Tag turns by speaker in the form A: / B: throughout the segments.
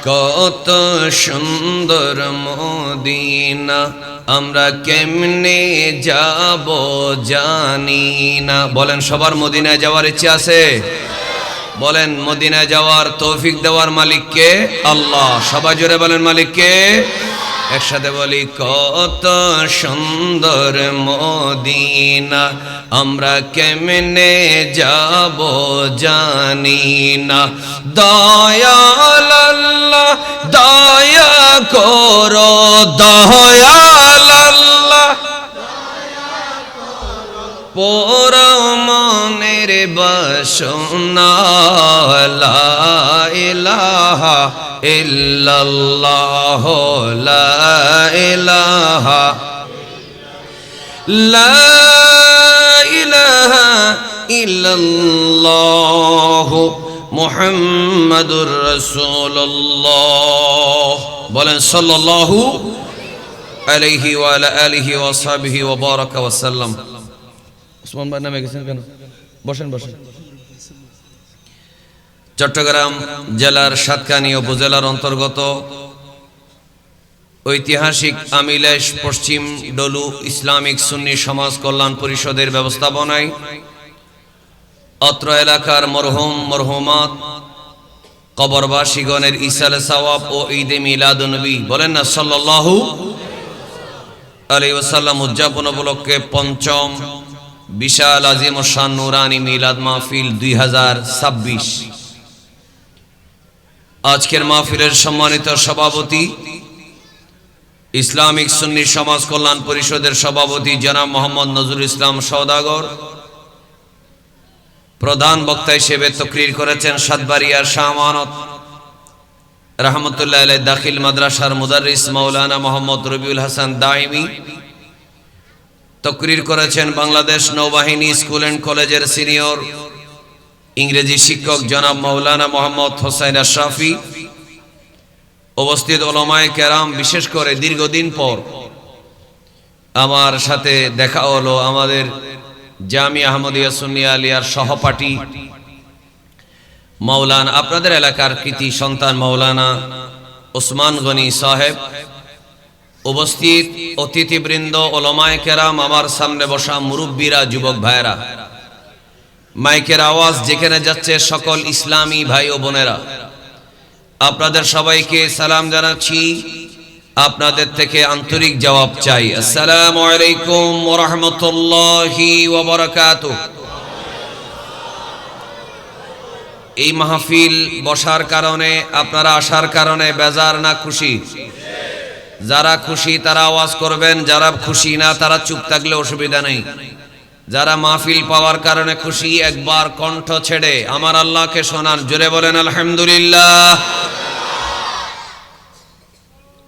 A: কত সুন্দর মদিনা, আমরা কেমনে যাব জানি না। বলেন সবার মদিনায় যাওয়ার ইচ্ছা আছে? বলেন মদিনায় যাওয়ার তৌফিক দেওয়ার মালিক কে? আল্লাহ। সবাই জোরে বলেন মালিক কে? একসাথে বলি, কত সুন্দর মদিনা, আমরা কেমনে যাব জানি না। দয়াল আল্লাহ দয়া করো, দয়াল আল্লাহ পোড়া মনের বাসনা, লা ইলাহা ইল্লাল্লাহ, লা ইলাহা, লা ইলাহা ইল্লাল্লাহ মুহাম্মাদুর রাসূলুল্লাহ। বলেন সাল্লাল্লাহু আলাইহি ওয়া আলা আলিহি ওয়া সাহবিহি ওয়া বারাকা ওয়া সাল্লাম। ওসমান ভাই নামে গেছেন কেন? বসেন বসেন। চট্টগ্রাম জেলার সাতকানি উপজেলার অন্তর্গত ঐতিহাসিক আমিলেশ পশ্চিম ডলু ইসলামিক সুন্নি সমাজ কল্যাণ পরিষদের ব্যবস্থাপনায় অত্র এলাকার মরহুম মরহুমাত কবরবাসীগণের ইসালে সওয়াব ও ঈদে মিলাদুন্নবী, বলেন না সাল্লাল্লাহু আলাইহি ওয়াসাল্লাম উদযাপন উপলক্ষে পঞ্চম বিশাল আজিম ও শান নুরানি মিলাদ মাহফিল 2026। আজকের মাহফিলের সম্মানিত সভাপতি, ইসলামিক সুন্নি সমাজ কল্যাণ পরিষদের সভাপতি জনাব মোহাম্মদ নজরুল ইসলাম সওদাগর। প্রধান বক্তা হিসেবে তকরির করেছেন সাতবাড়িয়ার শাহ আমানত রহমতুল্লাহ আলাইহি দাখিল মাদ্রাসার মুদাররিস মাওলানা মোহাম্মদ রবিউল হাসান দাইমি। তকরির করেছেন বাংলাদেশ নৌবাহিনী স্কুল অ্যান্ড কলেজের সিনিয়র ইংরেজি শিক্ষক জনাব মাওলানা মোহাম্মদ হোসাইন আশরাফি। উপস্থিত উলামায়ে কেরাম, বিশেষ করে দীর্ঘদিন পর আমার সাথে দেখা হলো আমাদের জামিয়া আহমদিয়া সুন্নিয়া আলিয়ার সহপাঠী মাওলানা, আপনাদের এলাকার কৃতি সন্তান মাওলানা ওসমান গনি সাহেব, উপস্থিত অতিথিবৃন্দ, উলামায়ে কেরাম, আমার সামনে বসা মুরব্বীরা, যুবক ভাইরা, মাইকের আওয়াজ যেখানে যাচ্ছে সকল ইসলামী ভাই ও বোনেরা, আপনাদের সবাইকে সালাম জানাচ্ছি। আপনাদের থেকে আন্তরিক জবাব চাই। আসসালামু আলাইকুম ওয়া রাহমাতুল্লাহি ওয়া বারাকাতুহু। এই মাহফিল বসার কারণে, আপনারা আসার কারণে বেজার না খুশি? যারা খুশি তারা আওয়াজ করবেন, যারা খুশি না তারা চুপ থাকলে অসুবিধা নেই। যারা মাহফিল পাওয়ার কারণে খুশি, একবার কণ্ঠ ছেড়ে আমার আল্লাহকে শোনান, জোরে বলেন আলহামদুলিল্লাহ।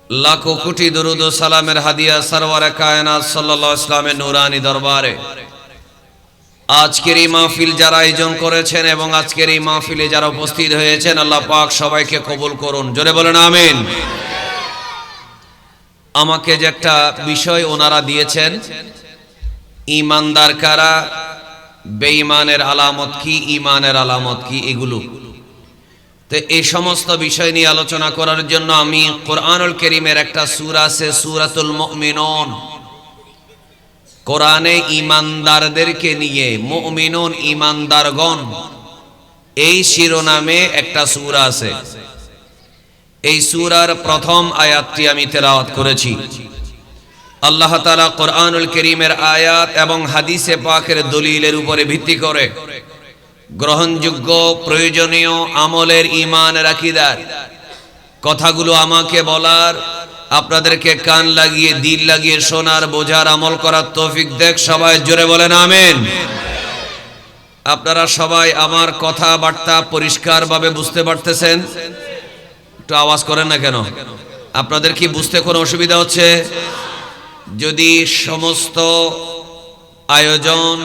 A: লাখো কোটি দরুদ ও সালামের হাদিয়া সরওয়ারে কায়নাত সাল্লাল্লাহু আলাইহি ওয়াসাল্লামের নূরানি দরবারে আজকের এই মাহফিল যারা আয়োজন করেছেন এবং আজকের এই মাহফিলে যারা উপস্থিত হয়েছেন, আল্লাহ পাক সবাইকে কবুল করুন, জোরে বলেন আমিন। আমাকে যে একটা বিষয় ওনারা দিয়েছেন, ঈমানদার কারা, বেঈমানের আলামত কি, ঈমানের আলামত কি, এগুলো তো এই সমস্ত বিষয় নিয়ে আলোচনা করার জন্য আমি কোরআনুল কারীমের একটা সূরা আছে সূরাতুল মুমিনুন, কোরআনে ঈমানদারদেরকে নিয়ে, মুমিনুন ঈমানদারগণ, এই শিরোনামে একটা সূরা আছে। এই সূরার প্রথম আয়াতটি আমি তেলাওয়াত করেছি। আল্লাহ তাআলা কোরআনুল কারীমের আয়াত এবং হাদিসে পাকের দলিলের উপরে ভিত্তি করে গ্রহণযোগ্য প্রয়োজনীয় আমলের, ঈমানের, আকীদার কথাগুলো আমাকে বলার, আপনাদেরকে কান লাগিয়ে দিল লাগিয়ে শোনার, বোঝার, আমল করার তৌফিক দেখ। সবাই জোরে বলেন আমিন। আপনারা সবাই আমার কথাবার্তা পরিষ্কারভাবে বুঝতে পারতেছেন? একটু আওয়াজ করেন না কেন? আপনাদের কি বুঝতে কোনো অসুবিধা হচ্ছে? যদি সমস্ত আয়োজন,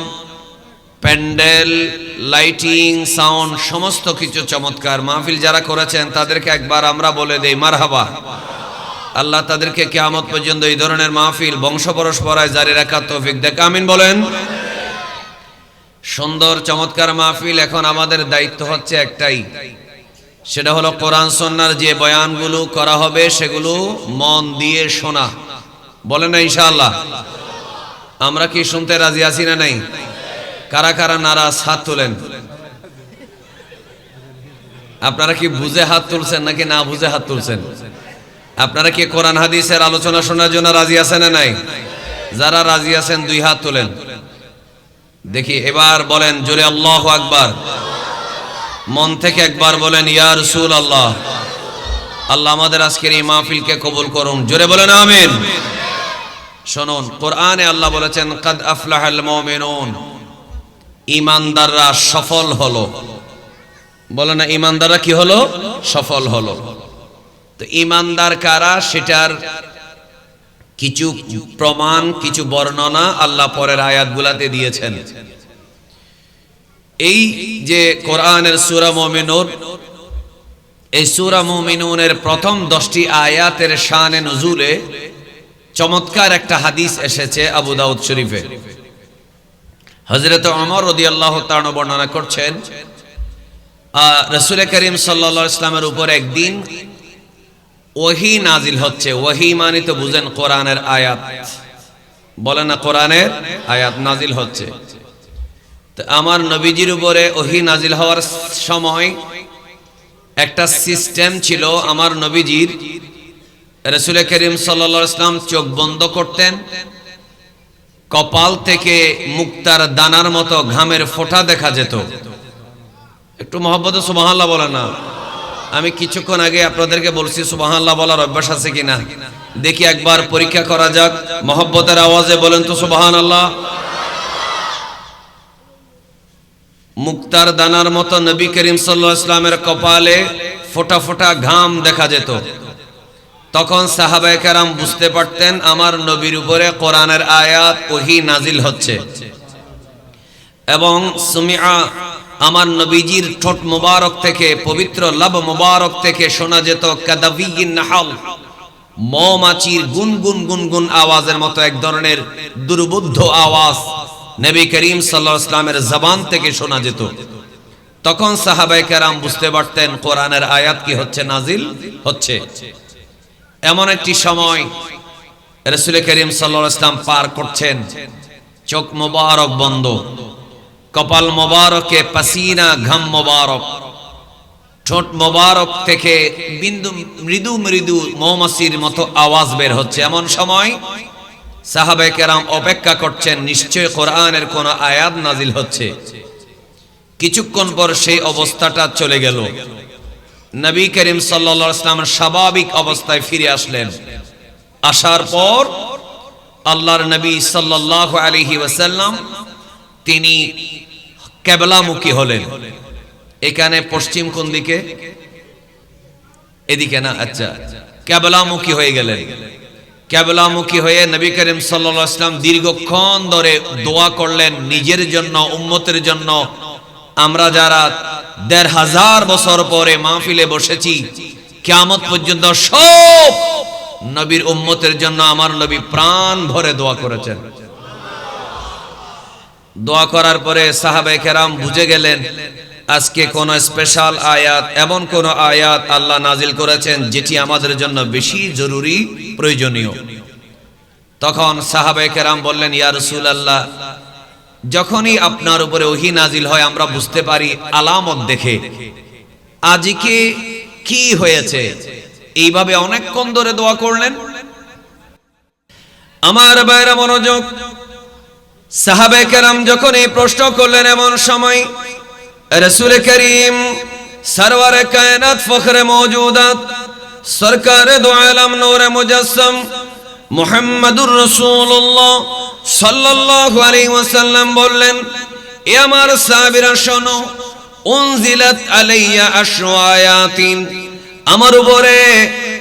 A: প্যান্ডেল, লাইটিং, সাউন্ড সমস্ত কিছু চমৎকার, মাহফিল যারা করেছেন তাদেরকে একবার আমরা বলে দেই মারহাবা। আল্লাহ তাদেরকে কিয়ামত পর্যন্ত এই ধরনের মাহফিল বংশ পরম্পরায় জারি রাখার তৌফিক দেখ, আমিন বলেন। সুন্দর চমৎকার মাহফিল। এখন আমাদের দায়িত্ব হচ্ছে একটাই, সেটা হলো কোরআন সুন্নাহর যে বয়ানগুলো করা হবে সেগুলো মন দিয়ে শোনা। বলেন না ইনশাআল্লাহ? আমরা কি শুনতে রাজি আছি না নাই? কারা কারা নারাজ হাত তোলেন। আপনারা কি বুঝে হাত তুলছেন নাকি না বুঝে হাত তুলছেন? আপনারা কি কোরআন হাদিসের আলোচনা শোনার জন্য রাজি আছেন না নাই? যারা রাজি আছেন দুই হাত তোলেন দেখি। এবার বলেন জোরে আল্লাহু আকবার। মন থেকে একবার বলেন ইয়া রাসূলুল্লাহ। আল্লাহ আমাদের আজকের এই মাহফিলকে কবুল করুন। জোরে বলেন আমিন। শুনুন, কোরআনে আল্লাহ বলেছেন কাদ আফলাহাল মুমিনুন, ঈমানদাররা সফল হলো। বলে না ঈমানদাররা কি হলো? সফল হলো। তো ঈমানদার কারা সেটার কিছু প্রমাণ, কিছু বর্ণনা আল্লাহ পরের আয়াতগুলোতে দিয়েছেন। এই যে কোরআনের সূরা মুমিনুন, এই সূরা মুমিনুনের প্রথম 10টি আয়াতের শানে নুজুলে চমৎকার একটা হাদিস এসেছে আবু দাউদ শরীফে। হযরত ওমর রাদিয়াল্লাহু তাআলা বর্ণনা করছেন, রাসূল করিম সাল্লাল্লাহু আলাইহি ওয়াসাল্লামের উপর একদিন ওহী নাজিল হচ্ছে। ওহী মানে তো বুঝেন কোরআনের আয়াত। বলেন না কোরআনের আয়াত নাজিল হচ্ছে। তো আমার নবীজির উপরে ওহী নাজিল হওয়ার সময় একটা সিস্টেম ছিল। আমার নবীজির রাসূল করিম সাল্লাল্লাহু আলাইহি ওয়াসাল্লাম চোখ বন্ধ করতেন, কপাল থেকে মুক্তার দানার মতো ঘামের ফোঁটা দেখা যেত। একটু মহব্বতে সুবহানাল্লাহ বলেন না। আমি কিছুক্ষণ আগে আপনাদেরকে বলছি সুবহানাল্লাহ বলার অভ্যাস আছে কিনা দেখি, একবার পরীক্ষা করা যাক। মহব্বতের আওয়াজে বলেন তো সুবহানাল্লাহ। মুক্তার দানার মতো নবী করিম সাল্লাল্লাহু আলাইহি ওয়াসাল্লামের কপালে ফোঁটা ফোঁটা ঘাম দেখা যেত। তখন সাহাবায়ে কেরাম বুঝতে পারতেন আমার নবীর উপরে কোরআনের আয়াত ওহী নাজিল হচ্ছে। এবং সুমিআ, আমার নবীজির ঠোঁট মোবারক থেকে, পবিত্র লাব মোবারক থেকে শোনা যেত কাদাবিয়িন নাহল, মৌমাছির গুনগুন গুনগুন আওয়াজের মতো এক ধরনের দুর্বোধ্য আওয়াজ নবী করিম সাল্লাল্লাহু আলাইহি ওয়াসাল্লামের জবান থেকে শোনা যেত। তখন সাহাবায়ে কেরাম বুঝতে পারতেন কোরআনের আয়াত কি হচ্ছে, নাজিল হচ্ছে। এমন একটি সময় রাসূল করিম সাল্লাল্লাহু আলাইহি ওয়াসাল্লাম পার করছেন, চোখ মোবারক বন্ধ, কপাল মোবারকে পাসিনা ঘাম মোবারক, ঠোঁট মোবারক থেকে বিন্দু মৃদু মৃদু মৌমাছির মতো আওয়াজ বের হচ্ছে। এমন সময় সাহাবায়ে কেরাম অপেক্ষা করছেন নিশ্চয় কোরআনের কোন আয়াত নাজিল হচ্ছে। কিছুক্ষণ পর সেই অবস্থাটা চলে গেল। নবী করিম সাল্লাল্লাহু আলাইহি ওয়াসাল্লাম স্বাভাবিক অবস্থায় ফিরে আসলেন। আসার পর আল্লাহর নবী সাল্লাল্লাহু আলাইহি ওয়াসাল্লাম তিনি কিবলামুখী হলেন। এখানে পশ্চিম কোন দিকে? এদিকে না? আচ্ছা, কিবলামুখী হয়ে গেলেন। কিবলামুখী হয়ে নবী করিম সাল্লাল্লাহু আলাইহি ওয়াসাল্লাম দীর্ঘক্ষণ ধরে দোয়া করলেন নিজের জন্য, উম্মতের জন্য। আমরা যারা ১৫০০ বছর পরে মাহফিলে বসেছি, কিয়ামত পর্যন্ত সব নবীর উম্মতের জন্য আমার নবী প্রাণ ভরে দোয়া করেছেন। দোয়া করার পরে সাহাবায়ে কেরাম বুঝে গেলেন আজকে কোন স্পেশাল আয়াত, এমন কোন আয়াত আল্লাহ নাজিল করেছেন যেটি আমাদের জন্য বেশি জরুরি, প্রয়োজনীয়। তখন সাহাবায়ে কেরাম বললেন, ইয়া রাসূলুল্লাহ, যখনই আপনার উপরে ওহী নাজিল হয় আমরা বুঝতে পারি আলামত দেখে আজকে কি হয়েছে। এইভাবে অনেকক্ষণ ধরে দোয়া করলেন। আমার ভাইরা মনোযোগ, সাহাবায়ে কেরাম যখন এই প্রশ্ন করলেন, এমন সময় রাসূল করিম সরওয়ারে কায়নাত ফখরে মওজুদাত সরকারে দু আলম নূরে মুজাসসাম মুহাম্মাদুর রাসূলুল্লাহ সাল্লাল্লাহু আলাইহি ওয়াসাল্লাম বললেন, এ আমার সাহাবীরা শোনো, উনজিলাত আলাইয়া আশরু আয়াতিন, আমার উপরে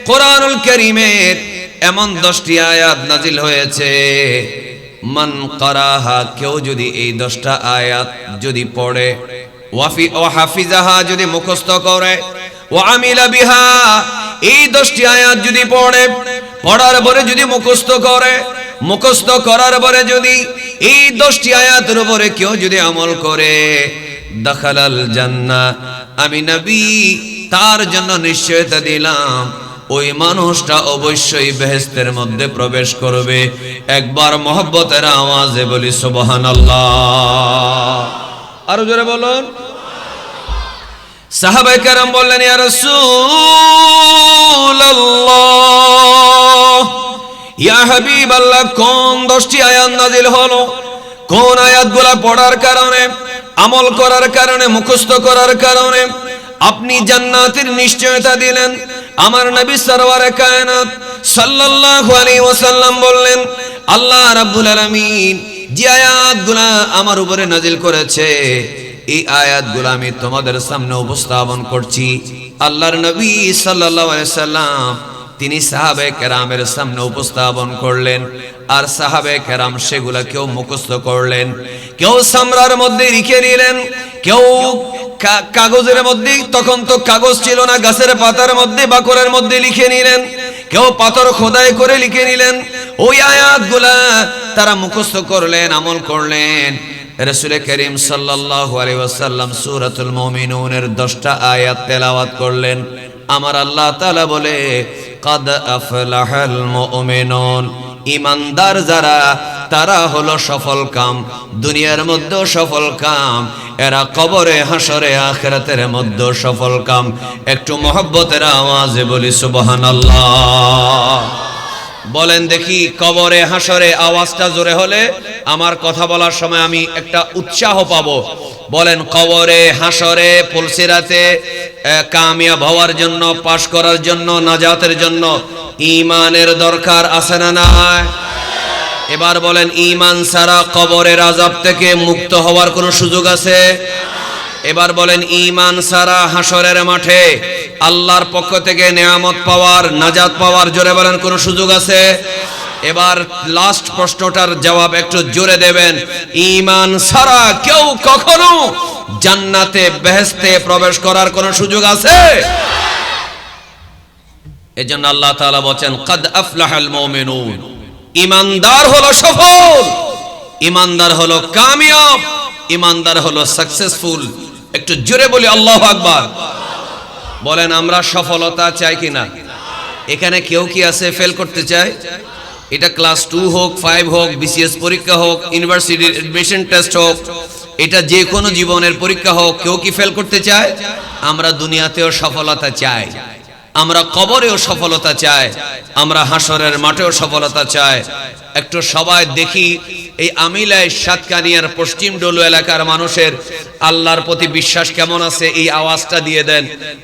A: কোরআনুল কারীমের এমন 10টি আয়াত নাজিল হয়েছে। মান কারাহা, কেউ যদি এই 10টা আয়াত যদি পড়ে, ওয়া হাফিজাহা, যদি মুখস্থ করে, ওয়া আমিলা বিহা, এই 10টি আয়াত যদি পড়ে, পড়ার পরে যদি মুখস্থ করে, মুখস্থ করার পরে যদি এই 10টি আয়াতের উপরে কেউ যদি আমল করে, দাখালাল জান্নাহ, আমি নবী তার জন্য নিশ্চয়তা দিলাম ওই মানুষটা অবশ্যই বেহেশতের মধ্যে প্রবেশ করবে। একবার মহব্বতের আওয়াজে বলি সুবহানাল্লাহ। আরো জোরে বলুন। সাহাবায়ে কেরাম বললেন, ইয়া রাসূলুল্লাহ, ইয়া হাবিবাল্লাহ, কোন 10টি আয়াত নাযিল হলো? কোন আয়াতগুলো পড়ার কারণে, আমল করার কারণে, মুখস্থ করার কারণে আপনি জান্নাতের নিশ্চয়তা দিলেন? আমার নবী সরওয়ারে কায়নাত সাল্লাল্লাহু আলাইহি ওয়াসাল্লাম বললেন, আল্লাহ রাব্বুল আলামিন যে আয়াতগুলো আমার উপরে নাযিল করেছে, এই আয়াতগুলো আমি তোমাদের সামনে উপস্থাপন করছি। আল্লাহর নবী সাল্লাল্লাহু আলাইহি সাল্লাম তিনি সাহাবায়ে কেরামের সামনে উপস্থাপন করলেন, আর সাহাবায়ে কেরাম সেগুলা কেউ মুখস্থ করলেন, কেউ সামরার মধ্যে লিখে নিলেন, কেউ কাগজের মধ্যে, তখন তো কাগজ ছিল না, গাছের পাতার মধ্যে, বাকলের মধ্যে লিখে নিলেন, কেউ পাথর খোদাই করে লিখে নিলেন। ওই আয়াতগুলা তারা মুখস্থ করলেন, আমল করলেন। রাসূল করিম সাল্লাল্লাহু আলাইহি ওয়াসাল্লাম সূরাতুল মুমিনুনের 10টা আয়াত তেলাওয়াত করলেন। আমার আল্লাহ তাআলা বলে, কাদ আফলাহাল মুমিনুন, ঈমানদার যারা তারা হলো সফল কাম, দুনিয়ার মধ্যেও সফল কাম, এরা কবরে হাসরে আখিরাতের মধ্যেও সফল কাম। একটু মহব্বতের আওয়াজে বলি সুবহানাল্লাহ। বলেন দেখি, কবরে হাসরে আওয়াজটা জোরে হলে আমার কথা বলার সময় আমি একটা উৎসাহ পাবো। বলেন, কবরে হাসরে পুলসিরাতে কামিয়াব হওয়ার জন্য, পাশ করার জন্য, নাজাতের জন্য ঈমানের দরকার আছে না নাই? এবার বলেন, ঈমান ছাড়া কবরের আযাব থেকে মুক্ত হওয়ার কোনো সুযোগ আছে? এবার বলেন, ঈমান ছাড়া হাসরের মাঠে আল্লাহর পক্ষ থেকে নেয়ামত পাওয়ার, নাজাত পাওয়ার, জোরে বলেন, কোনো সুযোগ আছে? এবার লাস্ট প্রশ্নটার জবাব একটু জোরে দেবেন। ঈমান ছাড়া কেউ কখনো জান্নাতে, বেহেশতে প্রবেশ করার কোনো সুযোগ আছে? এজন্য আল্লাহ তাআলা বলেন, কাদ আফলাহাল মুমিনুন, ঈমানদার হলো সফল, ঈমানদার হলো কামিয়াব, ঈমানদার হলো সাকসেসফুল। একটু জোরে বলি আল্লাহু আকবার। বলেন, আমরা সফলতা চাই কিনা? এখানে কেউ কি আছে ফেল করতে চায়? এটা ক্লাস 2 হোক, 5 হোক, বিসিএস পরীক্ষা হোক, ইউনিভার্সিটির এডমিশন টেস্ট হোক, এটা যে কোনো জীবনের পরীক্ষা হোক, কেউ কি ফেল করতে চায়? আমরা দুনিয়াতেও সফলতা চাই, আমরা কবরেও সফলতা চাই, আমরা হাসরের মাঠেও সফলতা চাই। একটু সবাই দেখি এই আমিলায় সাতকানিয়ার পশ্চিম ডলু এলাকার মানুষের আল্লাহর প্রতি বিশ্বাস কেমন আছে, এই আওয়াজটা দিয়ে দেন।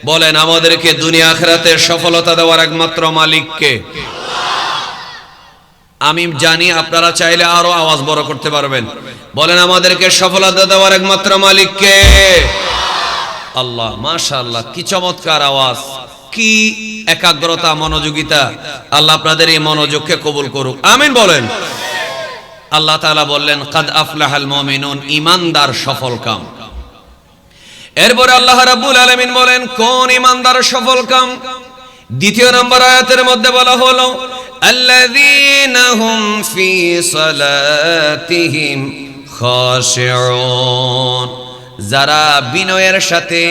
A: বলেন, আমাদেরকে দুনিয়া আখিরাতে সফলতা দেওয়ার একমাত্র মালিক কে? আমি জানি আপনারা চাইলে আরো আওয়াজ বড় করতে পারবেন। বলেন, আমাদেরকে সফলতা দেওয়ার একমাত্র মালিক কে? আল্লাহ। মাশাআল্লাহ, কি চমৎকার আওয়াজ, কি একাগ্রতা, মনোযোগিতা। আল্লাহ আপনাদের এই মনোযোগকে কবুল করুক, আমিন বলেন। আল্লাহ তাআলা বললেন, কাদ আফলাহাল মুমিনুন, ঈমানদার সফল কাম। এরপরে আল্লাহ রাব্বুল আলামিন বলেন, কোন ঈমানদার সফল কাম? দ্বিতীয় নম্বর আয়াতের মধ্যে বলা হলো, আল্লাযীনা হুম ফি সালাতিহিম খাশিউন, যারা বিনয়ের সাথে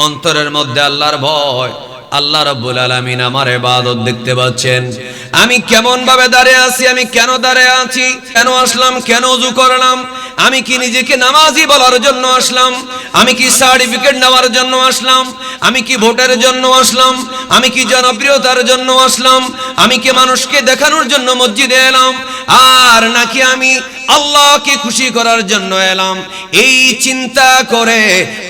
A: অন্তরের মধ্যে আল্লাহর ভয়। আল্লাহ রাব্বুল আলামিন আমার ইবাদত দেখতে পাচ্ছেন, আমি কেমন ভাবে দাঁড়িয়ে আছি, আমি কেন দাঁড়িয়ে আছি, কেন আসলাম, কেন ওযু করলাম, আমি কি নিজেকে নামাজি বলার জন্য আসলাম, আমি কি সার্টিফিকেট নেওয়ার জন্য আসলাম, আমি কি ভোটের জন্য আসলাম, আমি কি জনপ্রিয়তার জন্য আসলাম, আমি কি মানুষকে দেখানোর জন্য মসজিদে এলাম, আর নাকি আমি আল্লাহকে খুশি করার জন্য এলাম? এই চিন্তা করে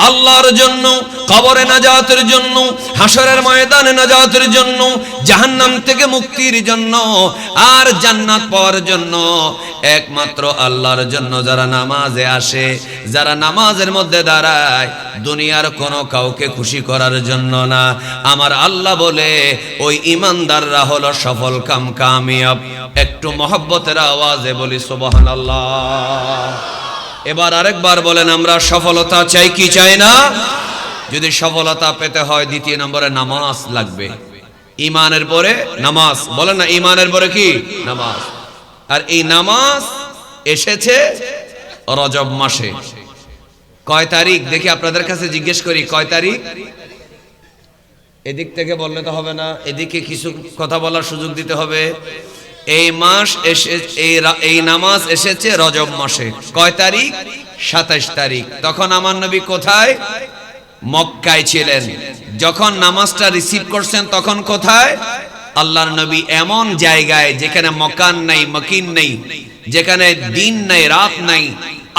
A: আল্লাহর জন্য, কবরে নাজাতের জন্য, হাসরের ময়দানে নাজাতের জন্য, জাহান্নাম থেকে মুক্তির জন্য, আর জান্নাত পাওয়ার জন্য, একমাত্র আল্লাহর জন্য যারা নামাজে আসে, যারা নামাজের মধ্যে দাঁড়ায়, দুনিয়ার কোনো কাউকে খুশি করার জন্য না, আমার আল্লাহ বলে ওই ঈমানদাররা হলো সফল কাম, কামিয়াব। একটু মহব্বতের আওয়াজে বলি সুবহানাল্লাহ। এবার আরেকবার বলেন, আমরা সফলতা চাই কি চাই না? যদি সফলতা পেতে হয়, দ্বিতীয় নম্বরে নামাজ লাগবে। ঈমানের পরে নামাজ, বলেন না, ঈমানের পরে কি? নামাজ। আর এই নামাজ এসেছে রজব মাসে। কয় তারিখ দেখি আপনাদের কাছে জিজ্ঞেস করি, কয় তারিখ? এদিক থেকে বললে তো হবে না, এদিকে কিছু কথা বলার সুযোগ দিতে হবে। এই মাস এসে এই নামাজ এসেছে রজব মাসে। কয় তারিখ? 27 তারিখ। তখন আমার নবী কোথায়? মক্কায় ছিলেন। যখন নামাজটা রিসিভ করছেন তখন কোথায়? আল্লাহর নবী এমন জায়গায় যেখানে মকান নাই, মকিন নেই, যেখানে দিন নাই, রাত নাই,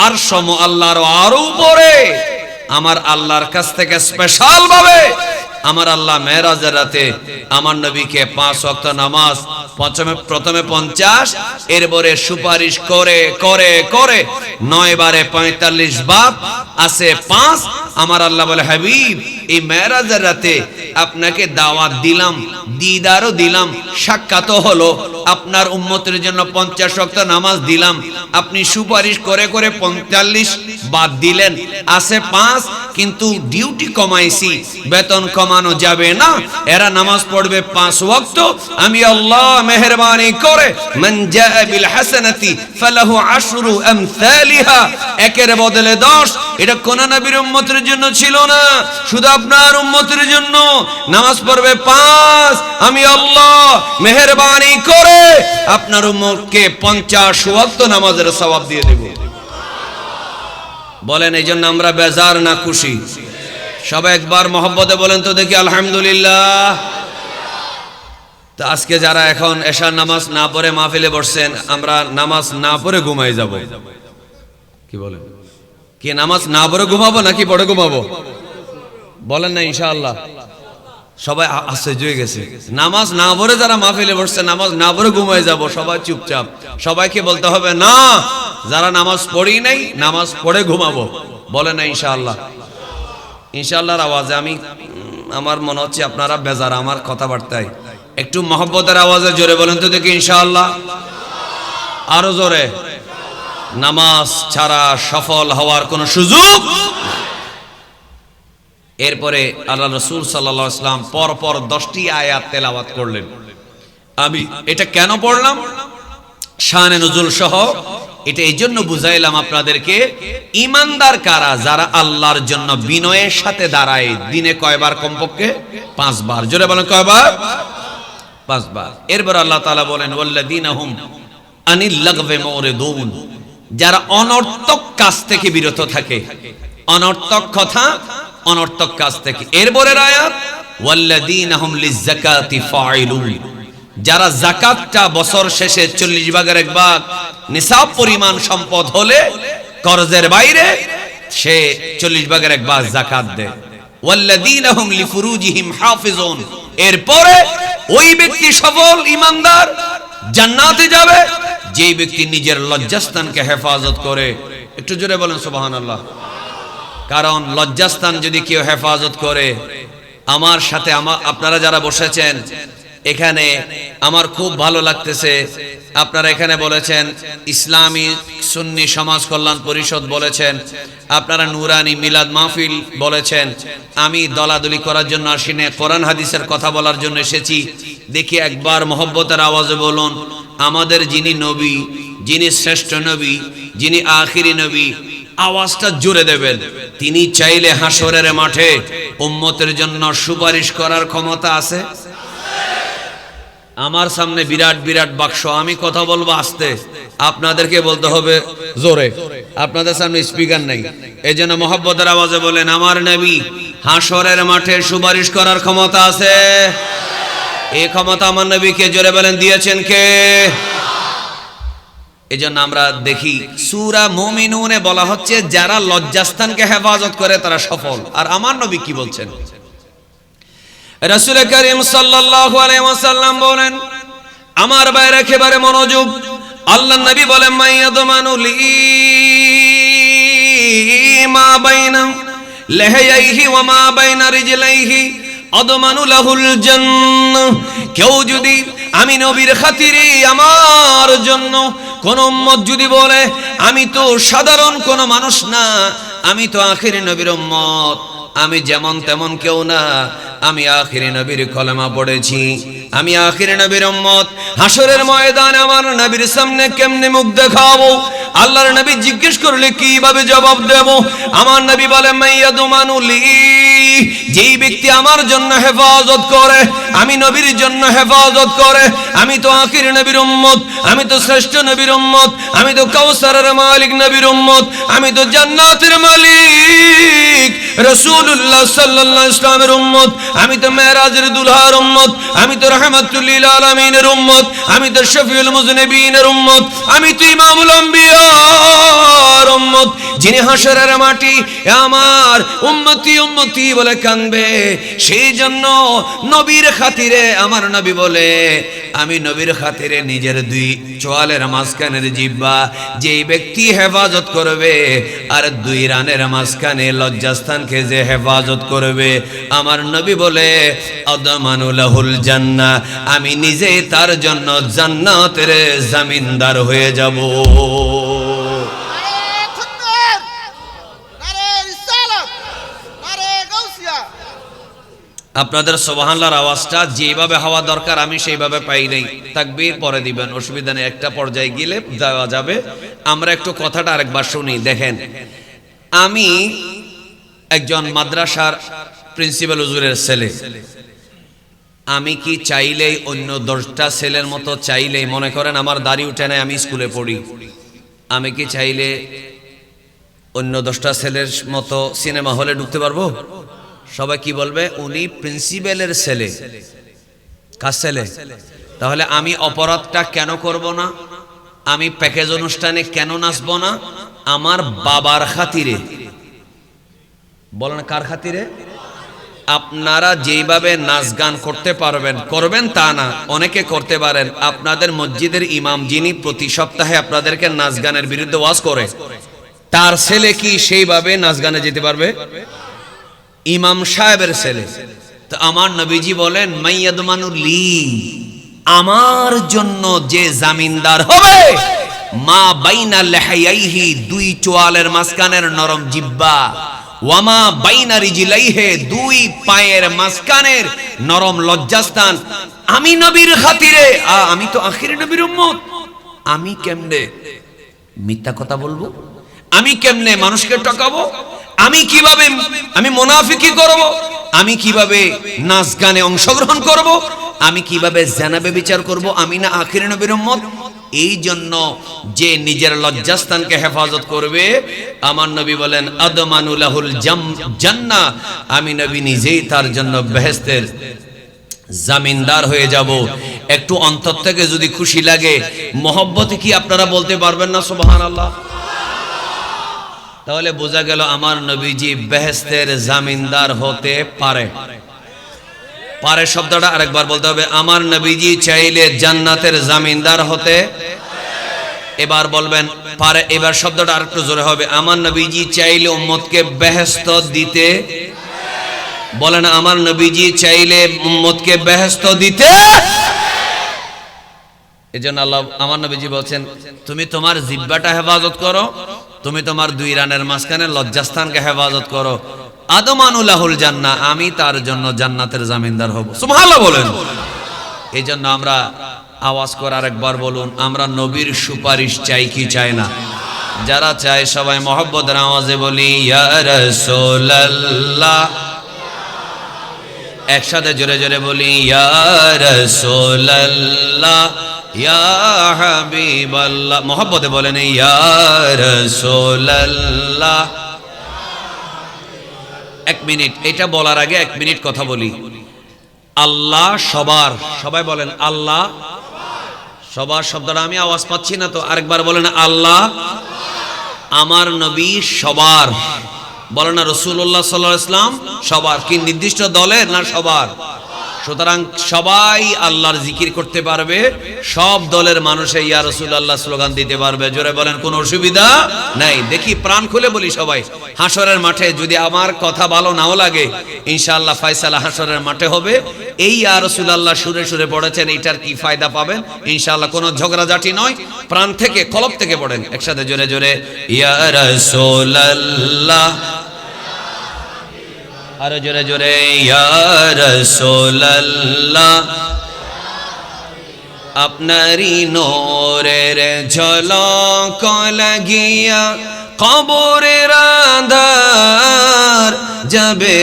A: আর সম আল্লাহর আরো উপরে আমার আল্লাহর কাছ থেকে স্পেশাল ভাবে আমার আল্লাহ মেরাজের রাতে আমার নবীকে 5 ওয়াক্ত নামাজ প্রথমে 50, এরপরে সুপারিশ করে করে করে 9 বারে 45 বার আছে 5। আমার আল্লাহ বলে, হাবিব, এই মেরাজের রাতে আপনাকে দাওয়াত দিলাম, দিদারও দিলাম, সাক্ষাৎও হলো, আপনার উম্মতের জন্য 50 ওয়াক্ত নামাজ দিলাম, আপনি সুপারিশ করে করে 45 বাদ দিলেন, আছে 5, কিন্তু ডিউটি কমাইছি, বেতন কমানো যাবে না, এরা নামাজ পড়বে 5 ওয়াক্ত। আমি আল্লাহ মেহেরবানি করে মান জাআ বিল হাসানাতি ফালাহু আশরু আমসালিহা, একের বদলে 10। এটা কোন নবীর উম্মতের জন্য ছিল না, শুধু আপনার উম্মতের জন্য। নামাজ পড়বে 5, আমি আল্লাহ মেহেরবানি করে আপনার উম্মতকে 50 ওয়াক্ত নামাজের সওয়াব দিয়ে দেব। বলেন, এই জন্য আমরা বেজার না খুশি? সবাই একবার মহব্বতে বলেন তো দেখি আলহামদুলিল্লাহ। তো আজকে যারা এখন এশার নামাজ না পড়ে মাহফিলে বসছেন, আমরা নামাজ না পড়ে ঘুমাই যাব। কি বলেন? কি নামাজ না পড়ে ঘুমাবো নাকি পড়ে ঘুমাবো? বলেন না ইনশাআল্লাহ। সবাই আশ্চর্য হয়ে গেছে। নামাজ না পড়ে যারা মাহফিলে বসছে, নামাজ না পড়ে ঘুমাই যাব, সবাই চুপচাপ। সবাইকে বলতে হবে না, যারা নামাজ পড়ি নাই নামাজ পড়ে ঘুমাবো। বলেন না ইনশাআল্লাহ। ইনশাআল্লাহর আওয়াজে আমার মনে হচ্ছে আপনারা বেজার আমার কথাবার্তায়। একটু মহব্বতের আওয়াজে জোরে বলেন তো দেখি ইনশাআল্লাহ। আরো জোরে। নামাজ ছাড়া সফল হওয়ার কোনো সুযোগ। এরপরে আল্লাহ রাসূল সাল্লাল্লাহু আলাইহি ওয়াসাল্লাম পরপর 10টি আয়াত তেলাওয়াত করলেন। আমি এটা কেন পড়লাম, শানে নুজুল সহ, এটা এই জন্য বুঝাইলাম আপনাদেরকে। ঈমানদার কারা? যারা আল্লাহর জন্য বিনয়ের সাথে দাঁড়ায়। দিনে কয়বার? কমপক্ষে 5 বার। জোরে বলেন, কয়বার? 5 বার। এরপর আল্লাহ তাআলা বলেন, ওয়াল্লাযীনা হুম আনিল লাগবি মুরিদুন, যারা অনর্থক কাজ থেকে বিরত থাকে, অনর্থক কথা, অনর্থক কাজ থেকে। এরপরের আয়াত, ওয়াল্লাযীনা হুম লিযাকাতি ফাইলুন, যারা যাকাতটা বছর শেষে 40 ভাগের 1 ভাগ নিসাব পরিমাণ সম্পদ হলে কর্জের বাইরে সে 40 ভাগের 1 ভাগ যাকাত দেয়। ওয়াল্লাযীনা হুম লিফুরুজিহিম হাফিজুন, এরপরে ওই ব্যক্তি সফল ঈমানদার জান্নাতে যাবে যেই ব্যক্তি নিজের লজ্জাস্থানকে হেফাজত করে। একটু জোরে বলেন সুবহানাল্লাহ। কারণ লজ্জাস্থান যদি কেউ হেফাজত করে, আমার সাথে আপনারা যারা বসেছেন এখানে, আমার খুব ভালো লাগতেছে। আপনারা এখানে বলেছেন ইসলামী সুন্নি সমাজ কল্যাণ পরিষদ বলেছেন, আপনারা নুরানি মিলাদ মাহফিল বলেছেন। আমি দলাদলি করার জন্য আসিনি, কোরআন হাদিসের কথা বলার জন্য এসেছি। দেখি একবার মহব্বতের আওয়াজে বলুন, আমাদের যিনি নবী, যিনি শ্রেষ্ঠ নবী, যিনি আখিরি নবী, আওয়াজটা জোরে দেবেন। তিনি চাইলে হাসরের মাঠে উম্মতের জন্য সুপারিশ করার ক্ষমতা আছে। আমার সামনে বিরাট বিরাট বাক্স, আমি কথা বলবো আস্তে, আপনাদেরকে বলতে হবে জোরে। আপনাদের সামনে স্পিকার নাই, এই জন্য মহব্বতের আওয়াজে বলেন, আমার নবী হাসরের মাঠে সুপারিশ করার ক্ষমতা আছে। এই ক্ষমতা আমার নবীকে, জোরে বলেন, দিয়েছেন কে? এই জন্য আমরা দেখি সূরা মুমিনুনে বলা হচ্ছে যারা লজ্জাস্থানকে হেফাজত করে তারা সফল। আর আমার নবী কি বলছেন? রাসূল করিম সাল্লাল্লাহু আলাইহি ওয়াসাল্লাম বলেন, আমার বাইরে একেবারে মনোযোগ, আল্লাহর নবী বলেন, মাইয়াদমানু লি মা বাইনা লাহইহি ওয়া মা বাইনা রিজলাইহি আদমানু লাহুল জান্নাহ। কেউ যদি আমি নবীর খাতিরে আমার জন্য কোন উম্মত যদি বলে আমি তো সাধারণ কোন মানুষ না, আমি তো আখিরি নবীর উম্মত, আমি যেমন তেমন কেউ না, আমি আখিরি নবীর কলেমা পড়েছি, আমি আখিরি নবীর উম্মত। হাসরের ময়দানে আমার নবীর সামনে কেমনে মুখ দেখাবো? আল্লাহর নবী জিজ্ঞেস করলে কিভাবে জবাব দেব? আমার নবী বলে মাইয়াদুমানুলি, যেই ব্যক্তি আমার জন্য হেফাজত করে, আমি নবীর জন্য হেফাজত করে, আমি তো আখির নবীর উম্মত, আমি তো শ্রেষ্ঠ নবীর উম্মত, আমি তো কাউসারের মালিক নবীর উম্মত, আমি তো জান্নাতের মালিক রাসূলুল্লাহ সাল্লাল্লাহু আলাইহি ওয়াসাল্লামের উম্মত, আমি তো মেরাজের দুলহার উম্মত, আমি তো রাহমাতুল লিল আলামিনের উম্মত, আমি তো শফিউল মুজনিবিনের উম্মত, আমি তো ইমামুল আম্বিয়ার উম্মত। যিনি হাসরের মাটি আমার উম্মতি উম্মতি বলে কাঁদবে, সেই জন্য নবীর খাতিরে আমার নবী বলে, আমি নবীর খাতিরে নিজের দুই চোয়ালের মাঝখানের জিহ্বা যেই ব্যক্তি হেফাজত করবে, আর দুই রানের মাঝখানে লজ্জাস্থানকে যে হেফাজত করবে, আমার নবী বলে আদমানু লাহুল জান্নাহ, আমি নিজে তার জন্য জান্নাতের জামিনদার হয়ে যাব। আপনাদের সুবহানাল্লাহর আওয়াজটা যেভাবে হওয়া দরকার আমি সেইভাবে পাই নাই। তাকবীর পরে দিবেন, অসুবিধা নেই, একটা পর্যায়ে গেলে দেওয়া যাবে। আমরা একটু কথাটা আরেকবার শুনি। দেখেন, আমি একজন মাদ্রাসার প্রিন্সিপাল হুজুরের ছেলে, আমি কি চাইলেই অন্য 10টা ছেলের মতো চাইলেই, মনে করেন আমার দাড়ি উঠে নাই, আমি স্কুলে পড়ি, আমি কি চাইলে অন্য 10টা ছেলের মতো সিনেমা হলে ঢুকতে পারবো? সবাই কি বলবে? উনি প্রিন্সিপালের ছেলে। কার ছেলে? তাহলে আমি অপরাধটা কেন করব না? আমি প্যাকেজ অনুষ্ঠানে কেন নাচব না? আমার বাবার খাতিরে। বলেন কার খাতিরে? আপনারা যেইভাবে নাচ গান করতে পারবেন করবেন তা না, অনেকে করতে পারেন। আপনাদের মসজিদের ইমাম যিনি প্রতি সপ্তাহে আপনাদেরকে নাচ গানের বিরুদ্ধে ওয়াজ করে, তার ছেলে কি সেইভাবে নাচ গানে যেতে পারবে? ইমাম সাহেবের ছেলে। তো আমার নবীজি বলেন মাইয়াদমানুলি, আমার জন্য যে জামিনদার হবে, মা বাইনা লাহাইহি, দুই চোয়ালের মাঝখানের নরম জিহ্বা, ওয়ামা বাইনা রিজলাইহি, দুই পায়ের মাঝখানের নরম লজ্জাস্থান, আমি নবীর খাতিরে, আমি তো আখিরি নবীর উম্মত, আমি কেমনে মিথ্যা কথা বলবো? আমি কেমনে মানুষকে ঠকাবো? আমি কিভাবে আমি মুনাফিকি করব? আমি কিভাবে নাচ গানে অংশগ্রহণ করব? আমি কিভাবে জিনা ব্যভিচার করব? আমি না আখিরি নবীর উম্মত? এই জন্য যে নিজের লজ্জাস্থানকে হেফাজত করবে, আমার নবী বলেন আদমানু লাহুল জান্নাহ, আমি নবী নিজেই তার জন্য বেহেশতের জামিনদার হয়ে যাব। একটু অন্তর থেকে যদি খুশি লাগে, মহব্বতে কি আপনারা বলতে পারবেন না সুবহানাল্লাহ? তাহলে বোঝা গেল আমার নবীজি বেহেশতের জামিনদার হতে পারে। পারে শব্দটা আরেকবার বলতে হবে, আমার নবীজি চাইলে জান্নাতের জামিনদার হতে। এবার বলবেন পারে, এবার শব্দটা আরেকটু জোরে হবে, আমার নবীজি চাইলে উম্মতকে বেহেশত দিতে। বলেন আমার নবীজি চাইলে উম্মতকে বেহেশত দিতে। এজন্য আল্লাহ আমার নবীজি বলছেন, তুমি তোমার জিহ্বাটা হেফাজত করো, তুমি তোমার দুই রানের মাঝখানে লজ্জাস্থানকে হেফাজত করো। আদমানু লাহুল জান্নাহ, আমি তার জন্য জান্নাতের জামিনদার হব। সুবহানাল্লাহ বলেন। এই জন্য আমরা আওয়াজ করে আরেকবার বলুন, আমরা নবীর সুপারিশ চাই কি চাই না? যারা চায় সবাই মহব্বতের আওয়াজে বলি ইয়া রাসূলুল্লাহ। একসাথে জোরে জোরে বলি ইয়া রাসূলুল্লাহ, ইয়া হাবিবাল্লাহ। মহব্বতে বলেন ইয়া রাসূলুল্লাহ। 1 মিনিট, এটা বলার আগে 1 মিনিট কথা বলি। আল্লাহ সবার, সবাই বলেন আল্লাহ সবার। শব্দটা আমি আওয়াজ পাচ্ছি না তো, আরেকবার বলেন আল্লাহ। আমার নবী সবার, বলেন না রাসূলুল্লাহ সাল্লাল্লাহু আলাইহি ওয়াসাল্লাম সবার। কি নির্দিষ্ট দলের না সবার? সুতরাং সবাই আল্লাহর জিকির করতে পারবে, সব দলের মানুষে ইয়া রাসূলুল্লাহ স্লোগান দিতে পারবে। জোরে বলেন, কোনো অসুবিধা নাই। দেখি প্রাণ খুলে বলি সবাই। হাসরের মাঠে যদি আমার কথা ভালো নাও লাগে, ইনশাআল্লাহ ফয়সালা হাসরের মাঠে হবে। এই ইয়া রাসূলুল্লাহ সুরে সুরে পড়েছেন, এটার কি ফায়দা পাবেন ইনশাআল্লাহ। কোনো ঝগড়াঝাটি নয়, প্রাণ থেকে কলব থেকে পড়েন একসাথে জোরে জোরে ইয়া রাসূলুল্লাহ। আর জোরে জোরে ইয়া রাসূলুল্লাহ আপনারি নূরের ঝলক লাগিয়া কবরের আঁধার যাবে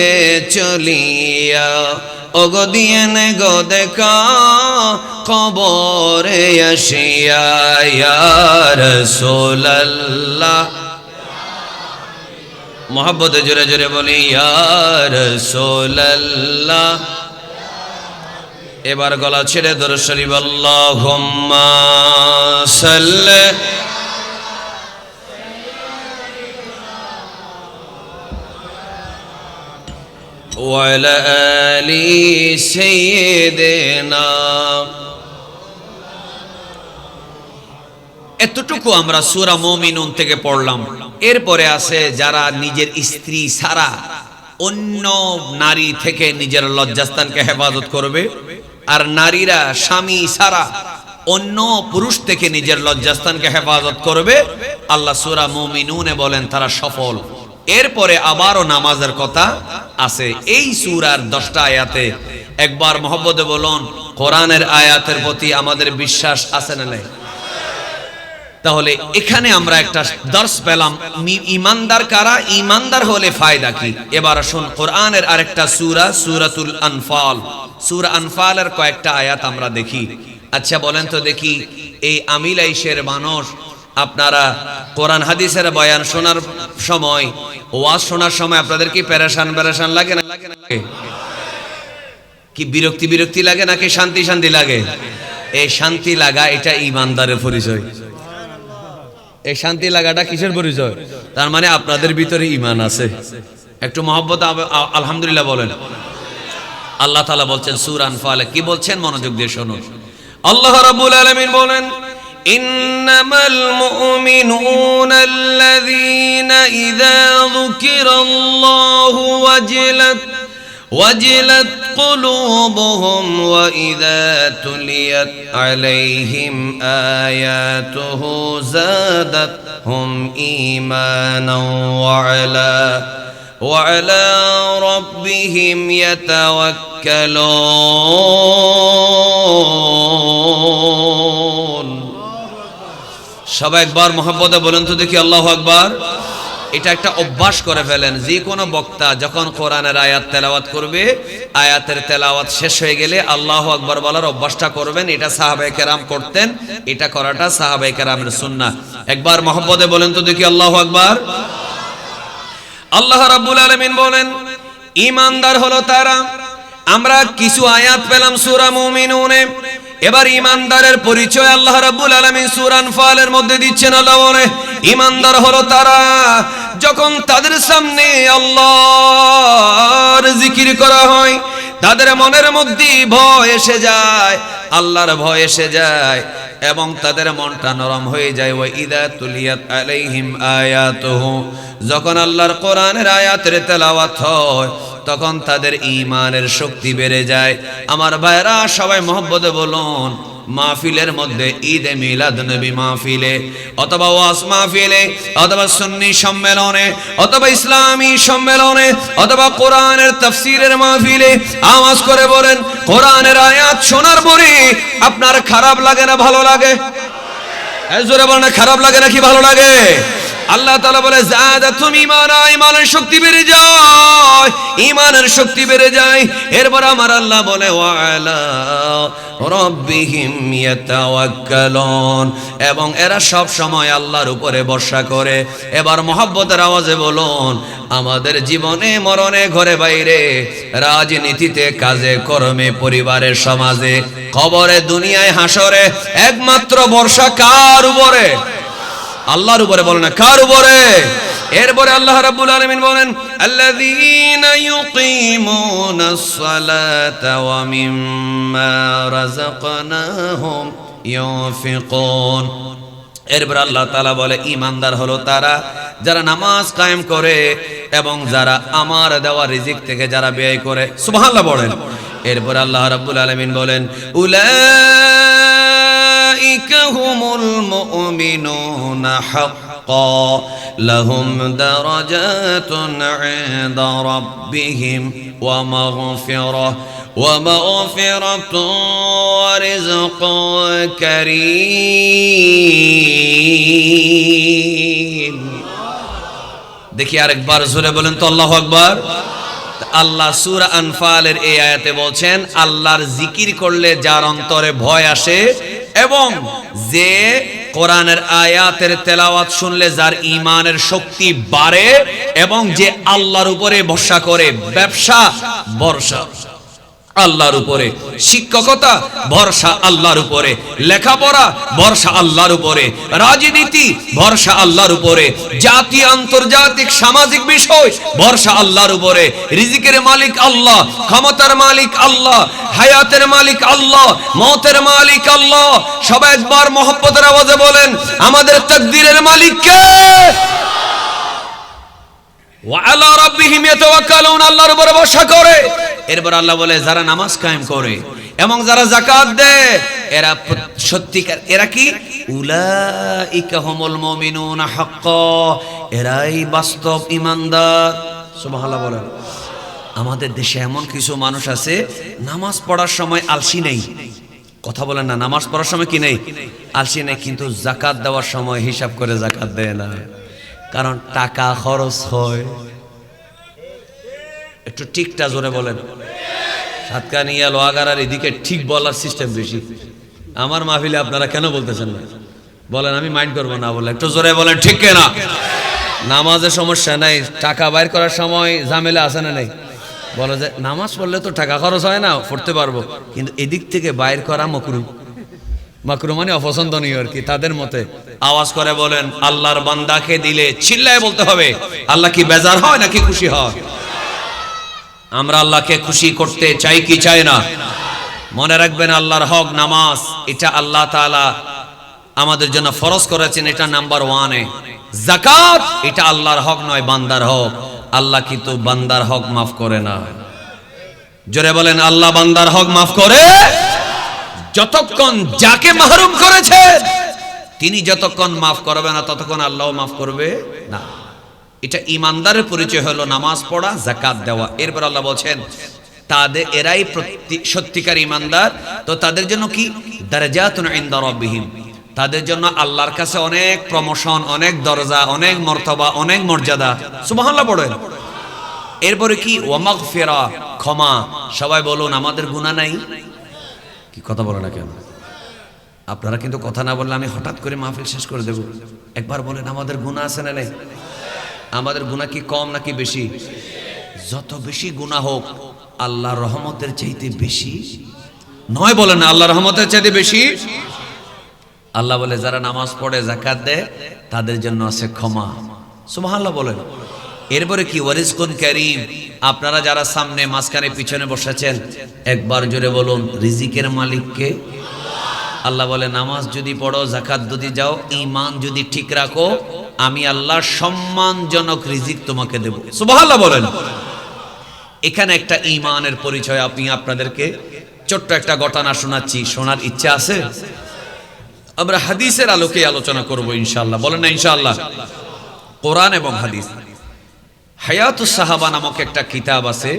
A: চলিয়া ওগো দিয়েন গো দেখা কবরে আসিয়া ইয়া রাসূলুল্লাহ মোহাব্বতে জোরে জোরে বলি ইয়া রাসূলুল্লাহ এবার গলা ছেড়ে দরুদ শরীফ আল্লাহুম্মা সাল্লি ওয়া আলা আলি সাইয়্যিদিনা। এতটুকু আমরা সূরা মুমিনুন থেকে পড়লাম। এরপরে আছে যারা নিজের স্ত্রী ছাড়া অন্য নারী থেকে নিজের লজ্জাস্থানকে হেফাজত করবে, আর নারীরা স্বামী ছাড়া অন্য পুরুষ থেকে নিজের লজ্জাস্থানকে হেফাজত করবে। আল্লাহ সূরা মুমিনুনে বলেন তারা সফল। এরপরে আবারও নামাজের কথা আছে এই সূরার 10টা আয়াতে। একবার মহব্বতে বলুন কোরআনের আয়াতের প্রতি আমাদের বিশ্বাস আছে না নাই? তাহলে এখানে আমরা একটা দর্শ পেলাম, ঈমানদার কারা, ঈমানদার হলে ফায়দা কি। এবার আসুন কোরআনের আরেকটা সূরা, সূরাতুল আনফাল। সূরা আনফালের কয়েকটা আয়াত আমরা দেখি। আচ্ছা বলেন তো দেখি, এই আমিলাইশের মানুষ আপনারা কোরআন হাদিসের বয়ান শোনার সময়, ওয়াজ শোনার সময় আপনাদের কি পেরেশান লাগে না? কি বিরক্তি বিরক্তি লাগে নাকি শান্তি শান্তি লাগে? এই শান্তি লাগা এটা ঈমানদারের পরিচয়। এই শান্তি লাগাটা কিসের পরিচয়? তার মানে আপনাদের ভিতরে ঈমান আছে। একটু মহব্বত আলহামদুলিল্লাহ বলেন। আল্লাহ তাআলা বলছেন সূরা আনফালে, কি বলছেন মনোযোগ দিয়ে শুনুন। আল্লাহ রাব্বুল আলামিন বলেন ইন্নামাল মুমিনুনা আল্লাযীনা ইযা যুকিরাল্লাহু ওয়াজিলাত قلوبهم وإذا تليت عليهم آياته زادتهم إيمانا وعلى ربهم يتوكلون। সবাই একবার মহব্বতে বলেন তো দেখি আল্লাহু আকবার। এটা একটা অভ্যাস করে ফেলেন, যে কোনো বক্তা যখন কোরআনের আয়াত তেলাওয়াত করবে, আয়াতের তেলাওয়াত শেষ হয়ে গেলে আল্লাহু আকবার বলার অভ্যাসটা করবেন। এটা সাহাবায়ে কেরাম করতেন, এটা করাটা সাহাবায়ে কেরামের সুন্নাহ। একবার মহব্বতে বলেন তো দেখি আল্লাহু আকবার। আল্লাহ রাব্বুল আলামিন বলেন ঈমানদার হলো তারা। আমরা কিছু আয়াত পেলাম সূরা মুমিনুনে। এবার ঈমানদারের পরিচয় আল্লাহ রাব্বুল আলামিন সূরা আনফালের মধ্যে দিচ্ছেন। আল্লাহ বলে ঈমানদার হলো তারা যখন তাদের সামনে আল্লাহর জিকির করা হয়, তাদের মনের মধ্যে ভয় এসে যায়, আল্লাহর ভয় এসে যায় এবং তাদের মনটা নরম হয়ে যায়। ওয়া ইযা তুলিয়াত আলাইহিম আয়াতুহু, যখন আল্লাহর কোরআনের আয়াতের তেলাওয়াত হয় তখন তাদের ঈমানের শক্তি বেড়ে যায়। আমার ভাইরা সবাই মহব্বতে বলুন, মাহফিলের মধ্যে ঈদে মিলাদ নবী মাহফিলে অথবা ওয়াজ মাহফিলে অথবা সুন্নি সম্মেলনে অথবা ইসলামী সম্মেলনে অথবা কোরআনের তাফসীরের মাহফিলে আওয়াজ করে বলেন কোরআনের আয়াত শোনার পরে আপনার খারাপ লাগে না ভালো লাগে? জোরে বলেন, খারাপ লাগে নাকি ভালো লাগে? আল্লাহ তাআলা বলে যাদাতুম ঈমানা, ঈমানের শক্তি বেড়ে যায়, ঈমানের শক্তি বেড়ে যায়। এরপর আমার আল্লাহ বলে ওয়া আলা রাব্বিহিম ইয়াতাওয়াক্কালুন, এবং এরা সব সময় আল্লাহর উপরে ভরসা করে। এবার মহব্বতের আওয়াজে বলুন, আমাদের জীবনে মরণে ঘরে বাইরে, রাজনীতিতে কাজে কর্মে পরিবারের সমাজে কবরে দুনিয়ায় হাসরে একমাত্র ভরসা কার উপরে? আল্লাহর উপরে। বলেন না কার উপরে? এরপরে আল্লাহ রাব্বুল আলামিন বলেন আল্লাযীনা ইউকিমুনাস সালাতা ওয়া মিম্মা রাযাকনাহুম ইউনফিকুন। এরপর আল্লাহ তাআলা বলে ঈমানদার হলো তারা যারা নামাজ কায়েম করে এবং যারা আমার দেওয়া রিজিক থেকে যারা ব্যয় করে। সুবহানাল্লাহ বলেন। এরপর আল্লাহ রাব্বুল আলামিন বলেন উলাইকা হুমুল মুমিনুনা হাক্কা লাহুম দারাজাতুন ইনদা রাব্বিহিম ওয়া মাগফিরাতুন ওয়া রিজকুন কারীম। দেখি আরেকবার জোরে বলেন তো আল্লাহু আকবার। আল্লাহ সূরা আনফালের এই আয়াতে বলছেন, আল্লাহর জিকির করলে যার অন্তরে ভয় আসে এবং যে কোরআনের আয়াতের তেলাওয়াত শুনলে যার ঈমানের শক্তি বাড়ে এবং যে আল্লাহর উপরে ভরসা করে, ব্যবসা ভরসা আল্লাহর উপরে, শিক্ষকতা ভরসা আল্লাহর উপরে, লেখাপড়া ভরসা আল্লাহর উপরে, রাজনীতি ভরসা আল্লাহর উপরে, জাতীয় আন্তর্জাতিক সামাজিক বিষয় ভরসা আল্লাহর উপরে, রিজিকের মালিক আল্লাহ, ক্ষমতার মালিক আল্লাহ, হায়াতের মালিক আল্লাহ, মওতের মালিক আল্লাহ। সবাই একবার মহব্বতের আওয়াজে বলেন, আমাদের তাকদীরের মালিক কে? ওয়া আলা রাব্বিহিম ইয়াতাওয়াক্কালুন, আল্লাহর উপরে ভরসা করে। এরপর আল্লাহ বলে, যারা নামাজ কায়েম করে এবং যারা যাকাত দেয় এরা সত্যিকার, এরা কি? উলাইকা হুমুল মুমিনুনা হাক্কা, এরাই বাস্তব ঈমানদার। সুবহানাল্লাহ বলেন। আমাদের দেশে এমন কিছু মানুষ আছে নামাজ পড়ার সময় আলসি নেই, কথা বলেন না, নামাজ পড়ার সময় কি নেই? আলসি নেই, কিন্তু যাকাত দেওয়ার সময় হিসাব করে যাকাত দেয় না, কারণ টাকা খরচ হয়। একটু ঠিকটা জোরে বলেন। সাতকানিয়া লোহাগাড়ার এদিকে ঠিক বলার সিস্টেম বেশি। আমার মাহফিলে আপনারা কেন বলতেছেন না? বলেন, আমি মাইন্ড করবো না, বলে একটু জোরে বলেন ঠিক না। নামাজের সমস্যা নাই, টাকা বাইর করার সময় ঝামেলা আছে না? নেই। বলে যে নামাজ পড়লে তো টাকা খরচ হয় না, পড়তে পারবো, কিন্তু এদিক থেকে বাইর করা মাকরু। মাকরু মানে অপছন্দনীয় আর কি তাদের মতে। আওয়াজ করে বলেন, আল্লাহর বান্দাকে দিলে চিল্লায় বলতে হবে, আল্লাহ কি বেজার হয় নাকি খুশি হয়? আমরা আল্লাহকে খুশি করতে চাই কি চাই না? মনে রাখবেন, আল্লাহর হক নামাজ, এটা আল্লাহ তাআলা আমাদের জন্য ফরজ করেছেন, এটা নাম্বার 1-এ। যাকাত এটা আল্লাহর হক নয়, বান্দার হক। আল্লাহ কিন্তু বান্দার হক মাফ করে না। জোরে বলেন, আল্লাহ বান্দার হক মাফ করে যতক্ষণ যাকে মাহরুম করেছে তিনি যতক্ষণ মাফ করবে না ততক্ষণ আল্লাহও মাফ করবে না। এটা ঈমানদারের পরিচয় হলো নামাজ পড়া, যাকাত দেওয়া। এরপর আল্লাহ বলেন, তাদের এরাই সত্যিকার ঈমানদার। তো তাদের জন্য কি? দারাজাতুন ইনদা রাব্বিহিম, তাদের জন্য আল্লাহর কাছে অনেক প্রমোশন, অনেক দরজা, অনেক মর্তবা, অনেক মর্যাদা। সুবহানাল্লাহ পড়েন। এরপরে কি? ওয়া মাগফিরা, ক্ষমা। সবাই বলুন, আমাদের গুনাহ নাই? কি কথা বলে না কেন? আপনারা কিন্তু কথা না বললে আমি হঠাৎ করে মাহফিল শেষ করে দেব। একবার বলেন, আমাদের গুনাহ আছে না নেই? আমাদের গুনাহ কি কম নাকি বেশি? যত বেশি গুনাহ হোক আল্লাহর রহমতের চাইতে বেশি নয়। বলেন না, আল্লাহর রহমতের চাইতে বেশি। আল্লাহ বলে, যারা নামাজ পড়ে, যাকাত দেয়, তাদের জন্য আছে ক্ষমা। সুবহানাল্লাহ বলেন। এরপরে কি? ওয়ারিজকুন কারীম। আপনারা যারা সামনে, মাঝখানে, পিছনে বসেছেন, একবার জোরে বলুন, রিজিকের মালিক কে? আল্লাহ বলে, নামাজ যদি পড়ো, যাকাত যদি যাও, ঈমান যদি ঠিক রাখো, আমি আল্লাহ সম্মানজনক রিজিক তোমাকে দেব। সুবহানাল্লাহ বলেন। এখানে একটা ঈমানের পরিচয় আমি আপনাদেরকে ছোট্ট একটা ঘটনা শোনাচ্ছি, শোনার ইচ্ছা আছে? আমরা হাদিসের আলোকে আলোচনা করব ইনশাআল্লাহ। বলেন না ইনশাআল্লাহ? কোরআন এবং হাদিস। হায়াতুস সাহাবা নামক একটা কিতাব আছে,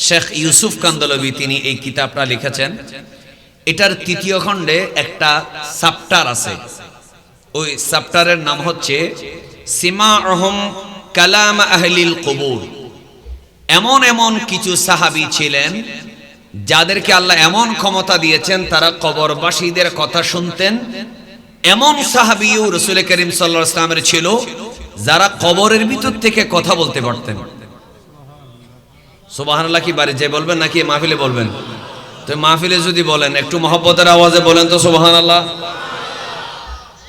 A: শেখ ইউসুফ কান্দলবি তিনি এই কিতাবটা লিখেছেন। এটার ৩য় খণ্ডে একটা চ্যাপ্টার আছে, ওই চ্যাপ্টারের নাম হচ্ছে সিমাউহুম কালাম আহলিল কুবুর। এমন এমন কিছু সাহাবী ছিলেন যাদেরকে আল্লাহ এমন ক্ষমতা দিয়েছেন, তারা কবরবাসীদের কথা শুনতেন। এমন সাহাবীও রাসূল করিম সাল্লাল্লাহু আলাইহি ওয়াসাল্লামের ছিল যারা কবরের ভিতর থেকে কথা বলতে পারতেন। সুবহানাল্লাহ কি বাড়ি যে বলবেন নাকি মাহফিলে বলবেন? তো মাহফিলে যদি বলেন, একটু মহব্বতের আওয়াজে বলেন তো সুবহানাল্লাহ।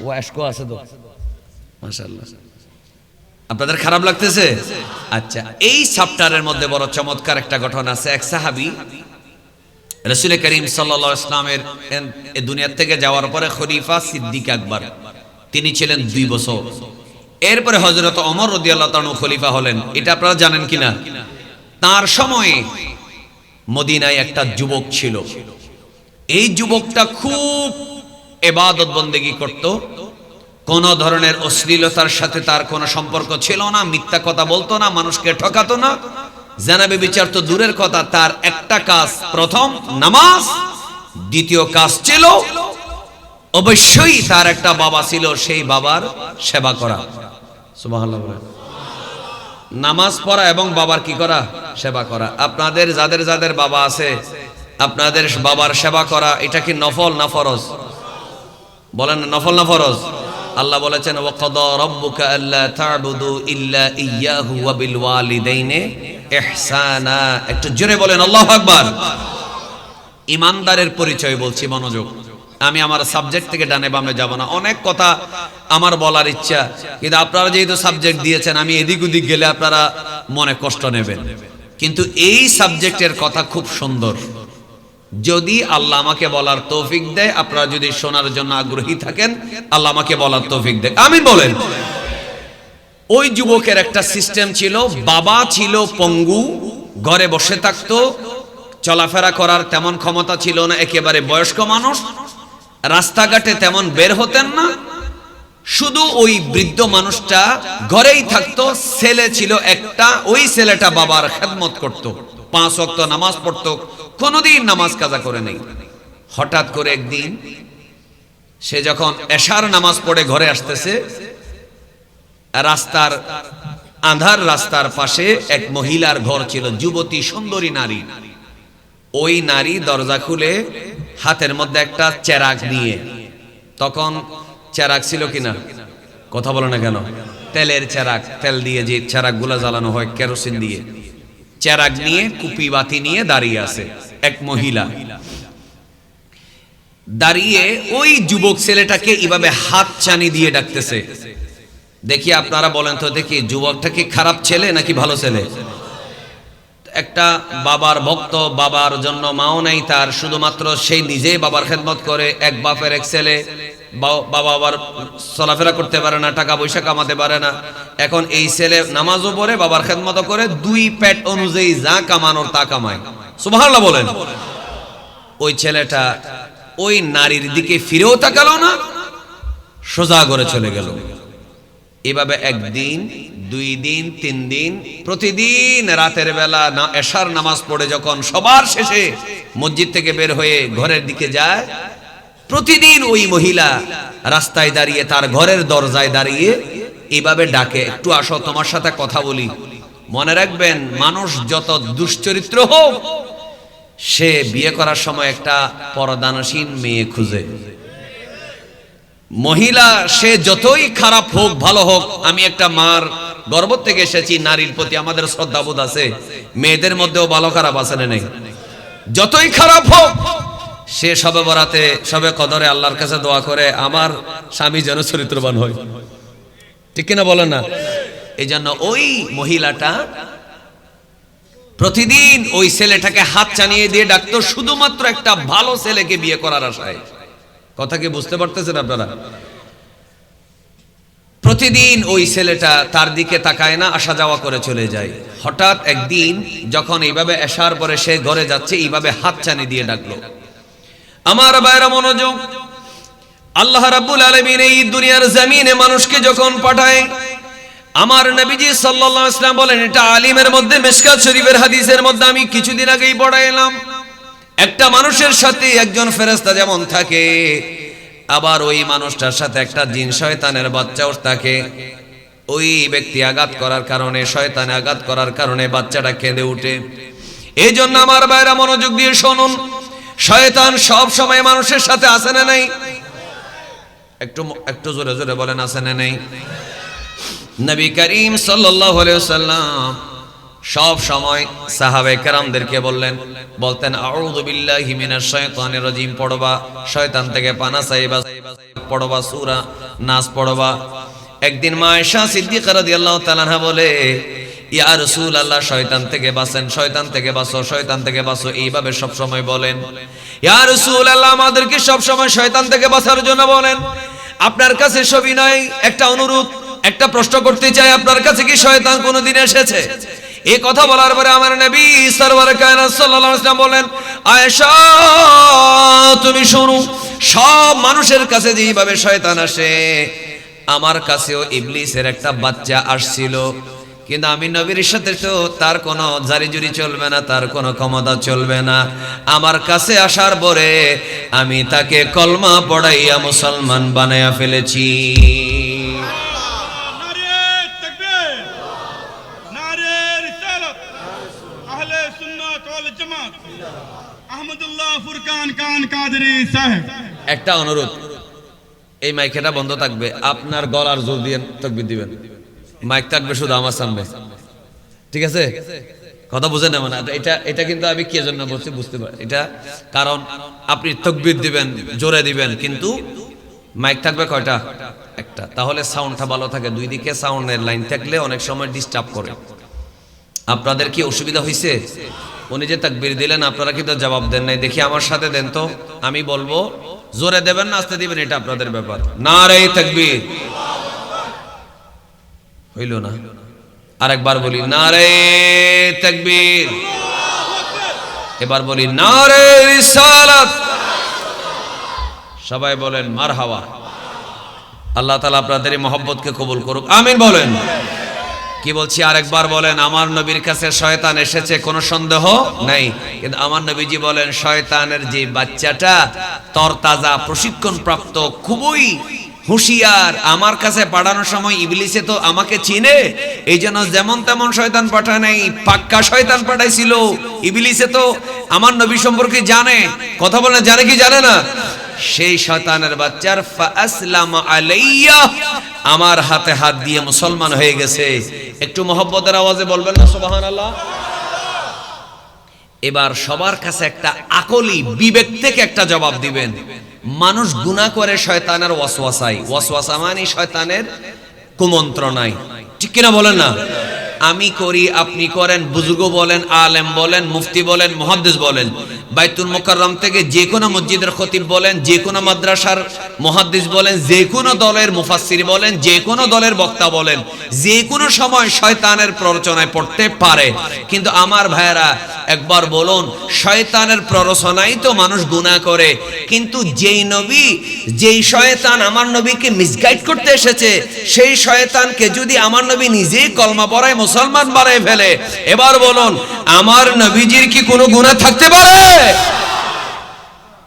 A: ওয়াশকো আছে তো মাশাআল্লাহ। আপনাদের খারাপ লাগতেছে? আচ্ছা, এই চ্যাপ্টারের মধ্যে বড় চমৎকার একটা ঘটনা আছে। এক সাহাবী রাসূল করিম সাল্লাল্লাহু আলাইহি ওয়াসাল্লামের এই দুনিয়া থেকে যাওয়ার পরে খলিফা সিদ্দিক আকবর, তিনি ছিলেন 2 বছর। এরপরে হযরত ওমর রাদিয়াল্লাহু তাআলা খলিফা হলেন। এটা আপনারা জানেন কিনা? তার সময়ে মদিনায় একটা যুবক ছিল। এই যুবকটা খুব ইবাদত বন্দেগী করত, কোন ধরনের অশ্লীলতার সাথে তার কোনো সম্পর্ক ছিল না, মিথ্যা কথা বলতো না, মানুষকে ঠকাতো না, জিনা ব্যভিচার তো দূরের কথা, তার একটা কাজ, প্রথম নামাজ, দ্বিতীয় কাজ ছিল অবশ্যই তার একটা বাবা ছিল, সেই বাবার সেবা করা। সুবহানাল্লাহ। নামাজ পড়া এবং বাবার কি করা? সেবা করা। আপনাদের যাদের যাদের বাবা আছে, আপনাদের বাবার সেবা করা এটা কি নফল না ফরজ? বলেন নফল না ফরজ? আল্লাহ বলেছেন ওয়াকাদা রাব্বুকা আল্লা তা'বুদু ইল্লা ইয়্যাহু ওয়া বিল ওয়ালিদাইনি ইহসানা। একটু জোরে বলেন আল্লাহু আকবার। ইমানদারের পরিচয় বলছি, মনোযোগ। আমি আমার সাবজেক্ট থেকে ডানে বামে যাব না, অনেক কথা আমার বলার ইচ্ছা, কিন্তু আপনারা যেহেতু সাবজেক্ট দিয়েছেন আমি এদিক ওদিক গেলে আপনারা মনে কষ্ট নেবেন, কিন্তু এই সাবজেক্টের কথা খুব সুন্দর। যদি আল্লাহ আমাকে বলার তৌফিক দেয়, আপনারা যদি শোনার জন্য আগ্রহী থাকেন, আল্লাহ আমাকে বলার তৌফিক দেয়, আমিন বলেন। ওই যুবকের একটা সিস্টেম ছিল, বাবা ছিল পঙ্গু, ঘরে বসে থাকতো, চলাফেরা করার তেমন ক্ষমতা ছিল না, একেবারে বয়স্ক মানুষ, রাস্তাঘাটে তেমন বের হতেন না, শুধু ওই বৃদ্ধ মানুষটা ঘরেই থাকতো। ছেলে ছিল একটা, ওই ছেলেটা বাবার খেদমত করত, 5 ওয়াক্ত নামাজ পড়তো, কোনোদিন নামাজ কাজা করে নেই। হঠাৎ করে একদিন সে যখন এশার নামাজ পড়ে ঘরে আসতেছে, রাস্তার আঁধার রাস্তার পাশে এক মহিলার ঘর ছিল, যুবতী সুন্দরী নারী। ওই নারী দরজা খুলে হাতের মধ্যে একটা চেরাগ নিয়ে, তখন চেরাগ ছিল কিনা কথা বলে না কেন? তেলের চেরাগ, তেল দিয়ে যে চেরাগগুলো জ্বালানো হয় কেরোসিন দিয়ে, চেরাগ নিয়ে, কুপি বাতি নিয়ে দাঁড়িয়ে আছে এক মহিলা। দাঁড়িয়ে ওই যুবক ছেলেটাকে এভাবে হাত চানি দিয়ে ডাকতেছে। দেখি আপনারা বলেন তো দেখি, যুবকটা কি খারাপ ছেলে নাকি ভালো ছেলে? একটা বাবার ভক্ত, বাবার জন্য মাও নাই তার, শুধুমাত্র সেই নিজেই বাবার খেদমত করে, এক বাপের এক ছেলে, বাবা আবার চলাফেরা করতে পারে না, টাকা পয়সা কামাতে পারে না, এখন এই ছেলে নামাজও পড়ে, বাবার খেদমত করে, দুই পেট অনুযায়ী যা কামানোর তা কামায়। সুবহানাল্লাহ বলেন। ওই ছেলেটা ওই নারীর দিকে ফিরেও তাকালো না, সোজা করে চলে গেল। এভাবে একদিন, 2 দিন, 3 দিন, প্রতিদিন রাতের বেলা এশার নামাজ পড়ে যখন সবার শেষে মসজিদ থেকে বের হয়ে ঘরের দিকে যায়, প্রতিদিন ওই মহিলা রাস্তায় দাঁড়িয়ে, তার ঘরের দরজায় দাঁড়িয়ে এইভাবে ডাকে, একটু আসো তোমার সাথে কথা বলি। মনে রাখবেন, মানুষ যত দুশ্চরিত্র হোক, সে বিয়ে করার সময় একটা পরদানসীন মেয়ে খুঁজে। মহিলা সে যতই খারাপ হোক ভালো হোক, আমি একটা মার গর্ভ থেকে এসেছি, নারীর প্রতি আমাদের শ্রদ্ধাবোধ আছে, মেয়েদের মধ্যেও ভালো খারাপ আছে না নেই? যতই খারাপ হোক, সে সবে বরাতে, সবে কদরে আল্লাহর কাছে দোয়া করে আমার স্বামী যেন চরিত্রবান হয়, ঠিক কিনা বলেন না? এই জন্য ওই মহিলাটা প্রতিদিন ওই ছেলেটাকে হাত চানিয়ে দিয়ে ডাকতো, শুধুমাত্র একটা ভালো ছেলেকে বিয়ে করার আশায়। কথা কি বুঝতে পারতেছেন আপনারা? প্রতিদিন ওই ছেলেটা তার দিকে তাকায় না, আসা যাওয়া করে চলে যায়। হঠাৎ একদিন যখন এইভাবে এশার পরে সে ঘরে যাচ্ছে, এইভাবে হাত চানি দিয়ে ডাকলো। আমার ভাইরা মনোযোগ, আল্লাহ রাব্বুল আলামিন এই দুনিয়ার জমিনে মানুষকে যখন পাঠায়, আমার নবীজি সাল্লাল্লাহু আলাইহি ওয়াসাল্লাম বলেন, এটা আলিমের মধ্যে মিশকাত শরীফের হাদিসের মধ্যে আমি কিছুদিন আগেই পড়াইলাম, একটা মানুষের সাথে একজন ফেরেশতা যেমন থাকে, আবার ওই মানুষটার সাথে একটা জিন শয়তানের বাচ্চাও থাকে। ওই ব্যক্তি আঘাত করার কারণে, শয়তানে আঘাত করার কারণে বাচ্চাটা কেঁদে ওঠে। এই জন্য আমার ভাইরা মনোযোগ দিয়ে শুনুন, শয়তান সব সময় মানুষের সাথে আছে না নাই? একটু জোরে জোরে বলেন, আছে না নাই? নবী করিম সাল্লাল্লাহু আলাইহি ওয়াসাল্লাম সব সময় সাহাবায়ে কেরামদেরকে বলতেন আউযু বিল্লাহি মিনাশ শাইতানির রাজিম পড়বা, শয়তান থেকে পানা চাইবা, পড়বা সূরা নাস পড়বা। একদিন মা আয়েশা সিদ্দিকা রাদিয়াল্লাহু তাআলা আনহা বলে, ইয়া রাসূলুল্লাহ, শয়তান থেকে বাঁচেন, শয়তান থেকে বাঁচো, শয়তান থেকে বাঁচো, এইভাবে সব সময় বলেন। ইয়া রাসূলুল্লাহ, আমাদেরকে সব সময় শয়তান থেকে বাঁচার জন্য বলেন। আপনার কাছে সবিনয় একটা অনুরোধ, একটা প্রশ্ন করতে চাই, আপনার কাছে কি শয়তান কোনোদিন এসেছে? এই কথা বলার পরে আমার নবী সরওয়ার কায়নাত সাল্লাল্লাহু আলাইহি ওয়াসাল্লাম বলেন, আয়েশা তুমি শুনো, সব মানুষের কাছে যেভাবে শয়তান আসে, আমার কাছেও ইবলিসের একটা বাচ্চা আসছিল। কিন্তু আমি নবীর সাথে তো তার কোনো জারিজুরি চলবে না, তার কোনো ক্ষমতা চলবে না। আমার কাছে আসার পরে আমি তাকে কলমা পড়াইয়া মুসলমান বানাইয়া ফেলেছি। একটা অনুরোধ, এই মাইকটা বন্ধ থাকবে, আপনার গলার জোর দিয়ে তাকবীর দিবেন। মাইক থাকবে শুধু আমার সামনে, ঠিক আছে? কথা বুঝেন না? মানে এটা কিন্তু আমি কি জন্য বলছি বুঝতে পারি এটা, কারণ আপনি তাকবীর দিবেন, জোরে দিবেন, কিন্তু মাইক থাকবে কয়টা? একটা। তাহলে সাউন্ডটা ভালো থাকে। দুই দিকে সাউন্ডের লাইন থাকলে অনেক সময় ডিস্টার্ব করে। আপনাদের কি অসুবিধা হয়েছে? উনি যে তাকবীর দিলেন আপনারা কিন্তু জবাব দেন নাই, দেখি আমার সাথে দেন তো। আমি বলবো, জোরে দেবেন না আস্তে দিবেন, এটা আপনাদের ব্যাপার। নারে তাকবীর। হইল না? আরেকবার বলি, নারে তাকবীর। এবার বলি, নারে রিসালাত। সবাই বলেন মারহাবা। আল্লাহ তাআলা আপনাদের এই মহব্বতকে কবুল করুক, আমিন বলেন। কি বলছি আরেকবার বলেন, আমার নবীর কাছে শয়তান এসেছে, কোনো সন্দেহ নাই। কিন্তু আমার নবীজি বলেন, শয়তানের যে বাচ্চাটা তরতাজা প্রশিক্ষণ প্রাপ্ত, খুবই হুঁশিয়ার, আমার কাছে পাঠানোর সময় ইবলিসে তো আমাকে চিনে, এই জন্য যেমন তেমন শয়তান পাঠায় নাই, পাক্কা শয়তান পাঠাইছিল। ইবলিসে তো আমার নবী সম্পর্কে জানে, কথা বলেন, জানে কি জানে না? সেই শয়তানের বাচ্চার ফাসলামা আলাইয়া, আমার হাতে হাত দিয়ে মুসলমান হয়ে গেছে। একটু মহব্বতের আওয়াজে বলবেন না সুবহানাল্লাহ? এবার সবার কাছে একটা আকলি বিবেক থেকে একটা জবাব দিবেন। মানুষ গুনাহ করে শয়তানের ওয়াসওয়াসায়, ওয়াসওয়াসা মানে শয়তানের কুমন্ত্রণায়, ঠিক কিনা বলেন না? আমি করি, আপনি করেন, বুজুর্গ বলেন, আলেম বলেন, মুফতি বলেন, মুহাদ্দিস বলেন, বাইতুল মুকাররম থেকে যে কোনো মসজিদের খতিব বলেন, যে কোনো মাদ্রাসার মুহাদ্দিস বলেন, যে কোনো দলের মুফাসসির বলেন, যে কোনো দলের বক্তা বলেন, যে কোনো সময় শয়তানের প্ররোচনায় পড়তে পারে। কিন্তু আমার ভাইয়েরা একবার বলুন, শয়তানের প্ররোচনায় তো মানুষ গুনাহ করে, কিন্তু যেই নবী, যেই শয়তান আমার নবীকে মিসগাইড করতে এসেছে, সেই শয়তানকে যদি আমার নবী নিজেই কলমা পড়ায় মুসলমান বানায় ফেলে, এবার বলুন আমার নবীজির কি কোনো গুনাহ থাকতে পারে?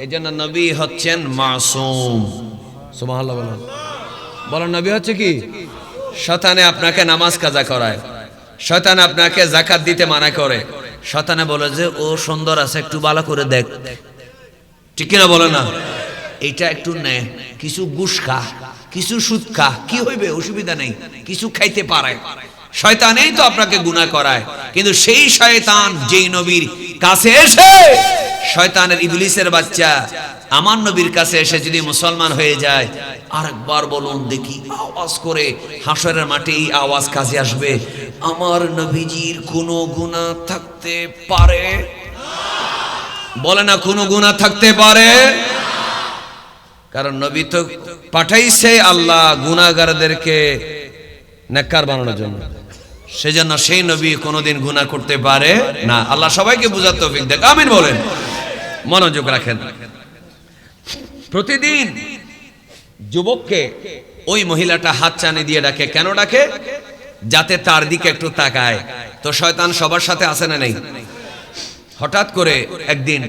A: এজন্য নবী হচ্ছেন মাসুম। সুবহানাল্লাহ বলেন। বলেন নবী হচ্ছে কি? শয়তানে আপনাকে নামাজ কাজা করায়, শয়তান আপনাকে যাকাত দিতে মানা করে, শয়তানে বলে যে ও সুন্দর আছে, একটু ভালো করে দেখ, ঠিক কিনা বলে না? এইটা একটু নে, কিছু ঘুষ খা, কিছু সুদ খা, কি হইবে, অসুবিধা নেই, কিছু খাইতে পারে। শয়তানেই তো আপনাকে গুনাহ করায়। কিন্তু সেই শয়তান যেই নবীর কাছে এসে, শয়তানের ইবলিসের বাচ্চা আমার নবীর কাছে এসে যদি মুসলমান হয়ে যায়, আরেকবার বলুন দেখি আওয়াজ করে, হাসরের মাঠে এই আওয়াজ কাজে আসবে, আমার নবীজির কোনো গুনাহ থাকতে পারে? বলে না কোনো গুনাহ থাকতে পারে? কারণ নবী তো পাঠাইছে আল্লাহ গুনাহগারদেরকে নেককার বানানোর জন্য, সেজন্য সেই নবী কোনোদিন গুনাহ করতে পারে না। আল্লাহ সবাইকে বুঝার তৌফিক দেখ, আমিন বলেন। মনোযোগ রাখেন। প্রতিদিন যুবককে ওই মহিলাটা হাত চানি দিয়ে ডাকে, কেন ডাকে? যাতে তার দিকে একটু তাকায়। তো শয়তান সবার সাথে আছে না নেই? হঠাৎ করে একদিন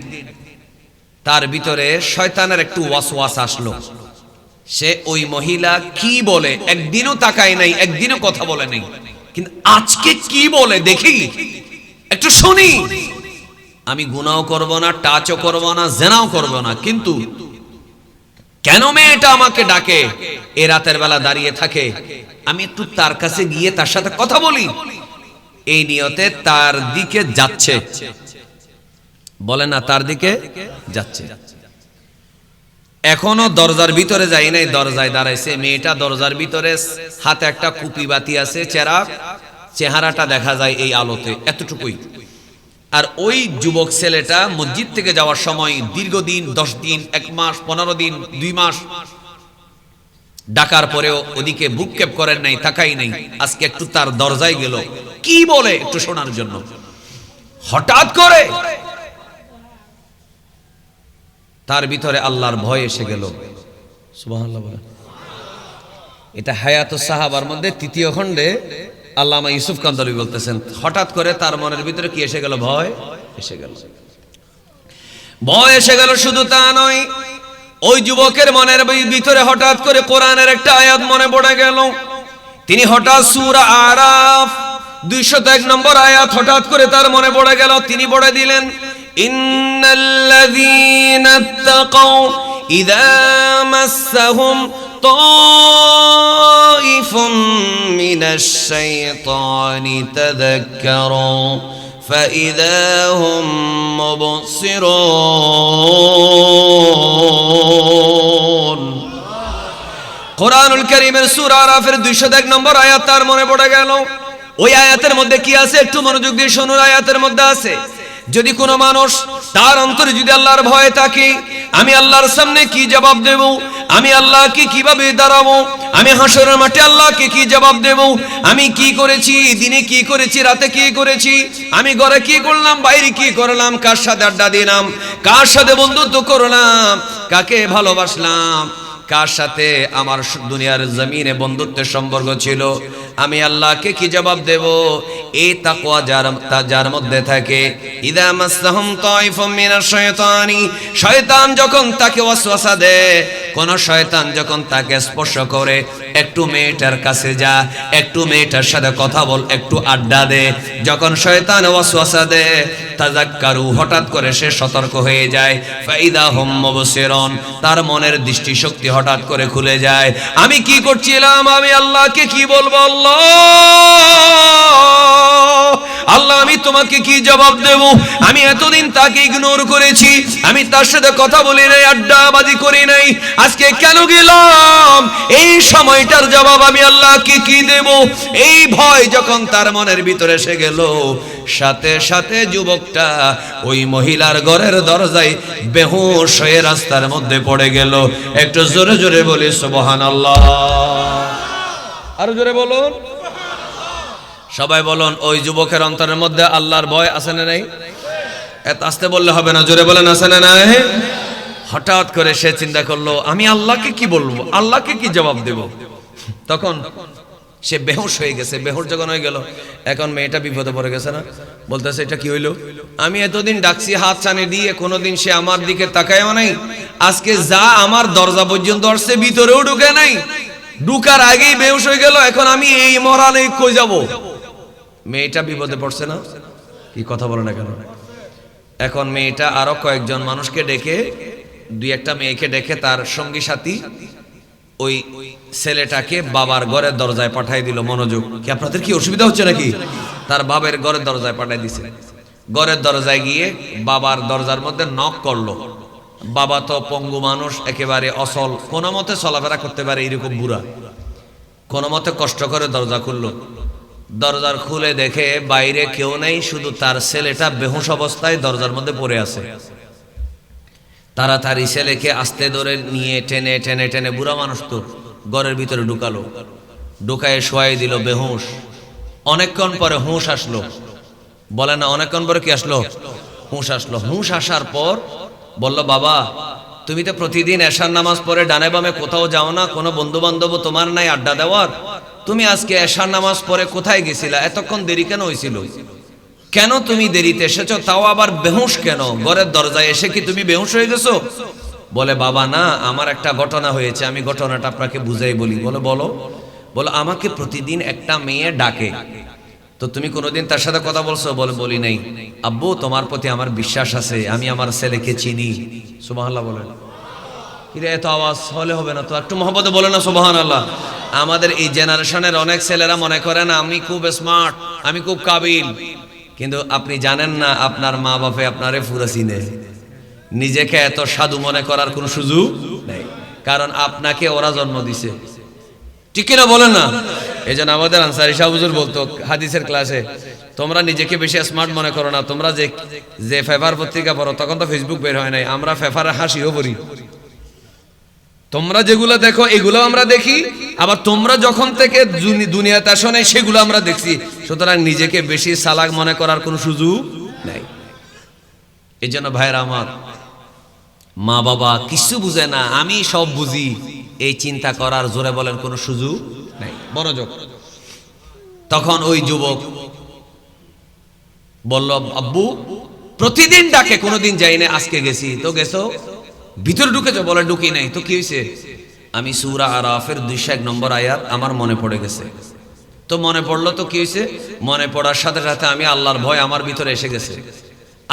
A: তার ভিতরে শয়তানের একটু ওয়াসওয়াস আসলো, সে ওই মহিলা কি বলে একদিনও তাকায় নাই, একদিনও কথা বলে নাই, কিন্তু আজকে কি বলে দেখি, একটু শুনি। আমি গুনাহ করব না, টাচও করব না, জেনাও করব না, কিন্তু কেন মেয়েটা আমাকে ডাকে, এ রাতের বেলা দাঁড়িয়ে থাকে, আমি একটু তার কাছে গিয়ে তার সাথে কথা বলি, এই নিয়তে তার দিকে যাচ্ছে। বলে না, তার দিকে যাচ্ছে। এখনো দরজার ভিতরে যাই নাই, দরজায় দাঁড়াইছে মেয়েটা, দরজার ভিতরে হাতে একটা কুপি বাতি আছে, চেরাগ, চেহারাটা দেখা যায় এই আলোতে, এতটুকুই। আর ওই যুবক ছেলেটা মসজিদ থেকে যাওয়ার সময় দীর্ঘদিন 10 দিন, 1 মাস, 15 দিন, 2 মাস ডাকার পরেও ওদিকে ভ্রুক্ষেপ করেন নাই, তাকাই নাই। আজকে একটু তার দরজায় গেল, কি বলে একটু শোনার জন্য। হঠাৎ করে তার ভিতরে আল্লাহর ভয় এসে গেল। সুবহানাল্লাহ বলেন। এটা হায়াতুস সাহাবার মধ্যে তৃতীয় খণ্ডে আল্লামা ইউসুফ কান্দলবি বলতেছেন, হঠাৎ করে তার মনের ভিতরে কি এসে গেল? ভয় এসে গেল। ভয় এসে গেল, শুধু তা নয়, ওই যুবকের মনের ভিতরে হঠাৎ করে কোরআনের একটা আয়াত মনে পড়ে গেল। তিনি হঠাৎ সূরা আরাফ 201 নম্বর আয়াত হঠাৎ করে তার মনে পড়ে গেল। তিনি পড়ে দিলেন, ইন্নাল্লাযীনা তাকাউ ইযা মাসসাহুম তাইফুম মিনাশ শাইতানি তাযাক্কারু فإذا هم مبصرون। কোরআনুল কারীমের সূরা আরাফের 201 নম্বর আয়াত তার মনে পড়ে গেল। ওই আয়াতের মধ্যে কি আছে একটু মনোযোগ দিয়ে শুনুন। আয়াতের মধ্যে আছে, যদি কোনো মানুষ তার অন্তরে যদি আল্লাহর ভয় থাকে, আমি আল্লাহর সামনে কি জবাব দেব, আমি আল্লাহকে কিভাবে দাঁড়াবো, আমি হাসরের মাঠে আল্লাহকে কি জবাব দেব, আমি কি করেছি, দিনে কি করেছি, রাতে কি করেছি, আমি ঘরে কি করলাম, বাইরে কি করলাম, কার সাথে আড্ডা দিলাম, কার সাথে বন্ধুত্ব করলাম, কাকে ভালোবাসলাম, কার সাথে আমার দুনিয়ার জমিনে বন্ধুত্বের সম্পর্ক ছিল, আমি আল্লাহকে কি জবাব দেব। এই তাকওয়া যার মধ্যে থাকে, ইদা মাসসাহুম তাইফুম মিনাশ শাইতানি, শয়তান যখন তাকে ওয়াসওয়াসা দেয়, কোন শয়তান যখন তাকে স্পর্শ করে, একটু মেয়েটার কাছে যা, একটু মেয়েটার সাথে কথা বল, একটু আড্ডা দে, যখন শয়তান ওয়াসওয়াসা দেয়, তাযাক্কারু, হঠাৎ করে সে সতর্ক হয়ে যায়, ফাইদা হুম মুবসিরুন, তার মনের দৃষ্টিশক্তি হঠাৎ করে খুলে যায়। আমি কি করছিলাম, আমি আল্লাহকে কি বলবো, আল্লাহ আমি তোমাকে কি জবাব দেব, আমি এতদিন তাকে ইগনোর করেছি, আমি তার সাথে কথা বলি নাই, আড্ডাবাজি করি নাই, আজকে কেন গেলাম, এই সময়টার জবাব আমি আল্লাহকে কি দেব। এই ভয় যখন তার মনের ভিতরে এসে গেল, সাথে সাথে যুবকটা ওই মহিলার ঘরের দরজায় বেহুশ হয়ে রাস্তার মধ্যে পড়ে গেল। একটু জোরে জোরে বলি সুবহানাল্লাহ, আরো জোরে বলুন, সবাই বলুন। ওই যুবকের অন্তরের মধ্যে আল্লাহর ভয় আছে না নাই? এত আস্তে বললে হবে না, জোরে বলেন আছে না নাই? হঠাৎ করে সে চিন্তা করলো, আমি আল্লাহকে কি বলবো, আল্লাহকে কি জবাব দেব। তখন সে বেহুশ হয়ে গেছে। বেহুশ যখন হয়ে গেল, এখন মেয়েটা বিপদে পড়ে গেছে না, বলতেছে এটা কি হইলো, আমি এতদিন ডাকছি হাত ছানি দিয়ে, কোনোদিন সে আমার দিকে তাকায়ও নাই, আজকে যা আমার দরজা পর্যন্ত আসছে ভিতরেও ঢুকে নাই, ঢুকার আগেই বেহুশ হয়ে গেল, এখন আমি এই মরালে কই যাব। মেয়েটা বিপদে পড়ছে না? কি কথা বলে না কেন? এখন মেয়েটা আরো কয়েকজন মানুষকে ডেকে, দুই একটা মেয়েকে ডেকে তার সঙ্গী সাথী ওই ছেলেটাকে বাবার ঘরের দরজায় পাঠাই দিল। মনোযোগ, কি আপনাদের কি অসুবিধা হচ্ছে নাকি? তার বাবার ঘরের দরজায় পাঠাই দিছে। ঘরের দরজায় গিয়ে বাবার দরজার মধ্যে নক করলো। বাবা তো পঙ্গু মানুষ, একেবারে অসল, কোনো মতে চলাফেরা করতে পারে এরকম বুড়া, কোনো মতে কষ্ট করে দরজা খুললো। দরজার খুলে দেখে বাইরে কেউ নেই, শুধু তার ছেলেটা বেহুশ অবস্থায় দরজার মধ্যে পড়ে আছে। তাড়াতাড়ি ছেলেকে আস্তে ধরে নিয়ে টেনে টেনে টেনে, বুড়া মানুষ তো, ঘরের ভিতরে ঢুকালো, ঢুকায় শোয়াই দিল বেহুশ। অনেকক্ষণ পরে হুঁশ আসলো, বলে না অনেকক্ষণ পরে কি আসলো, হুঁশ আসলো। হুঁশ আসার পর বলল, বাবা তুমি তো প্রতিদিন এশার নামাজ পড়ে ডানে বামে কোথাও যাও না, কোনো বন্ধু বান্ধব তোমার নাই আড্ডা দেওয়ার, তুমি আজকে এশার নামাজ পড়ে কোথায় গেছিলা, এতক্ষণ দেরি কেন হয়েছিল, কেন তুমি দেরিতে এসেছো, তাও আবার বেহুশ কেন, ঘরের দরজায় এসে কি তুমি বেহুশ হয়ে গেছো? বলে, বাবা না, আমার একটা ঘটনা হয়েছে, আমি ঘটনাটা আপনাকে বুঝাই বলি। বলে বলো। বলো, আমাকে প্রতিদিন একটা মেয়ে ডাকে, তো তুমি কোনোদিন তার সাথে কথা বলছো? বলে, বলি নাই। আব্বু তোমার প্রতি আমার বিশ্বাস আছে, আমি আমার ছেলেকে চিনি। সুবহানাল্লাহ বলেন। কিরে এত আওয়াজ হলে হবে না তো, একটু মহব্বতে বলে না সুবহানাল্লাহ। আমাদের এই জেনারেশনের অনেক ছেলেরা মনে করেন আমি খুব স্মার্ট, আমি খুব কাবিল, কিন্তু আপনি জানেন না আপনার মা বাপে আপনারে পুরা চিনে। নিজেকে এত সাধু মনে করার কোনো সুযোগ নেই, কারণ আপনাকে ওরা জন্ম দিছে, ঠিক কিনা বলেন না? এই জন্য আমাদের আনসারী সাহেব হুজুর বলতো হাদিসের ক্লাসে, তোমরা নিজেকে বেশি স্মার্ট মনে করো না, তোমরা যে পেপার পত্রিকা পড়ো, তখন তো ফেসবুক বের হয় নাই, আমরা পেপারে হাসিও পড়ি, তোমরা যেগুলো দেখো এগুলো আমরা দেখি, আবার তোমরা যখন থেকে দুনিয়াতে আসো নাই সেগুলো আমরা দেখছি। সুতরাং নিজেকে বেশি চালাক মনে করার কোনো সুযোগ নাই। এই জন্য ভাইরা আমার, মা বাবা কিছু বুঝে না, আমি সব বুঝি, এই চিন্তা করার জোরে বলেন কোনো সুযোগ নাই, মনোযোগ। তখন ওই যুবক বলল, আব্বু প্রতিদিন ডাকে, কোনোদিন যাই না, আজকে গেছি। তো গেছো, ভিতরে ঢুকেছো? বলে ঢুকি নাই। তো কি হয়েছে? আমি সূরা আরাফের 201 নম্বর আয়াত আমার মনে পড়ে গেছে। তো মনে পড়লো, তো কি হয়েছে? মনে পড়ার সাথে সাথে আমি আল্লাহর ভয় আমার ভিতরে এসে গেছে,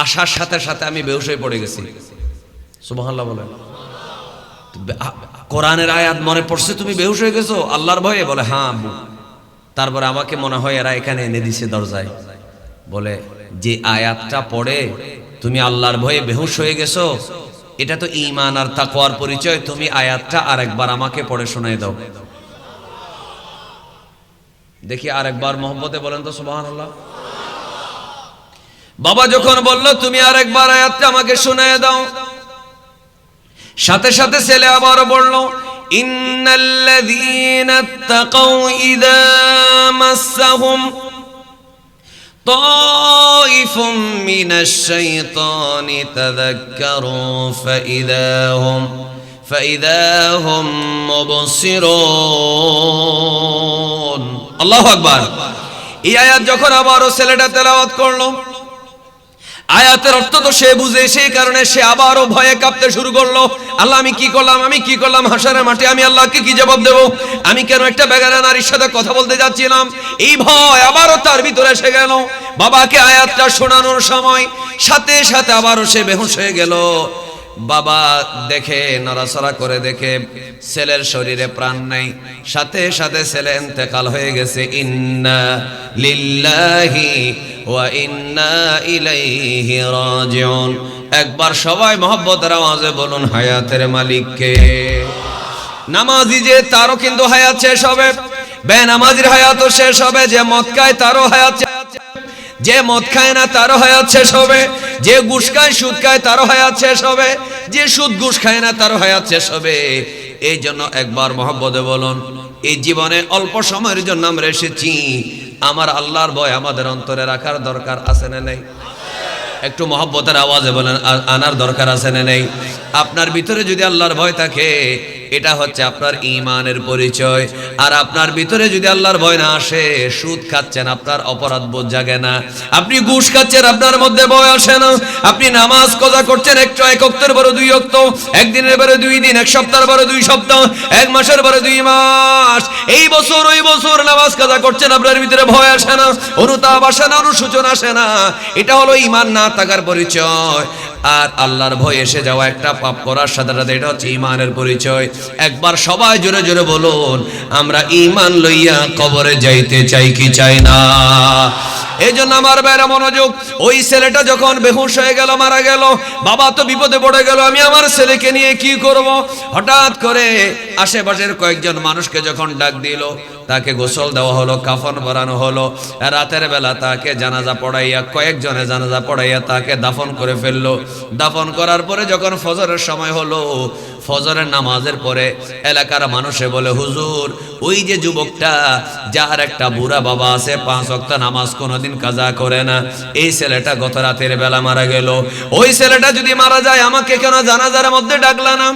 A: আসার সাথে সাথে আমি বেহুশ হয়ে পড়ে গেছি। সুবহানাল্লাহ বলেন। কোরআনের আয়াত মনে পড়ছে, তুমি বেহুশ হয়ে গেছো আল্লাহর ভয়ে? বলে হ্যাঁ আব্বু। তারপরে আমাকে মনে হয় এরা এখানে এনে দিছে দরজায়। বলে যে আয়াতটা পড়ে তুমি আল্লাহর ভয়ে বেহুশ হয়ে গেছো, এটা তো ঈমান আর তাকওয়ার পরিচয়, তুমি আয়াতটা আরেকবার আমাকে পড়ে শোনায় দাও। দেখি আরেকবার মহব্বতে বলেন তো সুবহানাল্লাহ। বাবা যখন বলল তুমি আরেকবার আয়াতটা আমাকে শোনায় দাও, সাথে সাথে ছেলে আবার বলল, ইন্নাল্লাযীনা তাকাউ ইযা মাসসাহুম তাইফুম মিনাশ শাইতানি তাযাক্কারু ফাইযা হুম মুবসিরুন। আল্লাহু আকবার। এই আয়াত যখন আবারও ছেলেটা তেলাওয়াত করলো, আয়াতের অর্থ তো সে বুঝে, সেই কারণে সে আবারও ভয়ে কাঁপতে শুরু করলো। আল্লাহ আমি কি করলাম, আমি কি করলাম? হাসরের মাঠে আমি আল্লাহকে কি জবাব দেব? আমি কেন একটা বেগানা নারীর সাথে কথা বলতে যাচ্ছিলাম? এই ভয় আবারও তার ভিতরে এসে গেল। বাবাকে আয়াতটা শোনানোর সময় সাথে সাথে আবারও সে বেহুশ হয়ে গেল। বাবা দেখে, নড়াচড়া করে দেখে ছেলের শরীরে প্রাণ নেই, সাথে সাথে ছেলে ইন্তেকাল হয়ে গেছে। ইন্না লিল্লাহি ওয়া ইন্না ইলাইহি রাজিউন। একবার সবাই মহব্বতের আওয়াজে বলুন, হায়াতের মালিক কে? নামাজি যে, তারও কিন্তু হায়াত শেষ হবে, বেনামাজির হায়াতও শেষ হবে। যে মদ খায় তারও হায়াত, যে মদ খায় না তারও হায়াত শেষ হবে। যে ঘুষ খায়, সুদ খায়, তারও হায়াত শেষ হবে। যে সুদ ঘুষ খায় না তারও হায়াত শেষ হবে। এই জন্য একবার মহব্বতে বলুন, এই জীবনে অল্প সময়ের জন্য আমরা এসেছি, আমার আল্লাহর ভয় আমাদের অন্তরে রাখার দরকার আছে না নেই? একটু মহব্বতের আওয়াজে বলেন, আনার দরকার আছে না নেই? আপনার ভিতরে যদি আল্লাহর ভয় থাকে, এটা হচ্ছে আপনার ঈমানের পরিচয়। আর আপনার ভিতরে যদি আল্লাহর ভয় না আসে, সুদ খাচ্ছেন, আপনার অপরাধ বোধ জাগে না। আপনি ঘুষ খাচ্ছেন, আপনার মধ্যে ভয় আসে না। আপনি নামাজ কজা করছেন, এক ওয়াক্তের পরে 2 ওয়াক্ত, একদিনের পরে 2 দিন, এক সপ্তাহের পরে 2 সপ্তাহ, এক মাসের পরে 2 মাস, এই বছর ওই বছর নামাজ কাজা করছেন, আপনার ভিতরে ভয় আসে না, অনুতাপ আসে না, অনুশোচনা আসে না। এটা হলো ঈমান না থাকার পরিচয়। আর আল্লাহর ভয় এসে যাওয়া, একটা পাপ করার সাথে সাথে, এটা হচ্ছে ঈমানের পরিচয়। একবার সবাই জোরে জোরে বলুন, আমরা ঈমান লইয়া কবরে যাইতে চাই কি চাই না? এই জন্য আমার ভাইরা মনোযোগ। ওই ছেলেটা যখন বেহুশ হয়ে গেল, মারা গেল, বাবা তো বিপদে পড়ে গেল, আমি আমার ছেলেকে নিয়ে কি করব? হঠাৎ করে আশেপাশের কয়েকজন মানুষকে যখন ডাক দিল, তাকে গোসল দেওয়া হলো, কাফন পরানো হলো। রাতের বেলা তাকে জানাজা পড়াইয়া, কয়েকজনে জানাজা পড়াইয়া তাকে দাফন করে ফেললো। দাফন করার পরে যখন ফজরের সময় হলো, ফজরের নামাজের পরে এলাকার মানুষে বলে, হুজুর, ওই যে যুবকটা যার একটা বুড়া বাবা আছে, 5 ওয়াক্ত নামাজ কোনোদিন কাজা করে না, এই ছেলেটা গত রাতের বেলা মারা গেল। ওই ছেলেটা যদি মারা যায়, আমাকে কেন জানাজার মধ্যে ডাকলা না?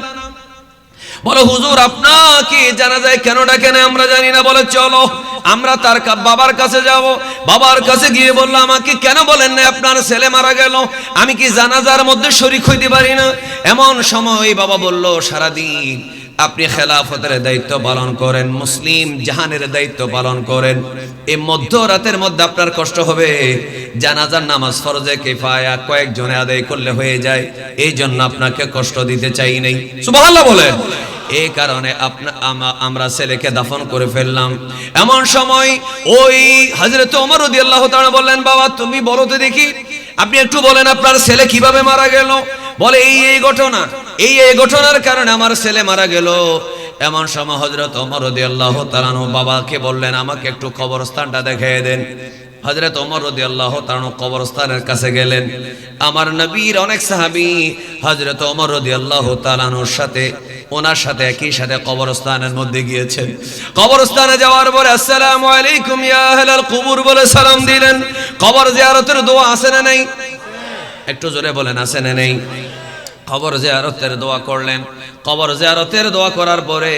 A: বলো, হুজুর আপনাকে জানাজায় কেন ডাকেন আমরা জানি না। বলে চলো আমরা তার বাবার কাছে যাব। বাবার কাছে গিয়ে বললো, আমাকে কেন বলেন না আপনার ছেলে মারা গেল, আমি কি জানাজার মধ্যে শরীক হইতে পারি না? এমন সময় বাবা বলল, সারাদিন আপনি খেলাফতের দায়িত্ব পালন করেন, মুসলিম জাহানের দায়িত্ব পালন করেন, এই মধ্যরাতের মধ্যে আপনার কষ্ট হবে। জানাজার নামাজ ফরজে কিফায়া, কয়েকজনে আদায় করলে হয়ে যায়, এই জন্য আপনাকে কষ্ট দিতে চাই নাই। সুবহানাল্লাহ বলেন। এই কারণে আমরা ছেলেকে দাফন করে ফেললাম। এমন সময় ওই হযরত ওমর রাদিয়াল্লাহু তাআলা বললেন, বাবা তুমি বলো তো দেখি, আপনি একটু বলেন আপনার ছেলে কিভাবে মারা গেল। বলে এই ঘটনা, এই ঘটনার কারণে আমার ছেলে মারা গেল। এমন সময় হযরত ওমর রাদিয়াল্লাহু তাআলা বাবাকে বললেন, আমাকে একটু কবরস্থানটা দেখিয়ে দেন। হযরত ওমর রাদিয়াল্লাহু তাআলা কবরস্থানের কাছে গেলেন। আমার নবীর অনেক সাহাবী হযরত ওমর রাদিয়াল্লাহু তাআলার সাথে, ওনার সাথে একই সাথে কবরস্থানের মধ্যে গিয়েছেন। কবরস্থানে যাওয়ার পরে আসসালামু আলাইকুম ইয়া আহলাল কুবুর বলে সালাম দিলেন। কবর জিয়ারতের দোয়া আছে না নাই? একটু জোরে বলেন, আছে না নেই? কবর জিয়ারতের দোয়া করলেন। কবর জিয়ারতের দোয়া করার পরে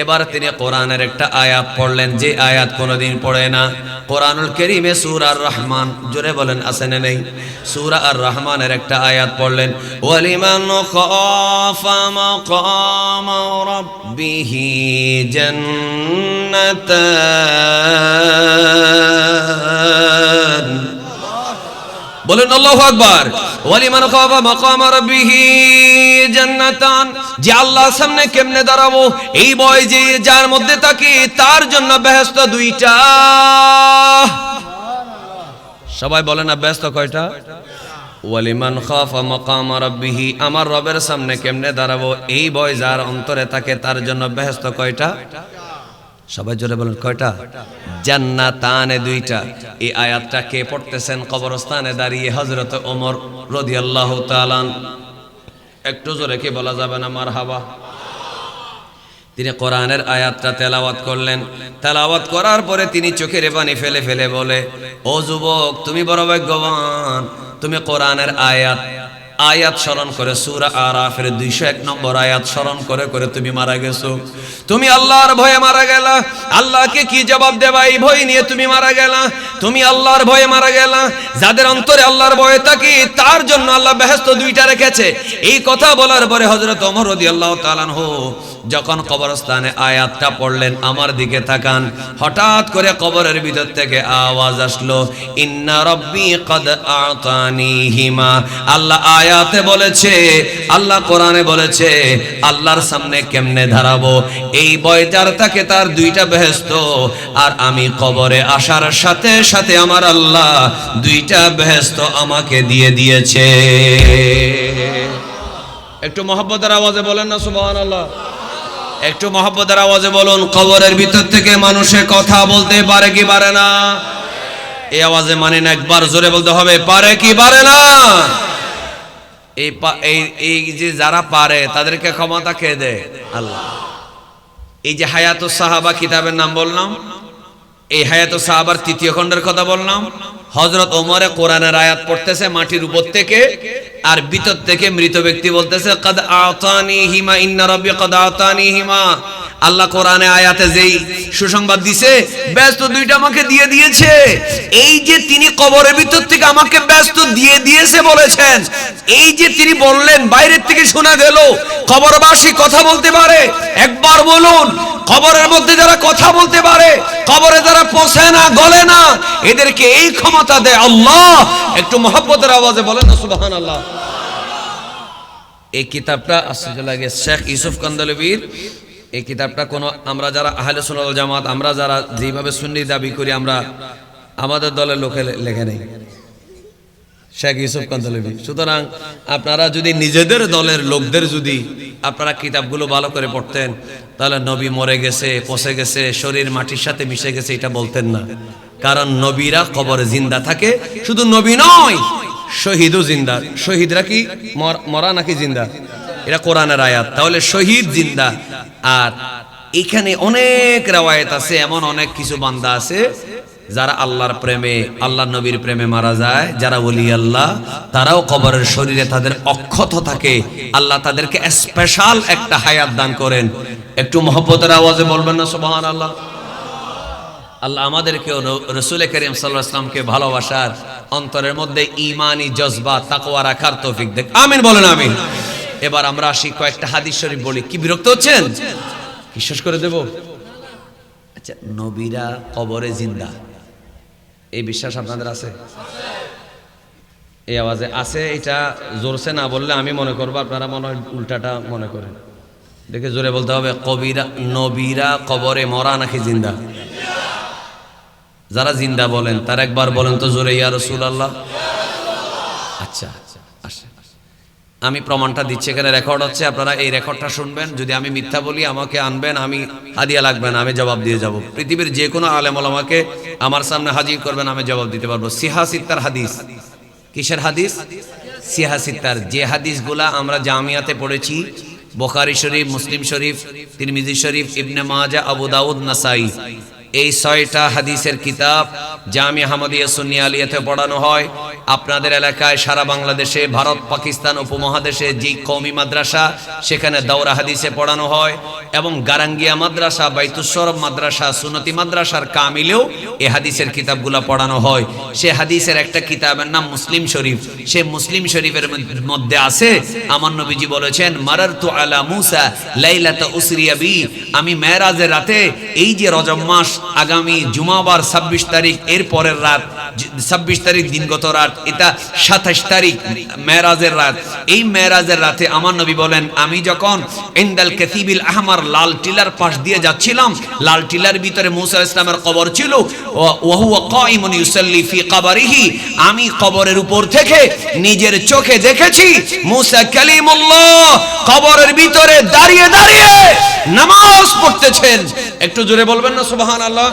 A: এবার তিনি কোরআনের একটা আয়াত পড়লেন, যে আয়াত কোনোদিন পড়ে না। কোরআনুল কারীমে সূরা আর রহমান, জোরে বলেন আছে না নেই? সূরা আর রহমানের একটা আয়াত পড়লেন, ওয়ালিমান খাফা মাকাম রাব্বিহি জান্নাতান। বলেন আল্লাহু আকবার। ওয়ালিমান খাফা মাকাম রাব্বিহি জান্নাতান, যে আল্লাহর সামনে কেমনে দাঁড়াবো এই ভয় যে যার মধ্যে থাকি তার জন্য বেহেশত দুইটা। সবাই বলেন না বেহেশত কয়টা? ওয়ালিমান খাফা মাকাম রাব্বিহি, আমার রবের সামনে কেমনে দাঁড়াবো এই ভয় যার অন্তরে থাকে তার জন্য বেহেশত কয়টা? সবাই জোরে বলেন কয়টা? জান্নাতানে দুইটা। এই আয়াতটা কে পড়তেছেন কবরস্থানে দাঁড়িয়ে? হযরত ওমর রাদিয়াল্লাহু তাআলা। একটু জোরে কি বলা যাবে না মারহাবা? তিনি কোরআনের আয়াতটা তেলাওয়াত করলেন। তেলাওয়াত করার পরে তিনি চোখের পানি ফেলে ফেলে বলে, ও যুবক তুমি বড় ভাগ্যবান, তুমি কোরআনের আয়াত স্মরণ করে সূরা আরাফের 201 নম্বর আয়াত স্মরণ করে করে তুমি মারা গেছো। তুমি আল্লাহর ভয়ে মারা গেলা। আল্লাহকে কি জবাব দেবা এই ভয় নিয়ে তুমি মারা গেলা। তুমি আল্লাহর ভয়ে মারা গেলা। যাদের অন্তরে আল্লাহর ভয় থাকে তার জন্য আল্লাহ বেহেশত দুইটা রেখেছে। এই কথা বলার পরে হযরত ওমর রাদিয়াল্লাহু তাআলা আনহু যখন কবরস্থানে আয়াতটা পড়লেন, আমার দিকে তাকান, হঠাৎ করে কবরের ভিতর থেকে আওয়াজ আসলো, ইন্না রাব্বি ক্বাদ আতানিহিমা। আল্লাহ আয়াতে বলেছে, আল্লাহ কোরআনে বলেছে, আল্লাহর সামনে কেমনে দাঁড়াবো এই ভয় যার থাকে তার দুইটা বেহেশত। আর আমি কবরে আসার সাথে সাথে আমার আল্লাহ দুইটা বেহেশত আমাকে দিয়ে দিয়েছে। একটু মহব্বতের আওয়াজে বলেন না সুবহানাল্লাহ। একটু মহব্বতের আওয়াজে বলুন, কবরের ভিতর থেকে মানুষে কথা বলতে পারে কি পারে না? এই আওয়াজে মানে না, একবার জোরে বলতে হবে, পারে কি পারে না? এই যে যারা পারে তাদেরকে ক্ষমতা কে দেয়? আল্লাহ। এই যে হায়াতুস সাহাবা কিতাবের নাম বললাম, এই হায়াতুস সাহাবার 3য় খণ্ডের কথা বললাম। হযরত ওমরে কোরআনের আয়াত পড়তেছে মাটির উপর থেকে, আর ভিতর থেকে মৃত ব্যক্তি বলতেছে, ক্বাদ আতানিহিমা ইন্না রাব্বি ক্বাদ আতানিহিমা। আল্লাহ কোরআনে আয়াতে যেই সুসংবাদ দিছে, ব্যস্ত দুইটা আমাকে দিয়ে দিয়েছে। এই যে তিনি কবরের ভিতর থেকে আমাকে ব্যস্ত দিয়ে দিয়েছে বলেছেন, এই যে তিনি বললেন বাইরের থেকে শোনা গেল কবরবাসী কথা বলতে পারে। একবার বলুন, কবরের মধ্যে যারা কথা বলতে পারে, কবরে যারা পৌঁছে না, গলে না, এদেরকে এই ক্ষমতা দেয় আল্লাহ। একটু মহব্বতের আওয়াজে বলেন না সুবহানাল্লাহ। এই কিতাবটা আসলে লাগে শেখ ইউসুফ কান্দলবির। এই কিতাবটা কোনো আমরা যারা আহলে সুন্নাত ওয়াল জামাত, আমরা যারা যেভাবে সুন্নি দাবি করি, আমরা আমাদের দলের লোকে লেখে নেই শেখ ইউসুফ কান্দলবি। সুতরাং আপনারা যদি নিজেদের দলের লোকদের যদি আপনারা কিতাবগুলো ভালো করে পড়তেন, তাহলে নবী মরে গেছে, পচে গেছে, শরীর মাটির সাথে মিশে গেছে এটা বলতেন না। কারণ নবীরা কবরে জিন্দা থাকে। শুধু নবী নয়, শহীদও জিন্দা। শহীদরা কি মরা নাকি জিন্দা? এটা কোরআনের আয়াত। তাহলে শহীদ জিন্দা। আর এখানে অনেক রাওয়ায়াত আছে, এমন অনেক কিছু বান্দা আছে যারা আল্লাহর প্রেমে, আল্লাহর নবীর প্রেমে মারা যায়, যারা ওলি আল্লাহ, তারাও কবরের শরীরে তাদের অক্ষত থাকে। আল্লাহ তাদেরকে স্পেশাল একটা হায়াত দান করেন। একটু মহব্বতের আওয়াজে বলবেন না সুবহানাল্লাহ। আল্লাহ আমাদেরকেও রাসূল করিম সাল্লাল্লাহু আলাইহি ওয়াসাল্লামকে ভালোবাসার, অন্তরের মধ্যে ঈমানি জজবা তাকওয়া রাখার তৌফিক দেন। আমিন বলেন আমিন। এবার আমরা আসি কয়েকটা হাদিস শরীফ বলি। কি বিরক্ত হচ্ছেন? কি শেষ করে দেব? আচ্ছা, নবীরা কবরে জিন্দা, এই বিশ্বাস আপনাদের আছে? এই আওয়াজে আছে। এটা জোরসে না বললে আমি মনে করবো আপনারা মনে হয় উল্টাটা মনে করেন। দেখে জোরে বলতে হবে, নবীরা কবরে মরা নাকি জিন্দা? যারা জিন্দা বলেন তার একবার বলেন তো জোরে, ইয়া রাসূলুল্লাহ। আচ্ছা আসে, আমি প্রমাণটা দিচ্ছি, এখানে রেকর্ড হচ্ছে, আপনারা এই রেকর্ডটা শুনবেন। যদি আমি মিথ্যা বলি আমাকে আনবেন, আমি হাদিয়া লাগবে না, আমি জবাব দিয়ে যাব। পৃথিবীর যে কোনো আলেম ওলামাকে আমার সামনে হাজির করবেন, আমি জবাব দিতে পারবো। সিহা সিত্তার হাদিস। কিসের হাদিস? সিহা সিত্তার। যে হাদিসগুলা আমরা জামিয়াতে পড়েছি, বুখারী শরীফ, মুসলিম শরীফ, তিরমিজি শরীফ, ইবনে মাজাহ, আবু দাউদ, নাসাই, এই 6টা হাদিসের কিতাব জামিয়া আহমদিয়া সুন্নিয়া আলিয়াতে পড়ানো হয়। আপনাদের এলাকায় সারা বাংলাদেশে, ভারত পাকিস্তান উপমহাদেশে যে কওমি মাদ্রাসা, সেখানে দাওরা হাদিসে পড়ানো হয়। এবং গারাঙ্গিয়া মাদ্রাসা, বাইতুস সরব মাদ্রাসা, সুন্নতি মাদ্রাসার কামিলেও এই হাদিসের কিতাবগুলো পড়ানো হয়। সে হাদিসের একটা কিতাবের নাম মুসলিম শরীফ। সে মুসলিম শরীফের মধ্যে আছে, আমার নবীজি বলেছেন, মারারতু আলা মুসা লাইলাতা উসরিয়া বি, আমি মেরাজের রাতে, এই যে রজব মাস আগামী জুমাবার 26 তারিখ, এর পরের রাত 26 তারিখ দিনগত রাত, এটা 27 তারিখ মেরাজের রাত। এই মেরাজের রাতে আমার নবী বলেন, আমি যখন ইনদাল কাতিবিল আহমার, লাল টিলার পাশ দিয়ে যাচ্ছিলাম, লাল টিলার ভিতরে মুসা আলাইহিস সালামের কবর ছিল, ওয়া হুয়া কাইমুন ইউসাল্লি ফি কবরিহি, আমি কবরের উপর থেকে নিজের চোখে দেখেছি মুসা কালিমুল্লাহ কবরের ভিতরে দাঁড়িয়ে দাঁড়িয়ে নামাজ পড়তেছেন। একটু জোরে বলবেন না সুবহানাল্লাহ?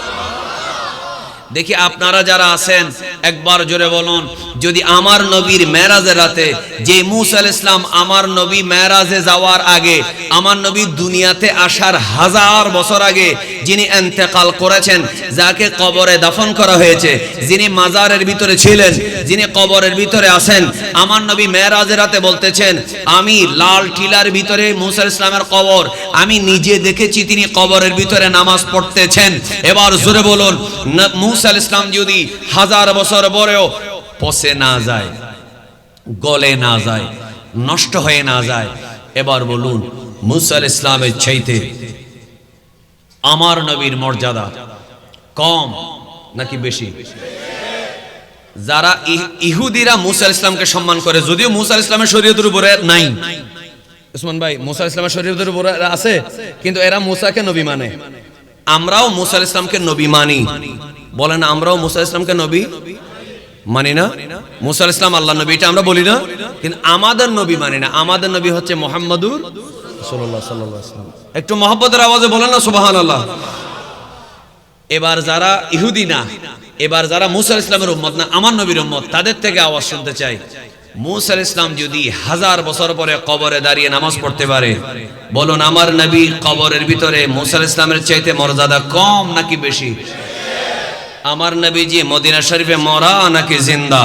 A: দেখি আপনারা যারা আছেন একবার জোরে বলুন, যদি আমার নবীর মেরাজের রাতে, যে মুসা আলাইহিস সালাম আমার নবী মেরাজে যাওয়ার আগে, আমার নবী দুনিয়াতে আসার 1000 বছর আগে যিনি ইন্তেকাল করেছেন, যাকে কবরে দাফন করা হয়েছে, যিনি মাজারের ভিতরে ছিলেন, যিনি কবরের ভিতরে আছেন, আমার নবী মেরাজের রাতে বলতেছেন, আমি লাল টিলার ভিতরে মুসা আলাইহিস সালামের কবর, আমি নিজে দেখেছি তিনি কবরের ভিতরে নামাজ পড়তেছেন। এবার জোরে বলুন, মুসা আলাইহিস সালাম যদি 1000 বছর পরেও পচে না যায়, গলে না যায়, নষ্ট হয়ে না যায়, এবার বলুন মুসা আলাইহিস সালামের চাইতে আমার নবীর মর্যাদা কম নাকি বেশি? যারা ইহুদিরা মুসা আলাইহিস সালামকে সম্মান করে, যদিও মুসা আলাইহিস সালামের শরীয়তের উপরে নাই, উসমান ভাই, মুসা আলাইহিস সালামের শরীয়তের উপরে আছে, কিন্তু এরা মুসাকে নবী মানে। আমরাও মুসা আলাইহিস সালামকে নবী মানি, বলেন আমরাও মুসা আলাইহিস সালামকে নবী মানি না? মুসা আলাইহিস সালাম আল্লাহর নবী, এটা আমরা বলি না, কিন্তু আমাদের নবী মানি না। আমাদের নবী হচ্ছে মুহাম্মাদুর রাসূলুল্লাহ সাল্লাল্লাহু আলাইহি ওয়াসাল্লাম। একটু মহব্বতের আওয়াজে বলেন না সুবহানাল্লাহ। এবার যারা ইহুদি না, এবার যারা মুসা আলাইহিস সালামের উম্মত না, আমার নবীর উম্মত, তাদের থেকে আওয়াজ শুনতে চাই, মুসা আলাইহিস সালাম যদি 1000 বছর পরে কবরে দাঁড়িয়ে নামাজ পড়তে পারে, বলুন আমার নবী কবরের ভিতরে মুসা আলাইহিস সালামের চাইতে মর্যাদা কম নাকি বেশি? আমার নবীজি মদিনা শরীফে মরা নাকি জিন্দা?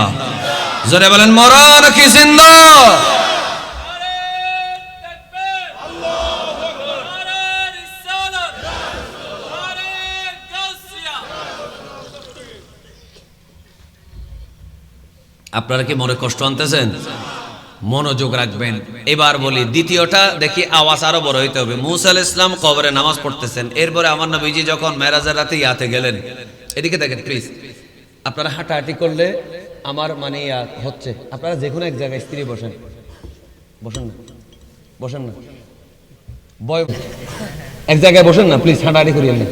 A: জোরে বলেন, মরা নাকি জিন্দা? আপনারা কি মনে কষ্ট আনতেছেন? মনোযোগ রাখবেন। এবার বলি দ্বিতীয়টা, দেখি আওয়াজ আরো বড় হইতে হবে। মুসা আলাইহিস সালাম কবরে নামাজ পড়তেছেন, এরপরে আমার নবীজি যখন মেরাজের রাতে ইয়াতে গেলেন, এদিকে দেখেন প্লিজ, আপনারা হাঁটাহাঁটি করলে আমার মানে হচ্ছে, আপনারা যে কোনো এক জায়গায় স্ত্রী বসেন, বসেন না, বসেন না, এক জায়গায় বসেন না প্লিজ, হাঁটাহাঁটি করিয়েন না,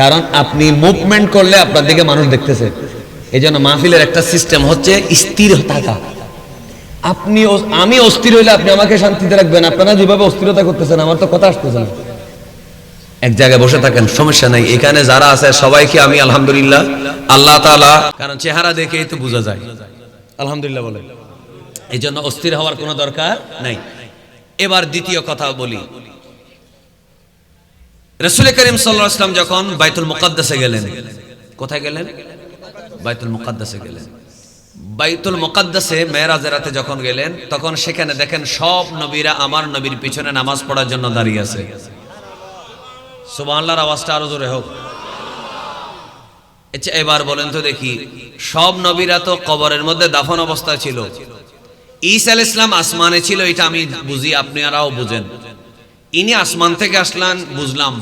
A: কারণ আপনি মুভমেন্ট করলে আপনার দিকে মানুষ দেখতেছে। এই জন্য মাহফিলের একটা সিস্টেম হচ্ছে স্থির থাকা। আমি অস্থির হইলে আপনি আমাকে শান্তিতে রাখবেন, আপনারা যেভাবে অস্থিরতা করতেছেন আমার তো কথা আসতেছে না। এক জায়গায় বসে থাকেন, সমস্যা নাই। এখানে যারা আছে সবাইকে আমি আলহামদুলিল্লাহ, আল্লাহ তাআলা, কারণ চেহারা দেখেই তো বোঝা যায়, আলহামদুলিল্লাহ বলে, এই জন্য অস্থির হওয়ার কোনো দরকার নাই। এবার দ্বিতীয় কথা বলি, রাসূল করিম সাল্লাল্লাহু আলাইহি ওয়াসাল্লাম যখন বাইতুল মুকাদ্দাসে গেলেন, কোথায় গেলেন? বাইতুল মুকাদ্দাসে গেলেন। বাইতুল মুকাদ্দাসে মেরাজের রাতে যখন গেলেন, তখন সেখানে দেখেন সব নবীরা আমার নবীর পিছনে নামাজ পড়ার জন্য দাঁড়িয়ে আছে। সুবহানাল্লাহর আওয়াজটা আরো জোরে হোক। আচ্ছা এবার বলেন তো দেখি, সব নবীরা তো কবরের মধ্যে দাফন অবস্থায় ছিল। ঈসা আলাইহিস সালাম আসমানে ছিল, এটা আমি বুঝি, আপনারাও বুঝেন। ইনি আসমান থেকে আসলেন, বুঝলাম।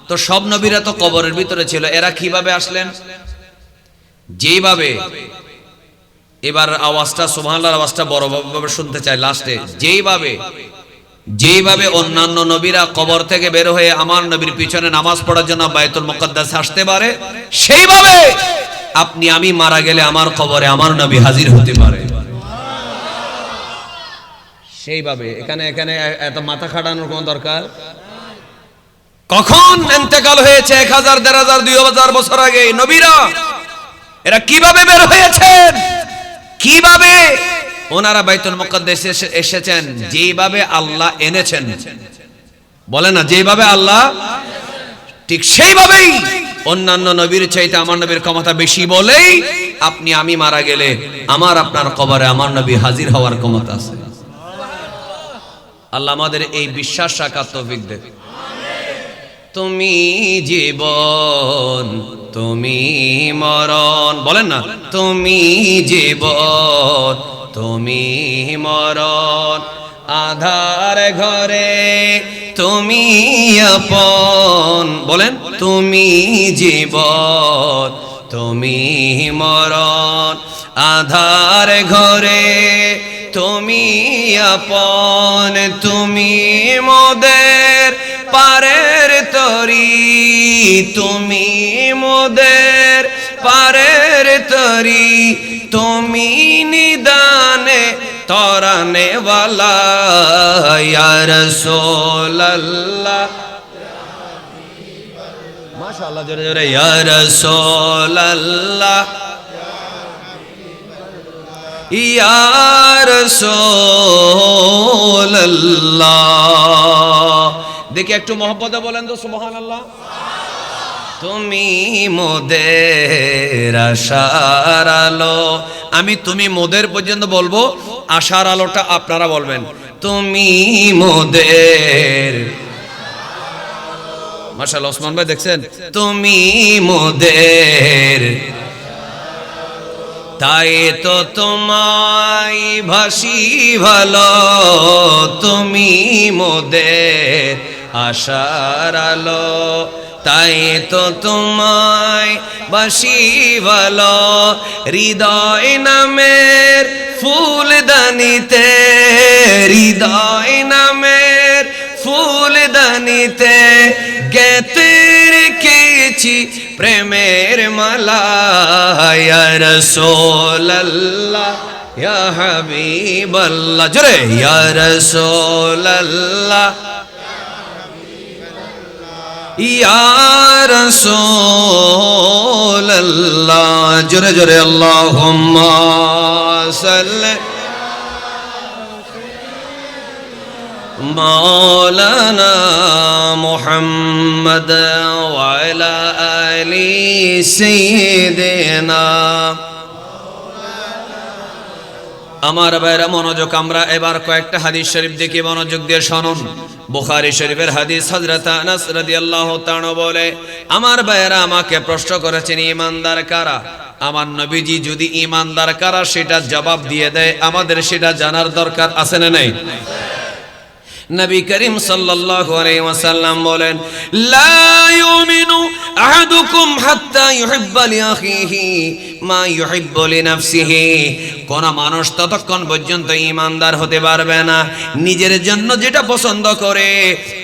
A: তো সব নবীরা তো কবরের ভিতরে ছিল, এরা কিভাবে আসলেন? যেভাবে, এবার আওয়াজটা সুবহানাল্লাহর আওয়াজটা বড়ভাবে শুনতে চাই লাস্টে, যেইভাবে অন্যান্য নবীরা কবর থেকে বের হয়ে আমার নবীর পিছনে নামাজ পড়ার জন্য বাইতুল মুকাদ্দাসে আসতে পারে, সেইভাবে আপনি আমি মারা গেলে আমার কবরে আমার নবী হাজির হতে পারে। সেইভাবে এখানে এত মাথা খাটানোর কোন দরকার? কখন ইন্তেকাল হয়েছে? 1000, 1500, 2000 বছর আগে নবীরা, এরা কিভাবে বের হয়েছেন? কিভাবে ওনারা বাইতুল মুকাদ্দাসে এসেছেন? যেভাবে আল্লাহ এনেছেন, বলে না, যেভাবে আল্লাহ, ঠিক সেইভাবেই অন্যান্য নবীর চাইতে আমার নবীর ক্ষমতা বেশি বলেই আপনি আমি মারা গেলে আমার আপনার কবরে আমার নবী হাজির হওয়ার ক্ষমতা আছে। আল্লাহ আমাদের এই বিশ্বাস রাখার তৌফিক দেন। তুমি জীবন তুমি মরণ, বলেন না, তুমি জীবন তুমি মরণ, আধার ঘরে তুমি আপন, বলেন তুমি জীবন তুমি মরণ, আধার ঘরে তুমি আপন, তুমি মোদের পারের তরি, তুমি মোদের পারের তরি, তুমি নিদানে তরানে ওয়ালা ইয়া রাসূলুল্লাহ, মাশাআল্লাহ, জোরে জোরে ইয়া রাসূলুল্লাহ, ইয়া রাসূলুল্লাহ। দেখি একটু মহব্বতে বলেন তো সুবহানাল্লাহ। তুমি মোদের আশার আলো, আমি তুমি মোদের পর্যন্ত বলবো, আশার আলোটা আপনারা বলবেন। তুমি মোদের, মাশাআল্লাহ ওসমান ভাই দেখছেন, তুমি মোদের, তাই তো তোমায় ভাসি ভালো, তুমি মোদের আশার আলো, তাই তো তোমায় বাসি ভালো, হৃদয় নামের ফুলদানিতে, হৃদয় নামের ফুলদানিতে গেতে রেখেছি প্রেমের মালা, ইয়া রাসূলুল্লাহ ইয়া হাবিবাল্লাহ, জোরে ইয়া রাসূলুল্লাহ ইয়া রাসূলুল্লাহ, জোরে জোরে আল্লাহুম্মা সাল্লি মাওলানা মুহাম্মদ ওয়া আলা আলি সাইয়্যিদিনা। আমার ভাইরা মনোযোগ, আমরা এবার কয়েকটা হাদিস শরীফ দেখি, মনোযোগ দিয়ে শুনুন। বুখারী শরীফের হাদিস, হযরত আনাস রাদিয়াল্লাহু তাআলা বলে, আমার ভাইরা আমাকে প্রশ্ন করেছেন ঈমানদার কারা। আমার নবীজি যদি ঈমানদার কারা সেটা জবাব দিয়ে দেয়, আমাদের সেটা জানার দরকার আছে না নাই? নবী করিম সাল্লাল্লাহু আলাইহি ওয়াসাল্লাম বলেন, লা ইউমিনু আহাদুকুম হাত্তা ইউহিব্বা লিআখিহি মা ইউহিব্বু লিনাফসিহি। কোন মানুষ ততক্ষণ পর্যন্ত ঈমানদার হতে পারবে না নিজের জন্য যেটা পছন্দ করে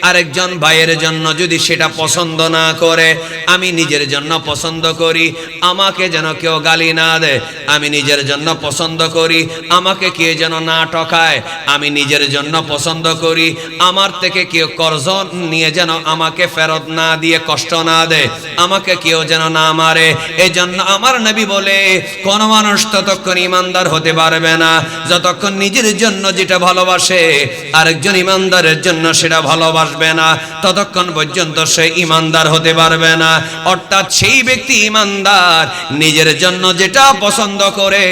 A: আরেকজন ভাইয়ের জন্য যদি সেটা পছন্দ না করে। আমি নিজের জন্য পছন্দ করি আমাকে যেন কেউ গালি না দেয়, আমি নিজের জন্য পছন্দ করি আমাকে কেউ যেন না ঠকায়, আমি নিজের জন্য পছন্দ করি আমার থেকে কেউ কর্জ নিয়ে যেন আমাকে ফেরত না দিয়ে কষ্ট না দেয়, আমাকে কেউ যেন না মারে। এই জন্য আমার নবী বলে কোন মানুষ ততক্ষণ ঈমানদার হতে পারবে না যতক্ষণ নিজের জন্য যেটা ভালোবাসে আরেকজন ঈমানদারের জন্য সেটা ভালোবাসবে না, ততক্ষণ পর্যন্ত সে ঈমানদার হতে পারবে না। অর্থাৎ সেই ব্যক্তি ঈমানদার নিজের জন্য যেটা পছন্দ করে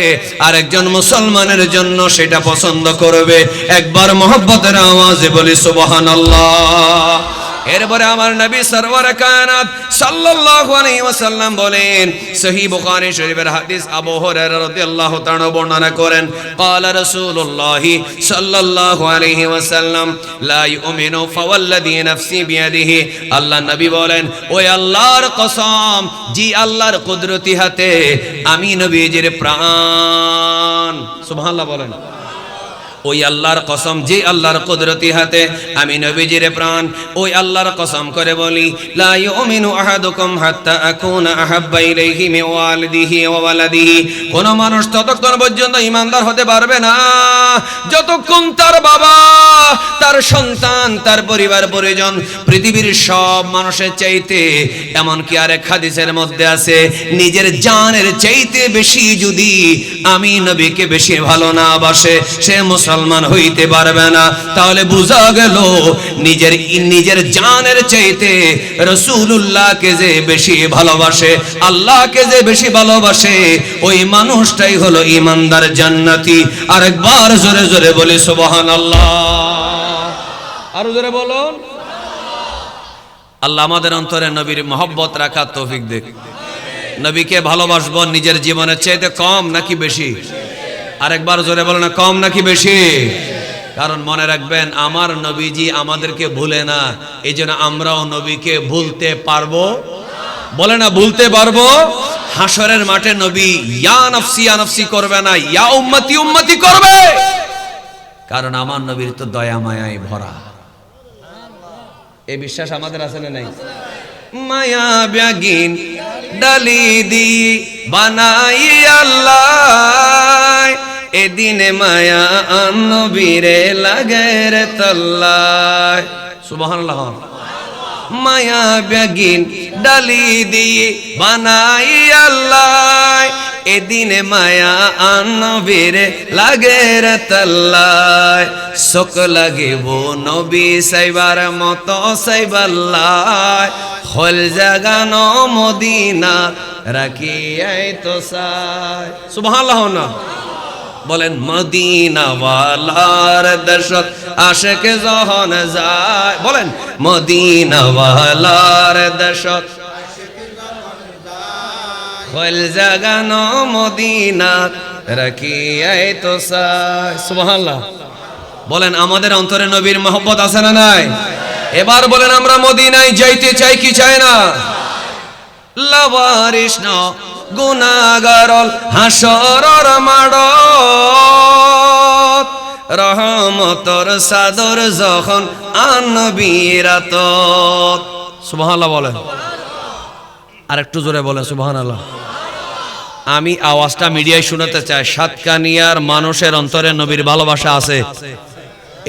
A: আরেকজন মুসলমানের জন্য সেটা পছন্দ করবে। একবার মহব্বতের আওয়াজে বলি সুবহানাল্লাহ। এরপরে আমার নবী সরওয়ার কায়নাত সাল্লাল্লাহু আলাইহি ওয়াসাল্লাম বলেন, সহিহ বুখারী শরীফের হাদিস, আবু হুরায়রা রাদিয়াল্লাহু তাআলা বর্ণনা করেন, ক্বালা রাসূলুল্লাহ সাল্লাল্লাহু আলাইহি ওয়াসাল্লাম, লা ইউমিনু ফাওয়াল্লাযী নাফসি বিয়াদিহি। আল্লাহ নবী বলেন, ওই আল্লাহর কসম জি আল্লাহর কুদরতি হাতে, আমি নবীজির প্রাণ, সুবহানাল্লাহ বলেন, ওই আল্লাহর কসম যে আল্লাহর কুদরতি হাতে আমি নবীজির প্রাণ, ওই আল্লাহর কসম করে বলি, লা ইউমিনু আহাদুকুম হাত্তা আকুনা আহাব্বা ইলাইহি মিন ওয়ালিদিহি ওয়া ওয়ালাদিহি। কোন মানুষ ততক্ষণ পর্যন্ত ঈমানদার হতে পারবে না যতক্ষণ তার বাবা, তার সন্তান, তার পরিবার পরিজন পৃথিবীর সব মানুষের চাইতে, এমনকি আরেক হাদিসের মধ্যে আছে নিজের জানের চাইতে বেশি যদি আমি নবীকে বেশি ভালো না বাসে সে মুসলমান মুসলমান হইতে পারবে না। তাহলে বোঝা গেল নিজের জানের চাইতে রাসূলুল্লাহকে যে বেশি ভালোবাসে, আল্লাহকে যে বেশি ভালোবাসে, ওই মানুষটাই হলো ঈমানদার জান্নাতি। আরেকবার জোরে জোরে বলি সুবহানাল্লাহ। আরো জোরে বলুন। আল্লাহ আমাদের অন্তরে নবীর মহব্বত রাখার তৌফিক দেখ। নবীকে ভালোবাসবো নিজের জীবনের চাইতে কম নাকি বেশি? আরেকবার জোরে বলো না, কম নাকি বেশি? কারণ মনে রাখবেন, আমার নবীজি আমাদেরকে ভুলে না, এই জন্য আমরাও নবীকে ভুলতে পারবো, বলে না ভুলতে পারবো। হাসরের মাঠে নবী ইয়া নফসি করবে না, ইয়া উম্মতি উম্মতি করবে, কারণ আমার নবীর তো দয়া মায়ায় ভরা। এই বিশ্বাস আমাদের আছে না নাই? মায়া ব্যাগিন ডালি দি বানাই আল্লাহ, এদিনে মায়া নবীরে লাগে রে তল্লায়। সুবহানাল্লাহ। মায়া ব্যাগিন ডালি দি বানাই আল্লাহ, এদিনে মায়া নবীরে লাগে রে তল্লায়। শোক লাগিব নবী সাইবার মতো সাইবাল্লাহ, হল জাগানো মদিনা রাখিয়াই তো সাই। সুবহানাল্লাহ না বলেন। মদিনাওয়ালার দর্শক আশিক যখন যায়, বলেন মদিনাওয়ালার দর্শক হল জাগানো মদিনা রাখিয়াই তো সাই। সুবহানাল্লাহ। বলেন আমাদের অন্তরে নবীর মহব্বত আছে না নাই? এবার বলেন আমরা মদিনায় যাইতে চাই কি চাই না? লাওয়ারিস ন গুনাহগারল হাসরর মাড়ত, রহমতর সাদর যখন আনবীরাত। সুবহানাল্লাহ বলেন। আর একটু জোরে বলেন সুবহানাল্লাহ। আমি আওয়াজটা মিডিয়ায় শোনাতে চাই, সাতকানিয়ার মানুষের অন্তরে নবীর ভালোবাসা আছে,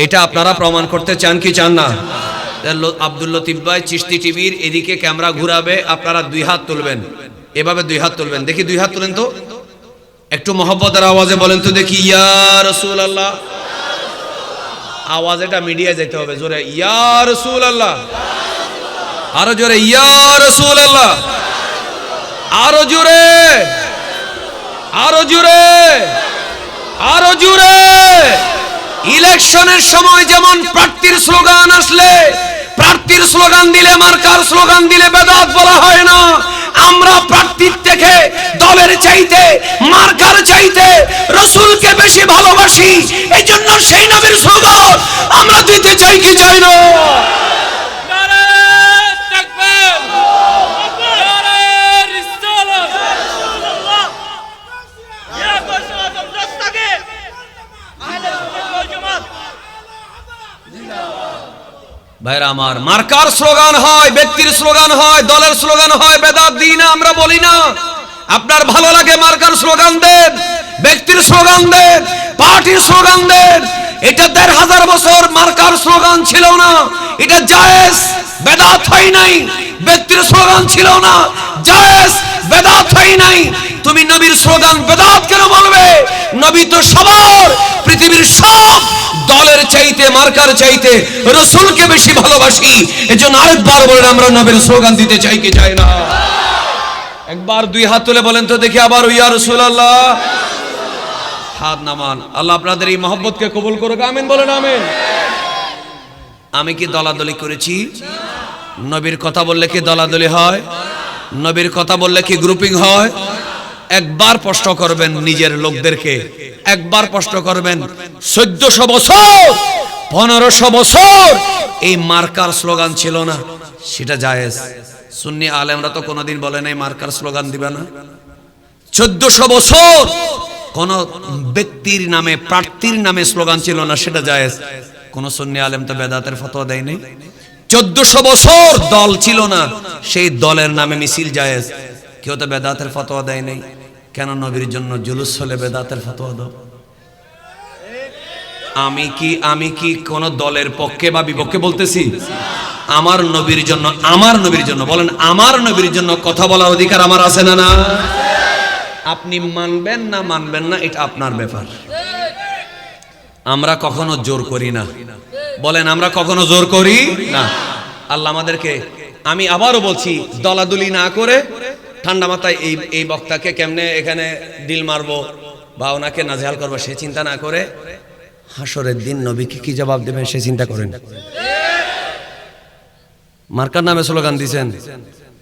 A: এটা আপনারা প্রমাণ করতে চান কি চান না? আব্দুল লতিফ ভাই চিশতি টিভির এদিকে ক্যামেরা ঘুরাবে, আপনারা দুই হাত তুলবেন, এভাবে দুই হাত তুলবেন। দেখি দুই হাত তুলেন তো, একটু মহব্বতের আওয়াজে বলেন তো দেখি, ইয়া রাসূলুল্লাহ। আওয়াজ এটা মিডিয়ায় যেতে হবে, জোরে ইয়া রাসূলুল্লাহ, আরো জোরে ইয়া রাসূলুল্লাহ, আরো জোরে, আরো জোরে, আরো জোরে। ইলেকশনের সময় যেমন প্রার্থীর স্লোগান আসলে, প্রার্থীর স্লোগান দিলে, মার্কার স্লোগান দিলে বেদাত বলা হয় না। আমরা প্রার্থীর থেকে, দলের চাইতে, মার্কার চাইতে রাসূলকে বেশি ভালোবাসি, এই জন্য সেই নবীর স্লোগান আমরা দিতে চাই কি চাই না? ভাইরা আমার, মার্কার স্লোগান হয়, ব্যক্তির স্লোগান হয়, দলের স্লোগান হয়, বেদাত দিই না, আমরা বলি না। আপনার ভালো লাগে মার্কার স্লোগান দেন, ব্যক্তির স্লোগান দেন, পার্টির স্লোগান দেন। এটা ১৫০০ বছর মার্কার স্লোগান ছিল না, এটা জায়েজ, বেদাত হয় নাই। ব্যক্তির স্লোগান ছিল না, জায়েজ, বেদাত হয় নাই। তুমি নবীর স্লোগান বেদাত কেন বলবে? নবী তো সবার, পৃথিবীর সব দলের চাইতে, মার্কার চাইতে রাসূলকে বেশি ভালোবাসি। এজন্য আরেকবার বলেন আমরা নবীর স্লোগান দিতে চাই কি চাই না? একবার দুই হাত তুলে বলেন তো দেখি, আবার ইয়া রাসূলুল্লাহ। হাত নামান। আল্লাহ আপনাদের এই মহব্বতকে কবুল করুক, আমিন বলেন আমিন। আমি কি দলাদলি করেছি? নবীর কথা বললে কি দলাদলি হয়? নবীর কথা বললে কি গ্রুপিং হয়? একবার প্রশ্ন করবেন নিজের লোকদেরকে, একবার প্রশ্ন করবেন ১৪০০ বছর, ১৫০০ বছর এই মার্কার স্লোগান ছিল না, সেটা জায়েজ। সুন্নি আলেমরা তো কোনোদিন বলে নাই মার্কার স্লোগান দিবে না। ১৪০০ বছর কোন ব্যক্তির নামে, প্রার্থীর নামে স্লোগান ছিল না, সেটা জায়েজ। কোন সুন্নি আলেম তো বেদাতের ফতোয়া দেয় নাই। ১৪০০ বছর দল ছিল না, সেই দলের নামে মিছিল জায়েজ। কেউ তো বেদাতের ফতোয়া দেয় নাই। কেন নবীর জন্য জুলুস হলে বেদাতের ফতোয়া দাও? আমি কি কোন দলের পক্ষে বা বিপক্ষে বলতেছি? আমার নবীর জন্য, আমার নবীর জন্য বলেন, আমার নবীর জন্য কথা বলার অধিকার আমার আছে না? না, আপনি মানবেন না মানবেন না এটা আপনার ব্যাপার। আমরা কখনো জোর করি না। বলেন আমরা কখনো জোর করি না। আল্লাহ আমাদেরকে, আমি আবারও বলছি, দলাদলি না করে ঠান্ডা মাথায় এই বক্তাকে কেমনে এখানে ডিল মারবো বা ওনাকে নাজেহাল করবো সে চিন্তা না করে হাসরের দিন নবীকে কি জবাব দেবেন সে চিন্তা করেন। মার্কার নামে স্লোগান দিয়েছেন,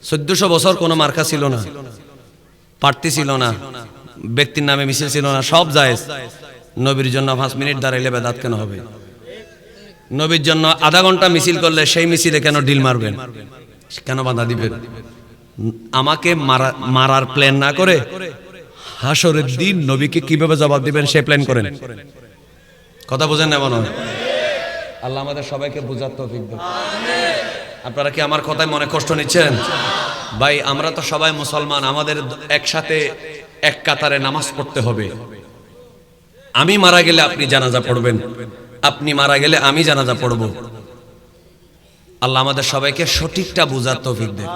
A: 1400 বছর কোনো মার্কা ছিল না, প্রার্থী ছিল না, ব্যক্তির নামে মিছিল ছিল না, সব জায়েজ। নবীর জন্য 5 মিনিট দাঁড়াইলে বেদাত কেন হবে? নবীর জন্য আধা ঘন্টা মিছিল করলে সেই মিছিলে কেন ডিল মারবেন, কেন বাধা দিবেন? আমাকে মারার প্ল্যান না করে হাসরের দিন নবীকে কিভাবে জবাব দিবেন সে প্ল্যান করেন। কথা বুঝেন না? মনে হয় আল্লাহ আমাদের সবাইকে বুঝার তৌফিক দেন। আপনারা কি আমার কথায় মনে কষ্ট নিচ্ছেন? ভাই আমরা তো সবাই মুসলমান, আমাদের একসাথে এক কাতারে নামাজ পড়তে হবে। আমি মারা গেলে আপনি জানাজা পড়বেন, আপনি মারা গেলে আমি জানাজা পড়ব। আল্লাহ আমাদের সবাইকে সঠিকটা বুঝার তৌফিক দেন।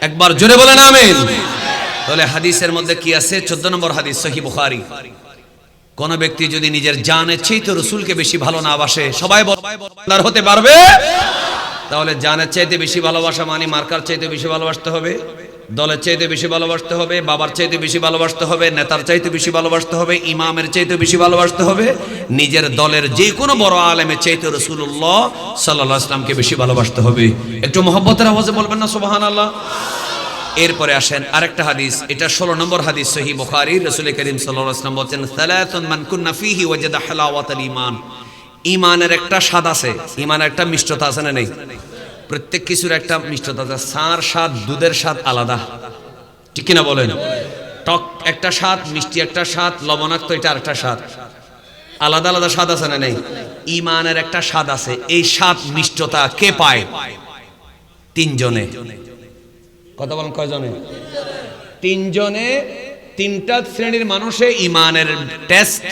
A: একবার জোরে বলেন আমিন। তাহলে হাদিসের মধ্যে কি আছে? 14 নম্বর হাদিস, সহিহ বুখারী। কোন ব্যক্তি যদি নিজের জানের চাইতে রাসূলকে বেশি ভালো না বাসে, সবাই আল্লাহর হতে পারবে? তাহলে জানের চাইতে বেশি ভালোবাসা মানে মার্কার চাইতে বেশি ভালোবাসতে হবে, দলের চাইতে বেশি ভালোবাসতে হবে, বাবার চাইতে বেশি ভালোবাসতে হবে, নেতার চাইতে বেশি ভালোবাসতে হবে, ইমামের চাইতে বেশি ভালোবাসতে হবে, নিজের দলের যে কোনো বড় আলেমের চাইতে রাসূলুল্লাহ সাল্লাল্লাহু আলাইহি ওয়াসাল্লামকে বেশি ভালোবাসতে হবে। একটু মহব্বতের আওয়াজে বলবেন না সুবহানাল্লাহ? এরপরে আসেন আরেকটা হাদিস, এটা 16 নম্বর হাদিস, সহিহ বুখারী। রাসূল করিম সাল্লাল্লাহু আলাইহি ওয়াসাল্লাম বলেন, সালাতুন মান কুন্না ফীহি ওয়াজাদা হালাওয়াতাল ঈমান। ঈমানের একটা স্বাদ আছে, ঈমানের একটা মিষ্টতা আছে না নেই? প্রত্যেক কিছুর একটা মিষ্টতা আছে। সার স্বাদ, দুধের স্বাদ আলাদা, ঠিক কিনা বলেন? টক একটা স্বাদ, মিষ্টি একটা স্বাদ, লবণাক্ত এটা আরেকটা স্বাদ, আলাদা আলাদা স্বাদ আছে না নেই? ঈমানের একটা স্বাদ আছে। এই স্বাদ মিষ্টতা কে পায়? 3 জনে। কথা বলেন কয়জনে? 3 জনে। 3টা শ্রেণীর মানুষে ঈমানের টেস্ট,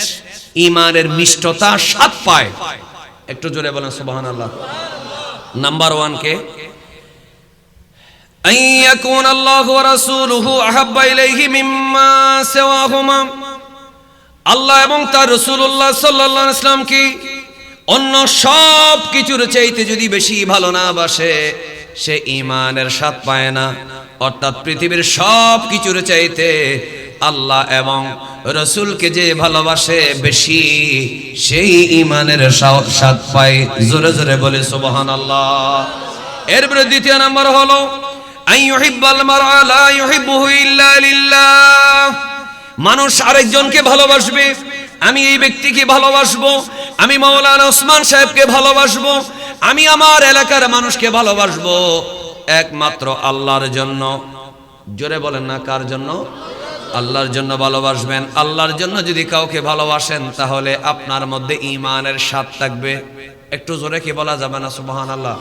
A: ঈমানের মিষ্টতা স্বাদ পায়। একটু জোরে বলেন সুবহানাল্লাহ। নাম্বার 1 কে? আইয়াকুন আল্লাহু ওয়া রাসূলুহু আহাব্বা ইলাইহি মিম্মা সিওয়াহুমা। আল্লাহ এবং তার রাসূলুল্লাহ সাল্লাল্লাহু আলাইহি ওয়াসাল্লাম কি অন্য সব কিছুর চাইতে যদি বেশি ভালো না বাসে, সে ঈমানের স্বাদ পায় না। অর্থাৎ পৃথিবীর সব কিছুর চাইতে আল্লাহ এবং রাসূলকে যে ভালোবাসে বেশি, সেই ঈমানের স্বাদ পায়। জোরে জোরে বলে সুবহানাল্লাহ। এরপরে 2 নাম্বার হলো আইয়ুহিব্বাল মারআ লা ইউহিব্বুহু ইল্লা লিল্লাহ। মানুষ আরেকজনকে ভালোবাসবে, আমি এই ব্যক্তিকে ভালোবাসবো, আমি মাওলানা ওসমান সাহেবকে ভালোবাসবো, আমি আমার এলাকার মানুষকে ভালোবাসবো একমাত্র আল্লাহর জন্য। জোরে বলেন না, কার জন্য? আল্লাহর জন্য ভালোবাসবেন। আল্লাহর জন্য যদি কাউকে ভালোবাসেন তাহলে আপনার মধ্যে ঈমানের স্বাদ থাকবে। একটু জোরে কি বলা যাবে না সুবহানাল্লাহ?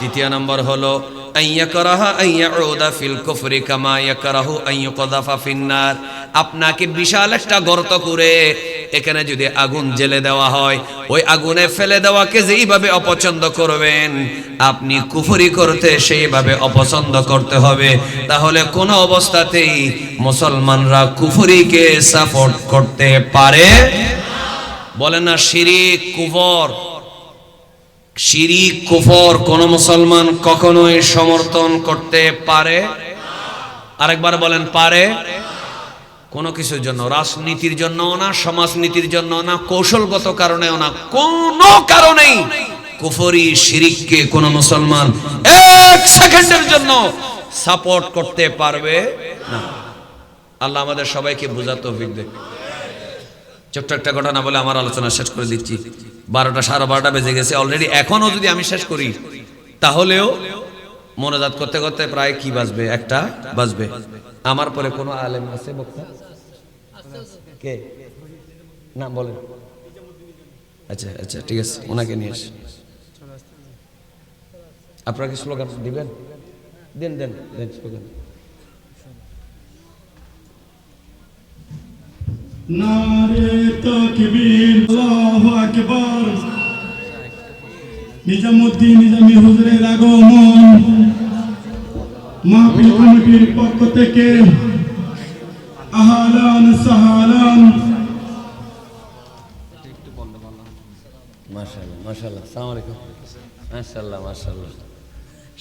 A: 3 নম্বর হলো আইয়াকরাহা আইয়াউদা ফিল কুফরি কামা ইয়াকরাহু আইয়ুকযাফা ফিন্নার। আপনাকে বিশাল একটা গর্ত করে এখানে যদি আগুন জ্বেলে দেওয়া হয়, ওই আগুনে ফেলে দেওয়াকে যেইভাবে অপছন্দ করবেন, আপনি কুফরি করতে সেইভাবে অপছন্দ করতে হবে। তাহলে কোন অবস্থাতেই মুসলমানরা কুফরিকে সাপোর্ট করতে পারে? বলেন না শিরিক কুফর, শিরিক কুফর কোন মুসলমান কখনোই সমর্থন করতে পারে? আরেকবার বলেন, পারে? কোনো কিছুর জন্য, রাজনীতির জন্য না, সমাজনীতির জন্য না, কৌশলগত কারণেও না, কোনো কারণেই কুফরি শিরিককে কোন মুসলমান 1 সেকেন্ডের জন্য সাপোর্ট করতে পারবে না। আল্লাহ আমাদের সবাইকে বুঝার তৌফিক দেন। ছোট্ট একটা ঘটনা বলে আমার আলোচনা শেষ করে দিচ্ছি। 12টা 12:30 বেজে গেছে অলরেডি। এখনো যদি আমি শেষ করি তাহলেও মোনাজাত করতে করতে প্রায় কি বাজবে, 1টা বাজবে। আমার পরে কোনো আলেম আছে বক্তা? কে? না বলেন। আচ্ছা আচ্ছা ঠিক আছে, ওনাকে নিয়ে আসি। আপনারা কি স্লোগান দিবেন? দেন দেন দেন স্লোগান।
B: নারে তাকবীর, আল্লাহু আকবার। নিজামুদ্দিন নিজামী হুজুরের আগমন মাহফিল কমিটির পক্ষ থেকে আহলান সাহলান।
A: মাশাআল্লাহ, আসসালামু আলাইকুম। মাশাআল্লাহ মাশাআল্লাহ,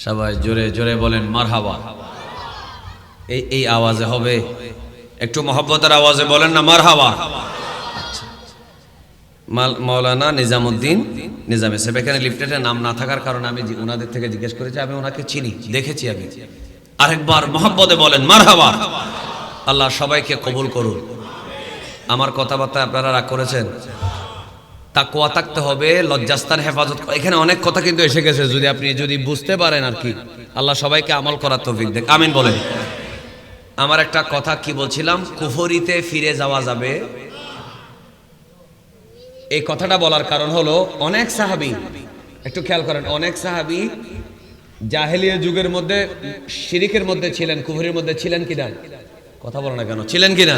A: সবাই জোরে জোরে বলেন মারহাবা। এই আওয়াজে হবে, একটু মহব্বতের আওয়াজে বলেন না মারহাবা। আচ্ছা, মাওলানা নিজামুদ্দিন নিজামী সাহেব, এখানে লিফটেটের নাম না থাকার কারণে আমি ওনাদের থেকে জিজ্ঞেস করেছি, আমি ওনাকে চিনি, দেখেছি আমি। আরেকবার মহব্বতে বলেন মারহাবা। আল্লাহ সবাইকে কবুল করুন। আমার কথাবার্তা আপনারা রাগ করেছেন? তাকওয়া থাকতে হবে, লজ্জাস্থান হেফাজত। এখানে অনেক কথা কিন্তু এসে গেছে, যদি আপনি বুঝতে পারেন আর কি। আল্লাহ সবাইকে আমল করার তৌফিক দেখ, আমিন বলেন। আমার একটা কথা কি বলছিলাম, কুফরিতে ফিরে যাওয়া যাবে। এই কথাটা বলার কারণ হলো, অনেক সাহাবী, একটু খেয়াল করেন, অনেক সাহাবী জাহেলিয়া যুগের মধ্যে শিরিকের মধ্যে ছিলেন, কুফরির মধ্যে ছিলেন কিনা? কথা বলো না কেন, ছিলেন কিনা?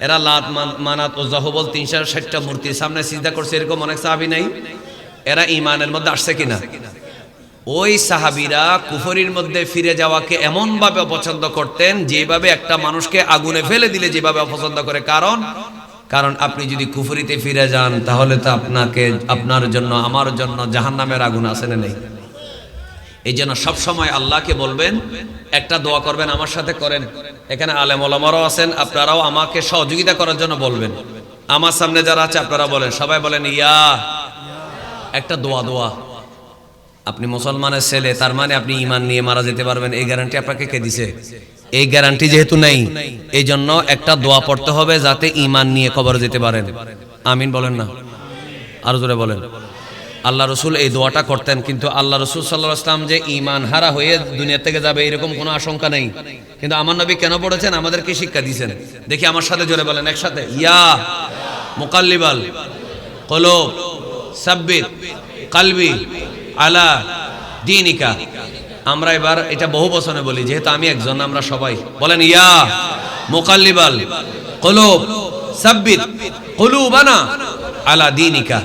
A: এরা লাত মানাত ও জাহবল 360টা মূর্তির সামনে সিজদা করছে, এরকম অনেক সাহাবী নাই? এরা ঈমানের মধ্যে আসছে কিনা? ওই সাহাবীরা কুফরির মধ্যে ফিরে যাওয়াকে এমন ভাবে অপছন্দ করতেন, যেভাবে একটা মানুষকে আগুনে ফেলে দিলে যেভাবে অপছন্দ করে। কারণ আপনি যদি কুফরিতে ফিরে যান, তাহলে তো আপনার জন্য আমার জন্য জাহান্নামের আগুন আছে না নেই? এই জন্য সবসময় আল্লাহকে বলবেন, একটা দোয়া করবেন, আমার সাথে করেন। এখানে আলেম ওলামারাও আছেন, আপনারাও আমাকে সহযোগিতা করার জন্য বলবেন। আমার সামনে যারা আছে আপনারা বলেন, সবাই বলেন ইয়া। একটা দোয়া। আপনি মুসলমানের ছেলে, তার মানে আপনি ঈমান নিয়ে মারা যেতে পারবেন, এই গ্যারান্টি আপনাকে কে দিছে? এই গ্যারান্টি যেহেতু নেই, এই জন্য একটা দোয়া পড়তে হবে যাতে ঈমান নিয়ে কবরে যেতে পারেন। আমিন বলেন না, আরো জোরে বলেন। আল্লাহ রসুল এই দোয়াটা করতেন, কিন্তু আল্লাহ রসুল সাল্লাল্লাহু আলাইহি ওয়াসাল্লাম যে ঈমান হারা হয়ে দুনিয়া থেকে যাবে এরকম কোনো আশঙ্কা নেই। কিন্তু আমার নবী কেন পড়েছেন? আমাদেরকে শিক্ষা দিয়েছেন। দেখি আমার সাথে জোরে বলেন একসাথে, ইয়া মুকাল্লিবাল কুলুব সাব্বিত কলবি আলা দীনিকা। আমরা এবার এটা বহু বচনে বলি, যেহেতু আমি একজন, আমরা সবাই বলেন ইয়া মুকাল্লিবাল কুলুব সাব্বিত কুলুবানা আলা দীনিকা।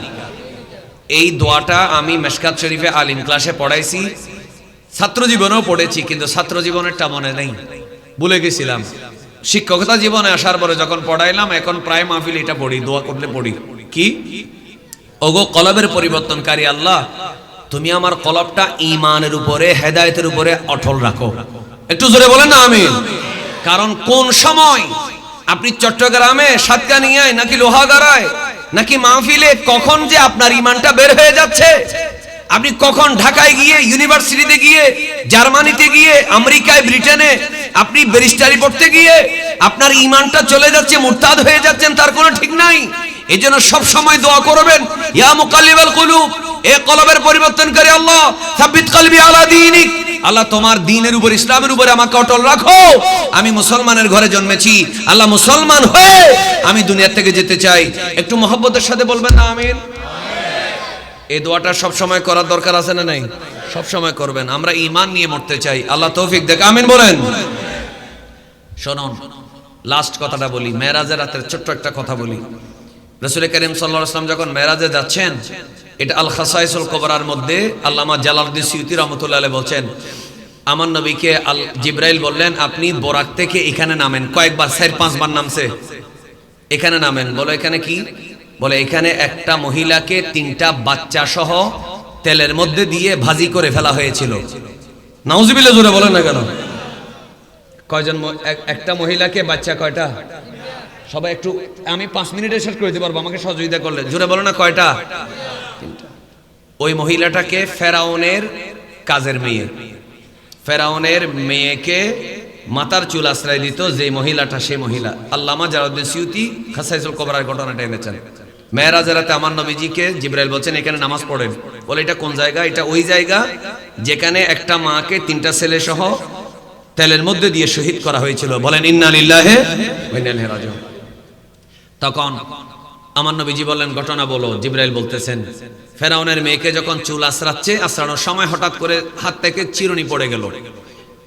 A: এই দোয়াটা আমি মেশকাত শরীফে আলিম ক্লাসে পড়াইছি, ছাত্র জীবনেও পড়েছি, কিন্তু ছাত্র জীবনেরটা মনে নেই, ভুলে গেছিলাম। শিক্ষকতা জীবনে আসার পরে যখন পড়াইলাম, এখন প্রায় মাহফিল এটা পড়ি, দোয়া করলে পড়ি। কি? ওগো কলবের পরিবর্তনকারী আল্লাহ, তুমি আমার কলবটা ঈমানের উপরে, হেদায়েতের উপরে অটল রাখো। একটু জোরে বলেন না আমিন। কারণ কোন সময় আপনি চট্টগ্রামে সাতকানিয়ায় নাকি লোহাগাড়ায় নাকি মাহফিলে কখন যে আপনার ঈমানটা বের হয়ে যাচ্ছে, আপনি কখন ঢাকায় গিয়ে, ইউনিভার্সিটিতে গিয়ে, জার্মানিতে গিয়ে, আমেরিকায়, ব্রিটেনে আপনি ব্যারিস্টারি পড়তে গিয়ে আপনার ঈমানটা চলে যাচ্ছে, মুরতাদ হয়ে যাচ্ছেন, তার কোনো ঠিক নাই। এজন্য সব সময় দোয়া করবেন, ইয়া মুকাল্লিবাল কুলুব, এ কলবের পরিবর্তনকারী আল্লাহ, সাব্বিত কলবি আলা দীনিক। আল্লাহ তোমার দ্বীনের উপর, ইসলামের উপরে আমাকে অটল রাখো। আমি মুসলমানের ঘরে জন্মেছি, আল্লাহ মুসলমান হয়ে আমি দুনিয়া থেকে যেতে চাই। একটু মহব্বতের সাথে বলবেন না আমিন। এই দোয়াটা সব সময় করার দরকার আছে না নাই? সব সময় করবেন। আমরা ঈমান নিয়ে মরতে চাই, আল্লাহ তৌফিক দেখ, আমিন বলেন। শুনুন, লাস্ট কথাটা বলি, মেরাজের রাতের ছোট্ট একটা কথা বলি। রাসূল করিম সাল্লাল্লাহু আলাইহি ওয়াসাল্লাম যখন মেরাজে যাচ্ছেন, এটা আল খাসাইসুল কুবরার মধ্যে আল্লামা জালালউদ্দিন সুয়ুতী রাহমাতুল্লাহ আলাইহি বলছেন, আমার নবীকে জিবরাইল বললেন, আপনি বোরাক থেকে এখানে নামেন। কয়েকবার, 4-5 বার নামছে, এখানে নামেন। বলো এখানে কি? বলে এখানে একটা মহিলাকে 3টা বাচ্চা সহ তেলের মধ্যে দিয়ে ভাজি করে ফেলা হয়েছিল। নাউজুবিল্লাহ, জোরে বলেন না কেন? কয়জন? একটা মহিলাকে বাচ্চা কয়টা? সবাই একটু, আমি 5 মিনিটে শেষ করে দিতে পারবো, আমাকে সহযোগিতা করলে। জোরে বলো না কয়টা? 3টা। ওই মহিলাটাকে ফেরাউনের কাজের মেয়ে, ফেরাউনের মেয়েকে মাথার চুল আশ্রয় দিত যে মহিলাটা, সেই মহিলা। আল্লামা জালালউদ্দিন সুয়ুতী খাসাইসুল কুবরার ঘটনাটা এনেছেন। মেরাজের রাতে আমার নবীজিকে জিবরাইল বলছেন, এখানে নামাজ পড়েন। বলে এটা কোন জায়গা? এটা ওই জায়গা যেখানে একটা মাকে 3টা ছেলে সহ তেলের মধ্যে দিয়ে শহীদ করা হয়েছিল। বলেন ইন্না লিল্লাহি ওয়া ইন্না ইলাইহি রাজিউন। তখন আমার নবীজি বললেন, ঘটনা বলো। জিবরাইল বলতেছেন, ফেরাউনের মেয়েকে যখন চুল আশ্রানোর সময় হঠাৎ করে হাত থেকে চিরুনি পড়ে গেল।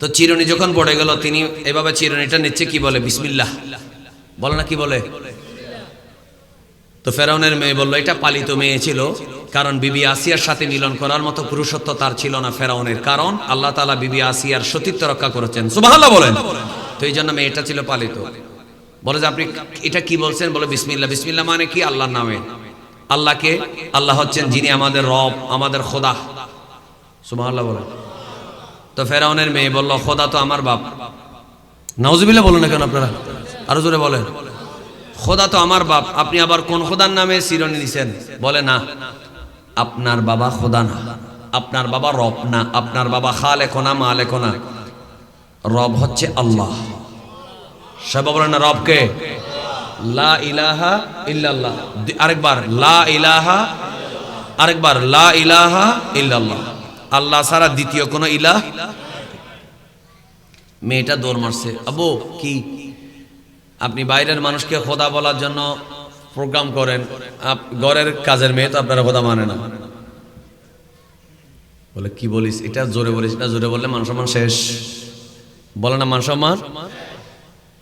A: তো চিরুনি যখন পড়ে গেল, তিনি এভাবে চিরুনিটা নিচ্ছে, কি বলে? বিসমিল্লাহ বলে না, কি বলে? তো ফেরাউনের মেয়ে বলল, এটা পালিত মেয়ে ছিল, কারণ বিবি আসিয়ার সাথে মিলন করার মতো পুরুষত্ব তার ছিল না ফেরাউনের। কারণ আল্লাহ তাআলা বিবি আসিয়ার সতীত্ব রক্ষা করেছেন, সুবহানাল্লাহ বলেন। তো এই জন্য মেয়েটা ছিল পালিত। বলে যে আপনি এটা কি বলছেন? বলে বিসমিল্লাহ। বিসমিল্লাহ মানে কি? আল্লাহর নামে। আল্লাহকে, আল্লাহ হচ্ছেন যিনি আমাদের রব, আমাদের খোদা। সুবহানাল্লাহ বলেন। তো ফেরাউনের মেয়ে বলল, খোদা তো আমার বাপ। নাউজুবিল্লাহ বলেন না কেন আপনারা? আরো জোরে বলেন। খোদা তো আমার বাপ, আপনি আবার কোন খোদার নামে শিরোনি নিছেন? বলে না, আপনার বাবা খোদা না, আপনার বাবা রব না, আপনার বাবা খালেক না মালেক না, রব হচ্ছে আল্লাহ। সবাই বলেন না রবকে? লা ইলাহা ইল্লাল্লাহ। আরেকবার লা ইলাহা, আরেকবার লা ইলাহা ইল্লাল্লাহ। আল্লাহ ছাড়া দ্বিতীয় কোনো ইলাহ। মেয়েটা দৌড় মারছে, আবু কি আপনি বাইরের মানুষকে খোদা বলার জন্য প্রোগ্রাম করেন, ঘরের কাজের মেয়ে তো আপনারা খোদা মানে না। বলে কি বলিস, এটা জোরে বলিস, এটা জোরে বললে মান সম্মান শেষ। বলে না মান সম্মান?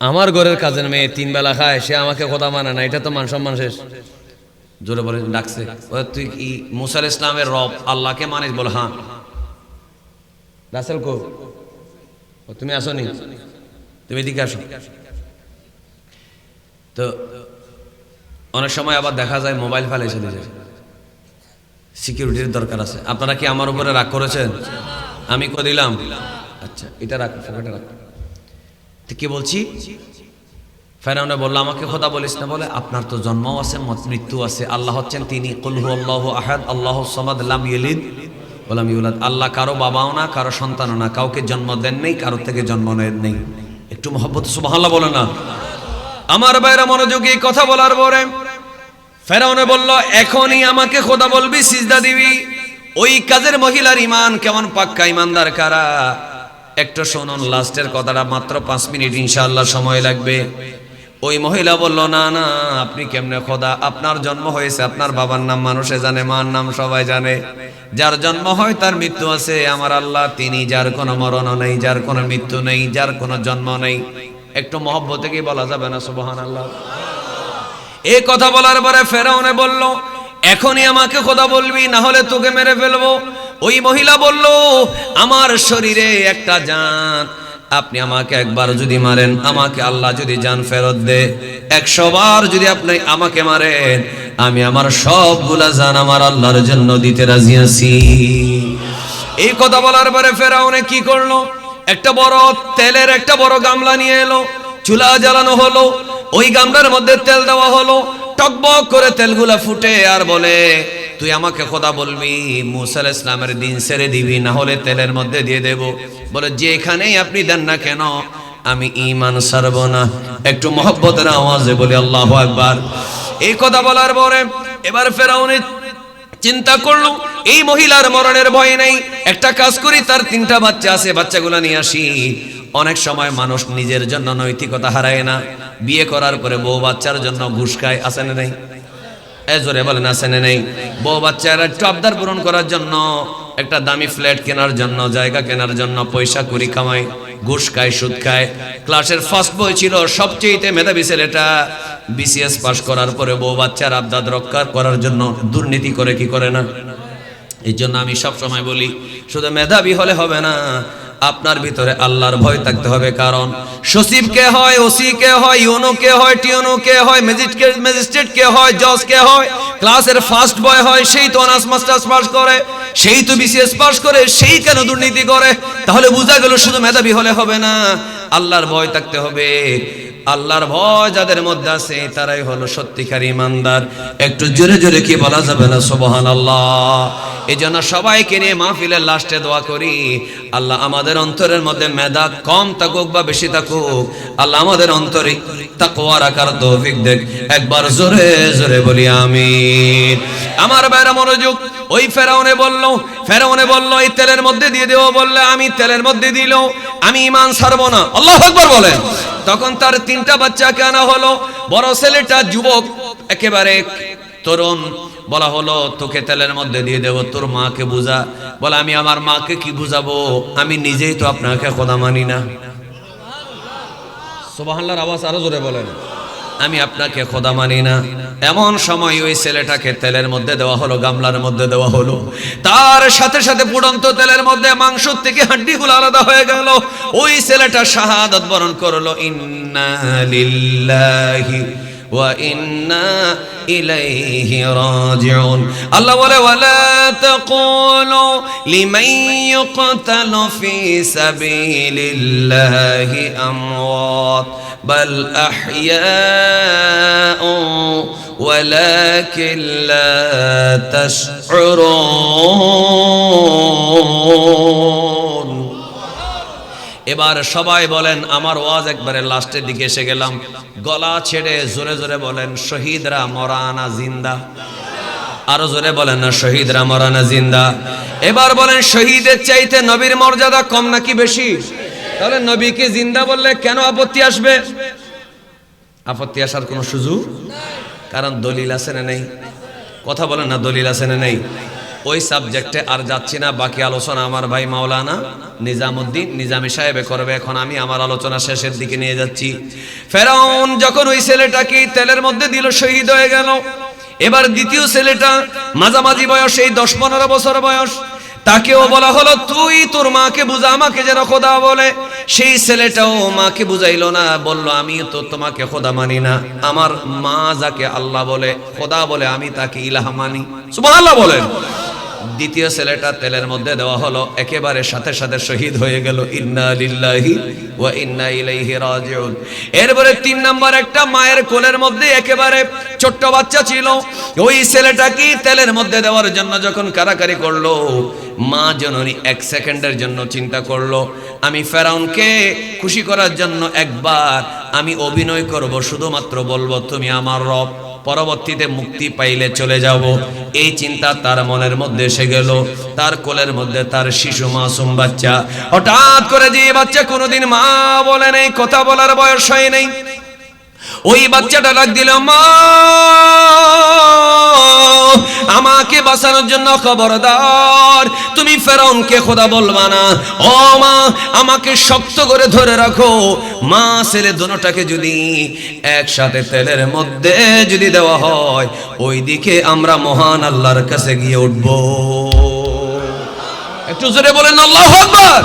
A: আমার ঘরের কাজের মেয়ে 3 বেলা খায়, সে আমাকে খোদা মানে না, এটা তো মান সম্মান শেষ। জোরে বলে ডাকছে, তুই কি মুসা আলাইহিস সালামের রব আল্লাহকে মানিস? বলে হ্যাঁ। রাসেল কো, তুমি আসনি, তুমি এদিকে আসো। তো অনেক সময় আবার দেখা যায় মোবাইল ফেলে চলে যায়, সিকিউরিটির দরকার আছে। আপনারা কি আমার উপরে রাগ করেছেন? আমি করে দিলাম, আচ্ছা এটা রাখ, পকেটে রাখ। কি বলছি? ফেরাউনে বলল, আমাকে খোদা বলিস না। বলে আপনার তো জন্মও আছে, মৃত্যু আছে। আল্লাহ হচ্ছেন তিনি, কুল হুয়াল্লাহু আহাদ আল্লাহুস সামাদ লাম ইয়ালিদ ওয়া লাম ইউলাদ। আল্লাহ কারো বাবাও না, কারো সন্তানও না, কাউকে জন্ম দেন নেই, কারো থেকে জন্ম নেন নেই। একটু মহব্বত সুবহানাল্লাহ বলে না। আমার ভাইরা মনোযোগী কথা বলার পরে ফেরাউনে বলল, এখনই আমাকে খোদা বলবি, সিজদা দিবি। ওই কাজের মহিলার ইমান কেমন পাক্কা, ইমানদার কারা একটু শুনুন। লাস্টের কথাটা মাত্র 5 মিনিট ইনশাআল্লাহ সময় লাগবে। ওই মহিলা বলল, না না, আপনি কেমনে খোদা? আপনার জন্ম হয়েছে, আপনার বাবার নাম মানুষে জানে, মার নাম সবাই জানে। যার জন্ম হয় তার মৃত্যু আছে। আমার আল্লাহ তিনি, যার কোনো মরণ নেই, যার কোনো মৃত্যু নেই, যার কোনো জন্ম নেই। একটু মহব্বতে কি বলা যাবে না সুবহানাল্লাহ? এই কথা বলার পরে ফেরাউনে বলল, এখনই আমাকে খোদা বলবি, না হলে তোকে মেরে ফেলবো। ওই মহিলা বলল, আমার শরীরে একটা জান, আপনি আমাকে একবার যদি মারেন, আমাকে আল্লাহ যদি জান ফেরত দে, 100 বার যদি আপনি আমাকে মারেন, আমি আমার সবগুলা জান আমার আল্লাহর জন্য দিতে রাজি আছি। এই কথা বলার পরে ফেরাউনে কি করলো? একটা বড় তেলের একটা বড় গামলা নিয়ে এলো, চুলা জ্বালানো হলো, ওই গামলার মধ্যে তেল দেওয়া হলো, টকবক করে তেলগুলা ফুটে, আর বলে, তুই আমাকে খোদা বলবি, মুসা আলাইহিস সালামের দিন ছেড়ে দিবি, না হলে তেলের মধ্যে দিয়ে দেব। বলে যেখানেই আপনি দেন না কেন, আমি ঈমান ছাড়ব না। একটু মহব্বতের আওয়াজে বলি আল্লাহু আকবার। এই কথা বলার পরে এবার ফেরাউন চিন্তা করলো, এই মহিলার মরণের ভয় নেই, একটা কাজ করি, তার 3টা বাচ্চা আছে, বাচ্চাগুলা নিয়ে আসি। অনেক সময় মানুষ নিজের জন্য নৈতিকতা হারায় না, বিয়ে করার পরে বউ বাচ্চার জন্য ঘুষ খায়, আছে না নেই? জোরে বলেন আছে না নেই? বউ বাচ্চারা একটু আবদার পূরণ করার জন্য, একটা দামি ফ্ল্যাট কেনার জন্য, জায়গা কেনার জন্য পয়সা করি কামায়, ঘুষ খায়, সুদ খায়। ক্লাসের ফার্স্ট বয় ছিল, সবচেয়ে মেধাবী ছেলেটা, বিসিএস পাস করার পরে বউ বাচ্চার আবদার রক্ষা করার জন্য দুর্নীতি করে, কি করে না? এই জন্য আমি সব সময় বলি, শুধু মেধাবী হলে হবে না, আপনার ভিতরে আল্লাহর ভয় থাকতে হবে। কারণ সচিব কে হয়, ওসি কে হয়, ইউনো কে হয়, টিউনো কে হয়, ম্যাজিস্ট্রেট কে হয়, জজ কে হয়, ক্লাসের ফার্স্ট বয় হয়, সেই তো অনার্স মাস্টার্স পাস করে, সেই তো বিসিএস পাস করে, সেই কেন দুর্নীতি করে? তাহলে বোঝা গেল শুধু মেধাবী হলে হবে না, আল্লাহর ভয় থাকতে হবে। আল্লাহর ভয় যাদের মধ্যে আছে তারাই হলো সত্যিকার ইমানদার। একটু জোরে জোরে কি বলা যাবে না সুবহানাল্লাহ? এই জন্য সবাইকে নিয়ে মাহফিলের লাস্টে দোয়া করি, আল্লাহ আমাদের অন্তরের মধ্যে মেধা কম থাকুক বা বেশি থাকুক, আল্লাহ আমাদের অন্তরে তাকওয়া রাখার তৌফিক দেখ। একবার জোরে জোরে বলি আমিন। আমার ভাইরা মনোযোগ। ওই ফেরাউনে বলল এই তেলের মধ্যে দিয়ে দেবো। বললে আমি তেলের মধ্যে দিল, আমি ঈমান ছাড়বো না। আল্লাহু আকবার বলেন। তখন তার 3টা বাচ্চাকে আনা হলো। বড় ছেলেটা যুবক, একেবারে তরুণ, বলা হলো তোকে তেলের মধ্যে দিয়ে দেবো, তোর মাকে বুঝা। বলে আমি আমার মাকে কি বুঝাবো, আমি নিজেই তো আপনাকে খোদা মানি না। সুবহানাল্লাহর আওয়াজ আরো জোরে বলেন। আমি আপনাকে খোদা মানি না। এমন সময় ওই ছেলেটাকে তেলের মধ্যে দেওয়া হলো, গামলার মধ্যে দেওয়া হলো। তার সাথে সাথে ফুটন্ত তেলের মধ্যে মাংস থেকে হাড্ডিগুলো আলাদা হয়ে গেল। ওই ছেলেটা শাহাদাত বরণ করলো। ইন্না লিল্লাহি ওয়া ইন্না ইলাইহি রাজিউন। আল্লাহ বলে ওয়ালা তাকুলু লিমান ইউকতালু ফি সাবিলিল্লাহি আমওয়াত বাল আহইয়াউ ওয়ালাকিন লা তাশউরুন। এবার সবাই বলেন, আমার ওয়াজ একবারে লাস্টের দিকে এসে গেলাম, গলা ছেড়ে জোরে জোরে বলেন শহীদরা মরানা জিন্দা। আরো জোরে বলেন না শহীদরা মরানা জিন্দা। এবার বলেন শহীদের চাইতে নবীর মর্যাদা কম নাকি বেশি? তাহলে নবীকে জিন্দা বললে কেন আপত্তি আসবে? আপত্তি আসার কোনো সুযোগ নাই, কারণ দলিল আছে না নেই? কথা বলেন না, দলিল আছে না নেই? ওই সাবজেক্টে আর যাচ্ছি না, বাকি আলোচনা আমার ভাই মাওলানা নিজামুদ্দিন নিজামী সাহেব করবে। এখন আমি আমার আলোচনা শেষের দিকে নিয়ে যাচ্ছি। ফেরাউন যখন ওই ছেলেটাকে তেলের মধ্যে দিল, শহীদ হয়ে গেল। এবার দ্বিতীয় ছেলেটা মাঝামাঝি বয়স, এই 10-15 বছর বয়স, তাকেও বলা হলো তুই তোর মাকে বুঝা, আমাকে যেন খোদা বলে। সেই ছেলেটাও মাকে বুঝাইলো না, বলল আমি তো তোমাকে খোদা মানি না, আমার মা যাকে আল্লাহ বলে খোদা বলে আমি তাকে ইলাহ মানি। সুবহানাল্লাহ বলেন। দ্বিতীয় ছেলেটা তেলের মধ্যে দেওয়া হলো, একেবারে সাথে সাথে শহীদ হয়ে গেল। ইন্না লিল্লাহি ওয়া ইন্না ইলাইহি রাজিউন। এরপরে 3 নম্বর একটা মায়ের কোলের মধ্যে একেবারে ছোট্ট বাচ্চা ছিল। ওই ছেলেটাকে তেলের মধ্যে দেওয়ার জন্য যখন কারাকারি করলো, মা জননী 1 সেকেন্ডের জন্য চিন্তা করলো, আমি ফেরাউনকে খুশি করার জন্য একবার আমি অভিনয় করব, শুধুমাত্র বলবো তুমি আমার রব, পরবর্তীতে মুক্তি পাইলে চলে যাব। এই চিন্তা তার মনের মধ্যে এসে গেল। তার কোলের মধ্যে তার শিশু মাসুম বাচ্চা। হঠাৎ করে যে বাচ্চা কোনোদিন মা বলে নাই, কথা বলার বয়স হয় নাই, ওই বাচ্চাটা ডাক দিল, মা আমাকে বাঁচানোর জন্য খবরদার, তুমি ফেরাউনকে খোদা বলবা না। ও মা, আমাকে শক্ত করে ধরে রাখো। মা ছেলে দুটোটাকে যদি একসাথে তেলের মধ্যে যদি দেওয়া হয়, ওই দিকে আমরা মহান আল্লাহর কাছে গিয়ে উঠব। একটু জোরে বলেন আল্লাহু আকবার।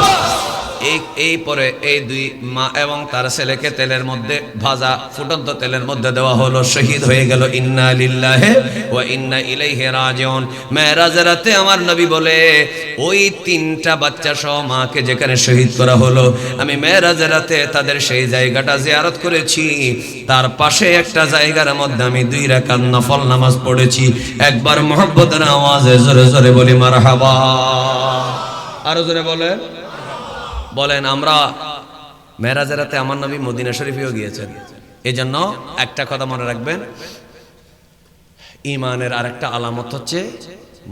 A: এই পরে এই 2 মা এবং তার ছেলেকে তেলের মধ্যে ভাজা ফুটন্ত তেলের মধ্যে দেওয়া হলো, শহীদ হয়ে গেল। ইন্না লিল্লাহি ওয়া ইন্না ইলাইহি রাজিউন। মেরাজের রাতে আমার নবী বলে, ওই 3টা বাচ্চা সহ মাকে যেখানে শহীদ করা হলো, আমি মেরাজের রাতে তাদের সেই জায়গাটা জিয়ারত করেছি। তার পাশে একটা জায়গার মধ্যে আমি 2 রাকাত নফল নামাজ পড়েছি। একবার মুহাব্বতের আওয়াজে জোরে জোরে বলি মারহাবা। আরো জোরে বলেন। আমরা মেরাজের রাতে আমার নবী মদিনা শরীফেও গিয়েছেন। এজন্য একটা কথা মনে রাখবেন, ঈমানের আরেকটা আলামত হচ্ছে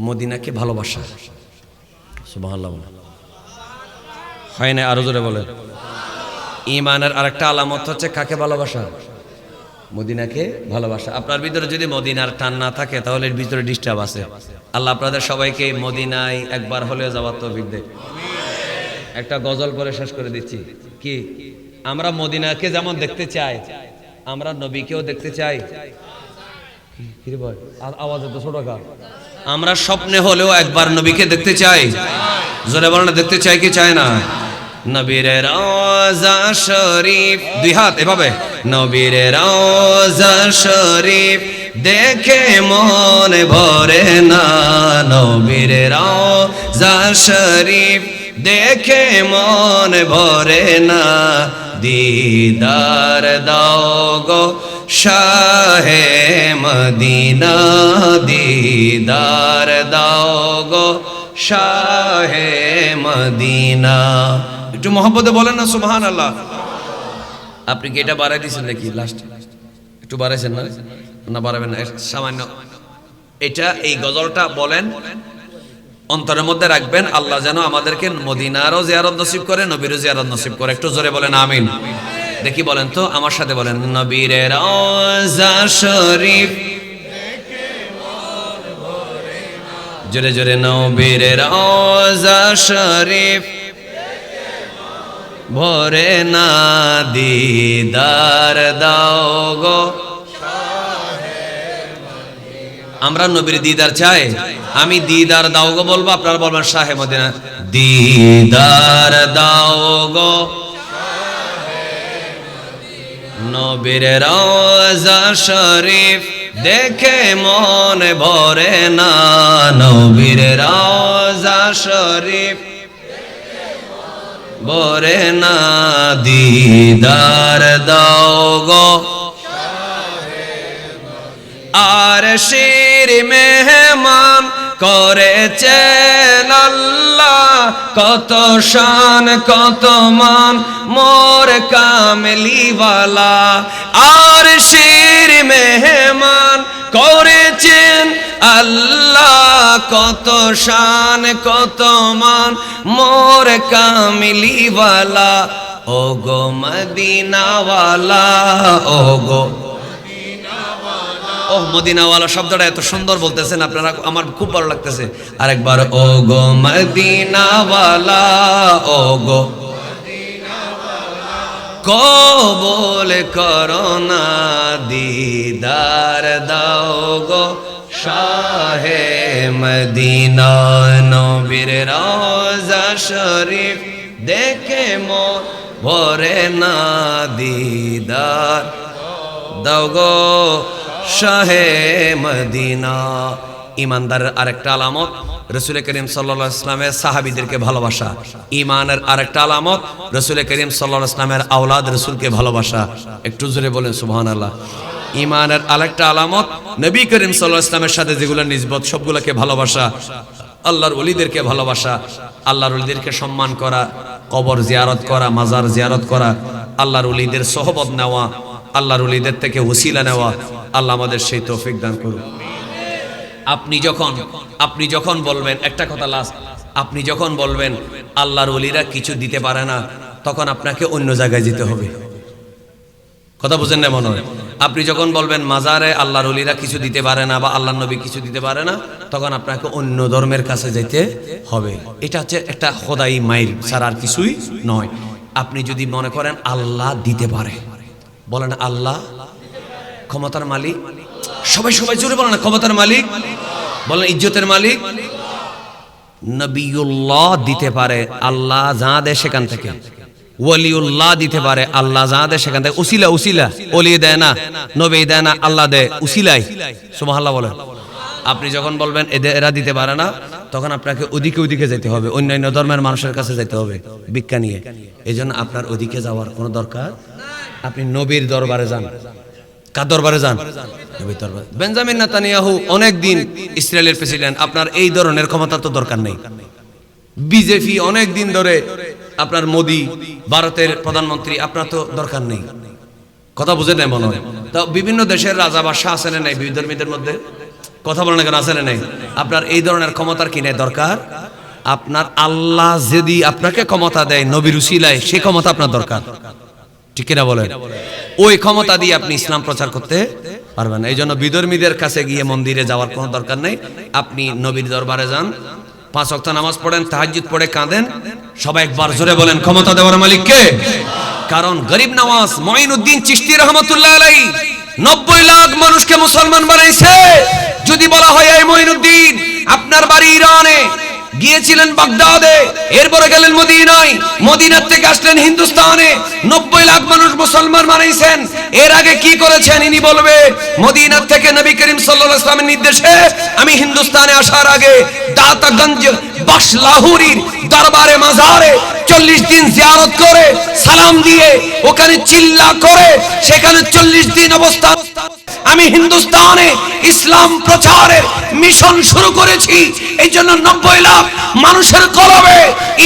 A: মদিনাকে ভালোবাসা। সুবহানাল্লাহ হয় না? আরো জোরে বলেন। ঈমানের আরেকটা আলামত হচ্ছে কাকে ভালোবাসা? মদিনাকে ভালোবাসা। আপনার ভিতরে যদি মদিনার টান না থাকে, তাহলে এর ভিতরে ডিস্টার্ব আছে। আল্লাহ আপনাদের সবাইকে মদিনায় একবার হলেও যাওয়ার তৌফিক দেয়। একটা গজল পরে শেষ করে দিচ্ছি। কি আমরা মদিনাকে যেমন দেখতে চাই, আমরা নবীকেও দেখতে চাই। কি রে ভাই, আওয়াজ এত ছোট কা? আমরা স্বপ্নে হলেও একবার নবীকে দেখতে চাই। জোরে বলেন, দেখতে চাই কি চায় না? নবীর রওজা শরীফ, 2 হাত এভাবে, নবীর রওজা শরীফ দেখে মন ভরে না, নবীর রওজা শরীফ দেখে মন ভরে না, দিদার দাও গো শাহে মদিনা, দিদার দাও গো শাহে মদিনা। একটু মহব্বতে বলেন না সুবহানাল্লাহ। আপনি কি এটা বাড়াই দিয়েছেন নাকি? লাস্ট একটু বাড়াইছেন না? না বাড়াবেন না, সামান্য এটা এই গজলটা বলেন, অন্তরের মধ্যে রাখবেন। আল্লাহ যেন আমাদেরকে মদিনারও জিয়ারত নসিব করে, নবীরও জিয়ারত নসিব করে। একটু জোরে বলেন আমিন। দেখি বলেন তো আমার সাথে বলেন, নবীর রওজা শরীফ, জোরে জোরে, নবীর রওজা শরীফ ভরে না, দিদার দাও গো। আমরা নবীর দিদার চাই। আমি দিদার দাও গো বলবো, আপনারা বলবেন শাহে মদিনা, দিদার দাও গো নবীর রওজা শরীফ দেখে মন ভরে না, নবীর রওজা শরীফ ভরে না, দিদার দাও গো আর শির মেহমান করেছেন আল্লাহ, কত শান কত মান মোর কামলিওয়ালা, আর শির মেহমান করেছেন আল্লাহ, কত শান কত মান মোর কামলিওয়ালা, ও গো মদিনাওয়ালা, ও গো ও মদিনাওয়ালা শব্দটা এত সুন্দর বলতেছেন আপনারা, আমার খুব ভালো লাগতেছে। আরেকবার, ও গো মদিনাওয়ালা, ও গো কবুল করো না, দিদার দাও গো শাহে মদিনা, নবীর রওজা শরীফ দেখে মন ভরে না, দিদার দাও গো শাহে মদিনা। ইমানদারের আরেকটা আলামত রাসূল করিম সাল্লাল্লাহু আলাইহি ওয়াসাল্লামের সাহাবীদেরকে ভালোবাসা। ঈমানের আরেকটা আলামত রাসূল করিম সাল্লাল্লাহু আলাইহি ওয়াসাল্লামের আওলাদ রাসূলকে ভালোবাসা। একটু জোরে বলেন সুবহানাল্লাহ। ঈমানের আরেকটা আলামত নবী করিম সাল্লাল্লাহু আলাইহি ওয়াসাল্লামের সাথে যেগুলো নিসবত সবগুলোকে ভালোবাসা। আল্লাহর ওলিদেরকে ভালোবাসা, আল্লাহর ওলিদেরকে সম্মান করা, কবর জিয়ারত করা, মাজার জিয়ারত করা, আল্লাহর ওলিদের সোহবত নেওয়া, আল্লাহর ওলিদের থেকে ওসিলা নেওয়া। আল্লাহ আমাদের সেই তৌফিক দান করুন। আপনি যখন বলবেন একটা কথা লাস্ট, আপনি যখন বলবেন আল্লাহর ওলিরা কিছু দিতে পারে না, তখন আপনাকে অন্য জায়গায় যেতে হবে। কথা বুঝেন না মনে হয়? আপনি যখন বলবেন মাজারে আল্লাহর ওলিরা কিছু দিতে পারে না বা আল্লাহর নবী কিছু দিতে পারে না, তখন আপনাকে অন্য ধর্মের কাছে যেতে হবে। এটা হচ্ছে একটা খোদাই মাইল ছাড়া আর কিছুই নয়। আপনি যদি মনে করেন আল্লাহ দিতে পারে, বলেন আল্লাহ ক্ষমতার মালিক। সবাই জোরে বলেন না, ক্ষমতার মালিক, বলেন ইজ্জতের মালিক। নবিউল্লাহ দিতে পারে, আল্লাহ যা দেয় সেখান থেকে। ওলিউল্লাহ দিতে পারে, আল্লাহ যা দেয় সেখান থেকে। উসিলা ওলি দেয় না, নবী দেয় না, আল্লাহ দেয় উসিলাই। সুবহানাল্লাহ বলেন। আপনি যখন বলবেন এরা দিতে পারে না, তখন আপনাকে ওদিকে যেতে হবে, অন্যান্য ধর্মের মানুষের কাছে যেতে হবে ভিক্ষা নিয়ে। এই জন্য আপনার ওদিকে যাওয়ার কোনো দরকার। আপনি নবীর দরবারে যান। কার দরবারে যান? নবীর দরবারে। বেঞ্জামিন নেতানিয়াহু অনেক দিন ইসরায়েলের প্রেসিডেন্ট, আপনার এই ধরনের ক্ষমতা তো দরকার নেই। বিজেপি অনেক দিন ধরে, আপনার মোদি ভারতের প্রধানমন্ত্রী, আপনার তো দরকার নেই। কথা বুঝে নেই মনে হয়? তো বিভিন্ন দেশের রাজা বাদশাহ আছে না নাই বিধর্মীদের মধ্যে? কথা বলেন কেন, আছে না নাই? আপনার এই ধরনের ক্ষমতার কি নাই দরকার? আপনার আল্লাহ যদি আপনাকে ক্ষমতা দেয় নবীর উসিলায়, সে ক্ষমতা আপনার দরকার। ঠিক কিনা বলেন? ওই ক্ষমতা দিয়ে আপনি ইসলাম প্রচার করতে পারবেন না। এই জন্য বিধর্মীদের কাছে গিয়ে মন্দিরে যাওয়ার কোনো দরকার নেই। আপনি নবীর দরবারে যান, 5 ওয়াক্ত নামাজ পড়েন, তাহাজ্জুদ পড়ে কাঁদেন। সবাই একবার জোরে বলেন ক্ষমতা দেওয়ার মালিক কে? কারণ গরিব নওয়াজ মঈনুদ্দিন চিশতি রহমাতুল্লাহ আলাইহি 90 লাখ মানুষকে মুসলমান বানাইছে। যদি বলা হয় এই মঈনুদ্দিন আপনার বাড়ি ইরানে, গিয়েছিলেন বাগদাদে, এরপরে গেলেন মদিনায়, মদিনার থেকে আসলেন হিন্দুস্তানে, 90 লাখ মানুষ মুসলমান বানাইছেন, এর আগে কি করেছেন? ইনি বলবে মদিনার থেকে নবী করিম সাল্লাল্লাহু আলাইহি ওয়াসাল্লামের নির্দেশে আমি হিন্দুস্তানে আসার আগে দাতাগঞ্জ বাস লাহোরের দরবারে মাজারে 40 দিন জিয়ারত করে সালাম দিয়ে ওখানে চিল্লা করে সেখানে 40 দিন অবস্থান আমি হিন্দুস্তানে ইসলাম প্রচারের মিশন শুরু করেছি। এই জন্য 90 লাখ মানুষের কলবে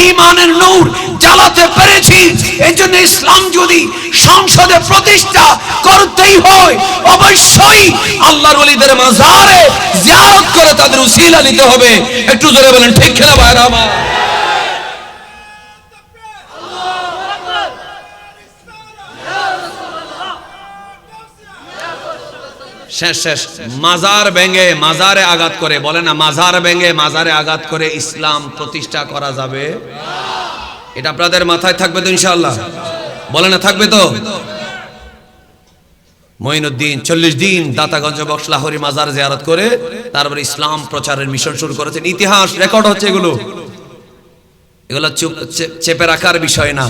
A: ঈমানের নূর জ্বালাতে পেরেছি। এই জন্য ইসলাম যদি সংসদে প্রতিষ্ঠা করতেই হয়, অবশ্যই আল্লাহর ওলিদের মাজারে জিয়ারত করে তাদের উসিলা নিতে হবে। একটু জোরে বলেন ঠিক কিনা ভাইরা আমার? শেষ মাজার ভেঙে মাজারে আঘাত করে, বলে না মাজার ভেঙে মাজারে আঘাত করে ইসলাম প্রতিষ্ঠা করা যাবে? এটা আপনাদের মাথায় থাকবে তো ইনশাআল্লাহ? বলে না থাকবে তো? মঈনুদ্দিন 40 দিন দাতাগঞ্জ বক্স লাহোরি মাজার জিয়ারত করে তারপরে ইসলাম প্রচারের মিশন শুরু করেছেন। ইতিহাস রেকর্ড হচ্ছে, এগুলো চেপে রাখার বিষয় না।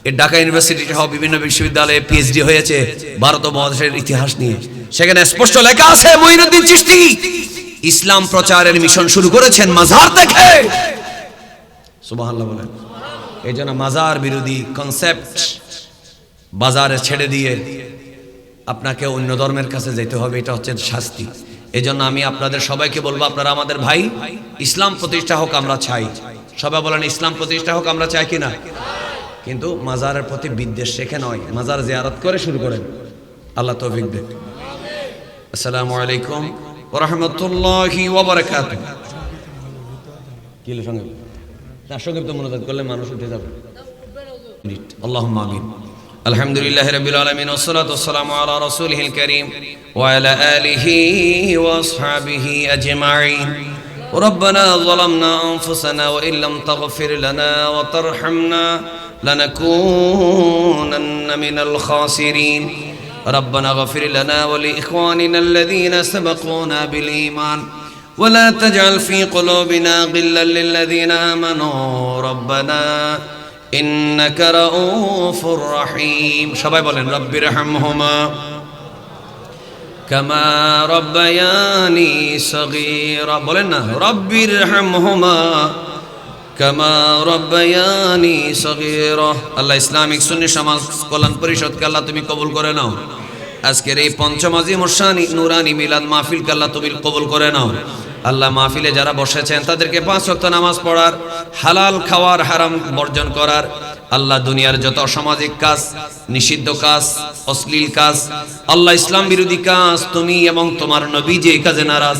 A: এর ঢাকা ইউনিভার্সিটি সহ বিভিন্ন বিশ্ববিদ্যালয়ে পিএইচডি হয়েছে ভারত মহাদেশের ইতিহাস নিয়ে। সেখানে স্পষ্ট লেখা আছে মুঈনুদ্দিন চিশতি ইসলাম প্রচারের মিশন শুরু করেছেন মাজার থেকে। সুবহানাল্লাহ বলেন। এই জন্য মাজার বিরোধী কনসেপ্ট বাজারে ছেড়ে দিয়ে আপনাকে অন্য ধর্মের কাছে যেতে হবে, এটা হচ্ছে শাস্তি। এই জন্য আমি আপনাদের সবাইকে বলবো, আপনারা আমাদের ভাই, ইসলাম প্রতিষ্ঠা হোক আমরা চাই। সবাই বলেন ইসলাম প্রতিষ্ঠা হোক আমরা চাই কিনা? কিন্তু মাজারের প্রতি বিদ্বেষ রেখে নয়, মাজার জিয়ারত করে শুরু করেন। আল্লাহ তৌফিক দেন। আসসালামু আলাইকুম ওয়া রাহমাতুল্লাহি ওয়া বারাকাতুহু। কি হলো সঙ্গে? তার সঙ্গে তো মনোযোগ করলে মানুষ উঠে যাবে। আল্লাহুম্মা আমিন। আলহামদুলিল্লাহি রাব্বিল আলামিন ওয়াস সালাতু ওয়াস সালামু আলা রাসূলিহিল কারীম ওয়া আলা আলিহি ওয়া আসহাবিহি আজমাইন। ربنا ظلمنا أنفسنا وإن لم تغفر لنا وترحمنا لنكونن من الخاسرين. ربنا اغفر لنا ولإخواننا الذين سبقونا بالإيمان ولا تجعل في قلوبنا غلا للذين آمنوا ربنا إنك رؤوف رحيم. সবাই বলেন রব্বির রহমহুমা কামা রব্বায়ানি সগীরা। বলেন না রব্বির রহমহুমা কামা রব্বায়ানি সগীরা। আল্লাহ ইসলামিক সুন্নি সমাজ কল্যাণ পরিষদকে আল্লাহ তুমি কবুল করে নাও। আজকের এই পঞ্চম আজিমুস শান নুরানি মিলাদ মাহফিলকে আল্লাহ তুমি কবুল করে নাও। আল্লাহ মাহফিলে যারা বসেছেন তাদেরকে 5 ওয়াক্ত নামাজ পড়ার, হালাল খাওয়ার, হারাম বর্জন করার, আল্লাহ দুনিয়ার যত অসামাজিক কাজ, নিষিদ্ধ কাজ, অশ্লীল কাজ, আল্লাহ ইসলাম বিরোধী কাজ, তুমি এবং তোমার নবী যে কাজে নারাজ,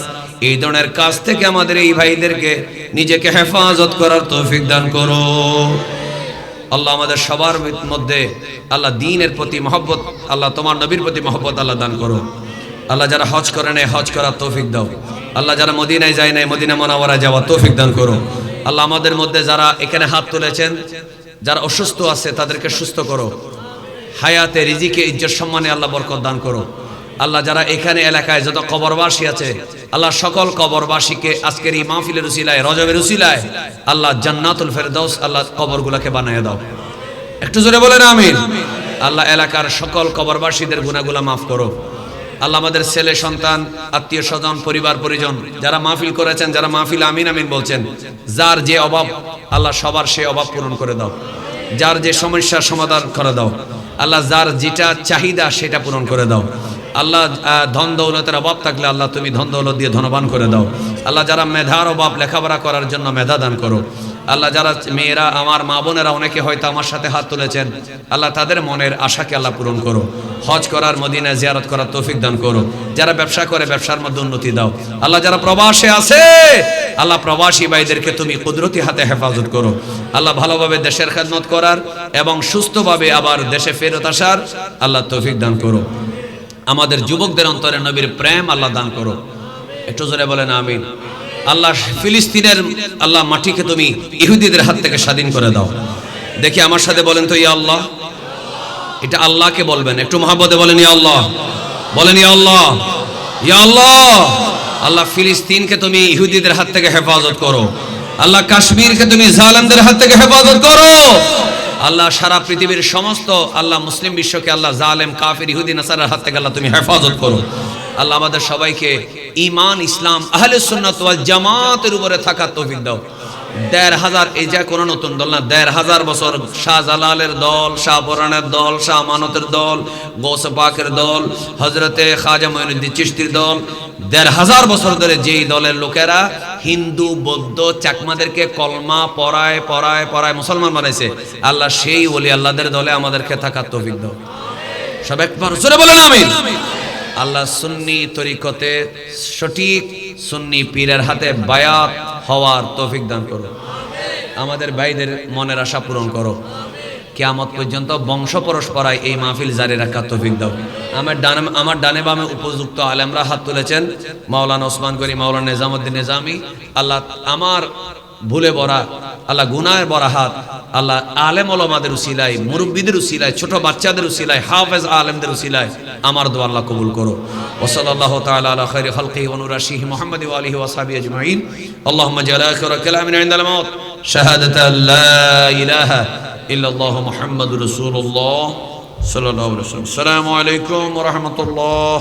A: এই ধরনের কাজ থেকে আমাদের এই ভাইদেরকে নিজেকে হেফাজত করার তৌফিক দান করো। আল্লাহ আমাদের সবার মধ্যে আল্লাহ দ্বীনের প্রতি মহব্বত, আল্লাহ তোমার নবীর প্রতি মহব্বত আল্লাহ দান করো। আল্লাহ যারা হজ করে নাই হজ করার তৌফিক দাও। আল্লাহ যারা মদিনায় যায় নাই মদিনা মুনাওয়ারায় যাওয়ার তৌফিক দান করো। আল্লাহ আমাদের মধ্যে যারা এখানে হাত তুলেছেন, যারা অসুস্থ আছে তাদেরকে সুস্থ করো। হায়াতে রিজিকে ইজ্জত সম্মানে আল্লাহ বরকত দান করো। আল্লাহ যারা এখানে এলাকায় যত কবরবাসী আছে, আল্লাহ সকল কবরবাসীকে আজকের এই মাহফিলের উসিলায়, রজবের উসিলায় আল্লাহ জান্নাতুল ফেরদাউস আল্লাহ কবরগুলোকে বানিয়ে দাও। একটু জোরে বলেন আমিন। আল্লাহ এলাকার সকল কবরবাসীদের গুনাহগুলো মাফ করো। আল্লাহ আমাদের ছেলে সন্তান, আত্মীয় স্বজন, পরিবার পরিজন যারা মাহফিল করেছেন, যারা মাহফিল আমিন আমিন বলছেন, যার যে অভাব আল্লাহ সবার সেই অভাব পূরণ করে দাও। যার যে সমস্যার সমাধান করে দাও আল্লাহ, যার যেটা চাহিদা সেটা পূরণ করে দাও। আল্লাহ ধন দৌলতের অভাব থাকলে আল্লাহ তুমি ধন দৌলত দিয়ে ধনবান করে দাও। আল্লাহ যারা মেধার অভাব, লেখাপড়া করার জন্য মেধা দান করো। আল্লাহ যারা মেয়েরা, আমার মা বোনেরা অনেকে হয়তো আমার সাথে হাত তুলেছেন, আল্লাহ তাদের মনের আশাকে আল্লাহ পূরণ করো। হজ করার, মদিনা জিয়ারত করার তৌফিক দান করো। যারা ব্যবসা করে ব্যবসার মধ্যে উন্নতি দাও। আল্লাহ যারা প্রবাসে আছে আল্লাহ প্রবাসী ভাইদেরকে তুমি কুদরতি হাতে হেফাজত করো। আল্লাহ ভালোভাবে দেশের খেদমত করার এবং সুস্থভাবে আবার দেশে ফেরত আসার আল্লাহ তৌফিক দান করো। আমাদের যুবকদের অন্তরে নবীর প্রেম আল্লাহ দান করো। একটু জোরে বলেন আমিন। আল্লাহ ফিলিস্তিনের আল্লাহ মাটিকে তুমি ইহুদিদের হাত থেকে স্বাধীন করে দাও। দেখি আমার সাথে বলেন তো ইয়া আল্লাহ। এটা আল্লাহকে বলবেন, একটু মহব্বতে বলেন ইয়া আল্লাহ। বলেন ইয়া আল্লাহ, ইয়া আল্লাহ। আল্লাহ ফিলিস্তিনকে তুমি ইহুদিদের হাত থেকে হেফাজত করো। আল্লাহ কাশ্মীরকে তুমি জালেমদের হাত থেকে হেফাজত করো। আল্লাহ সারা পৃথিবীর সমস্ত আল্লাহ মুসলিম বিশ্বকে আল্লাহ জালেম, কাফির, ইহুদি, নাসারার হাত থেকে আল্লাহ তুমি হেফাজত করো। আল্লাহ আমাদের সবাইকে ঈমান, ইসলাম, আহলে সুন্নাত ওয়াল জামাতের উপরে থাকার তৌফিক দাও। ১৫০০ এই যা কোনো নতুন দল না, ১৫০০ বছর শাহজালালের দল, শাহপুরানের দল, শাহ আমানতের দল, গৌসে পাকের দল, হযরতে খাজা মঈনুদ্দিন চিশতির দল, ১৫০০ বছর ধরে যেই দলের লোকেরা হিন্দু, বৌদ্ধ, চাকমাদেরকে কলমা পড়ায় পড়ায় পড়ায় মুসলমান বানাইছে, আল্লাহ সেই ওলি আল্লাহদের দলে আমাদেরকে থাকার তৌফিক দাও। সব একবার জোরে বলেন আমিন। আল্লাহ সুন্নি তরিকতে সঠিক সুন্নি পীরের হাতে বায়াত হওয়ার তৌফিক দান করো। আমাদের ভাইদের মনের আশা পূরণ করো। কিয়ামত পর্যন্ত বংশ পরস্পরায় এই মাহফিল জারি রাখার তৌফিক দাও। আমার ডানে বামে উপযুক্ত আলেমরা হাত তুলেছেন, মাওলানা ওসমান গনি, মাওলানা নিজামুদ্দিন নিজামী। আল্লাহ আমার ভুলে ভরা, আল্লাহ গুনাহের ভরা হাত আল্লাহ আলেম ওলামাদের উসিলায়, মুরব্বীদের উসিলায়, ছোট বাচ্চাদের উসিলায়, হাফেজ আলেমদের উসিলায় আমার দোয়া আল্লাহ কবুল করো। ওয়া সাল্লাল্লাহু তাআলা আলা খায়রি খালকিহি ওয়া নুরাশিহি মুহাম্মাদ ওয়া আলিহি ওয়া সাহবিহি আজমাইন। আল্লাহুম্মা জাল আখিরা কালামিনা ইনদাল মাউত শাহাদাতান লা ইলাহা ইল্লাল্লাহু মুহাম্মাদুর রাসূলুল্লাহ সাল্লাল্লাহু আলাইহি ওয়াসাল্লাম। আসসালামু আলাইকুম ওয়া রাহমাতুল্লাহ।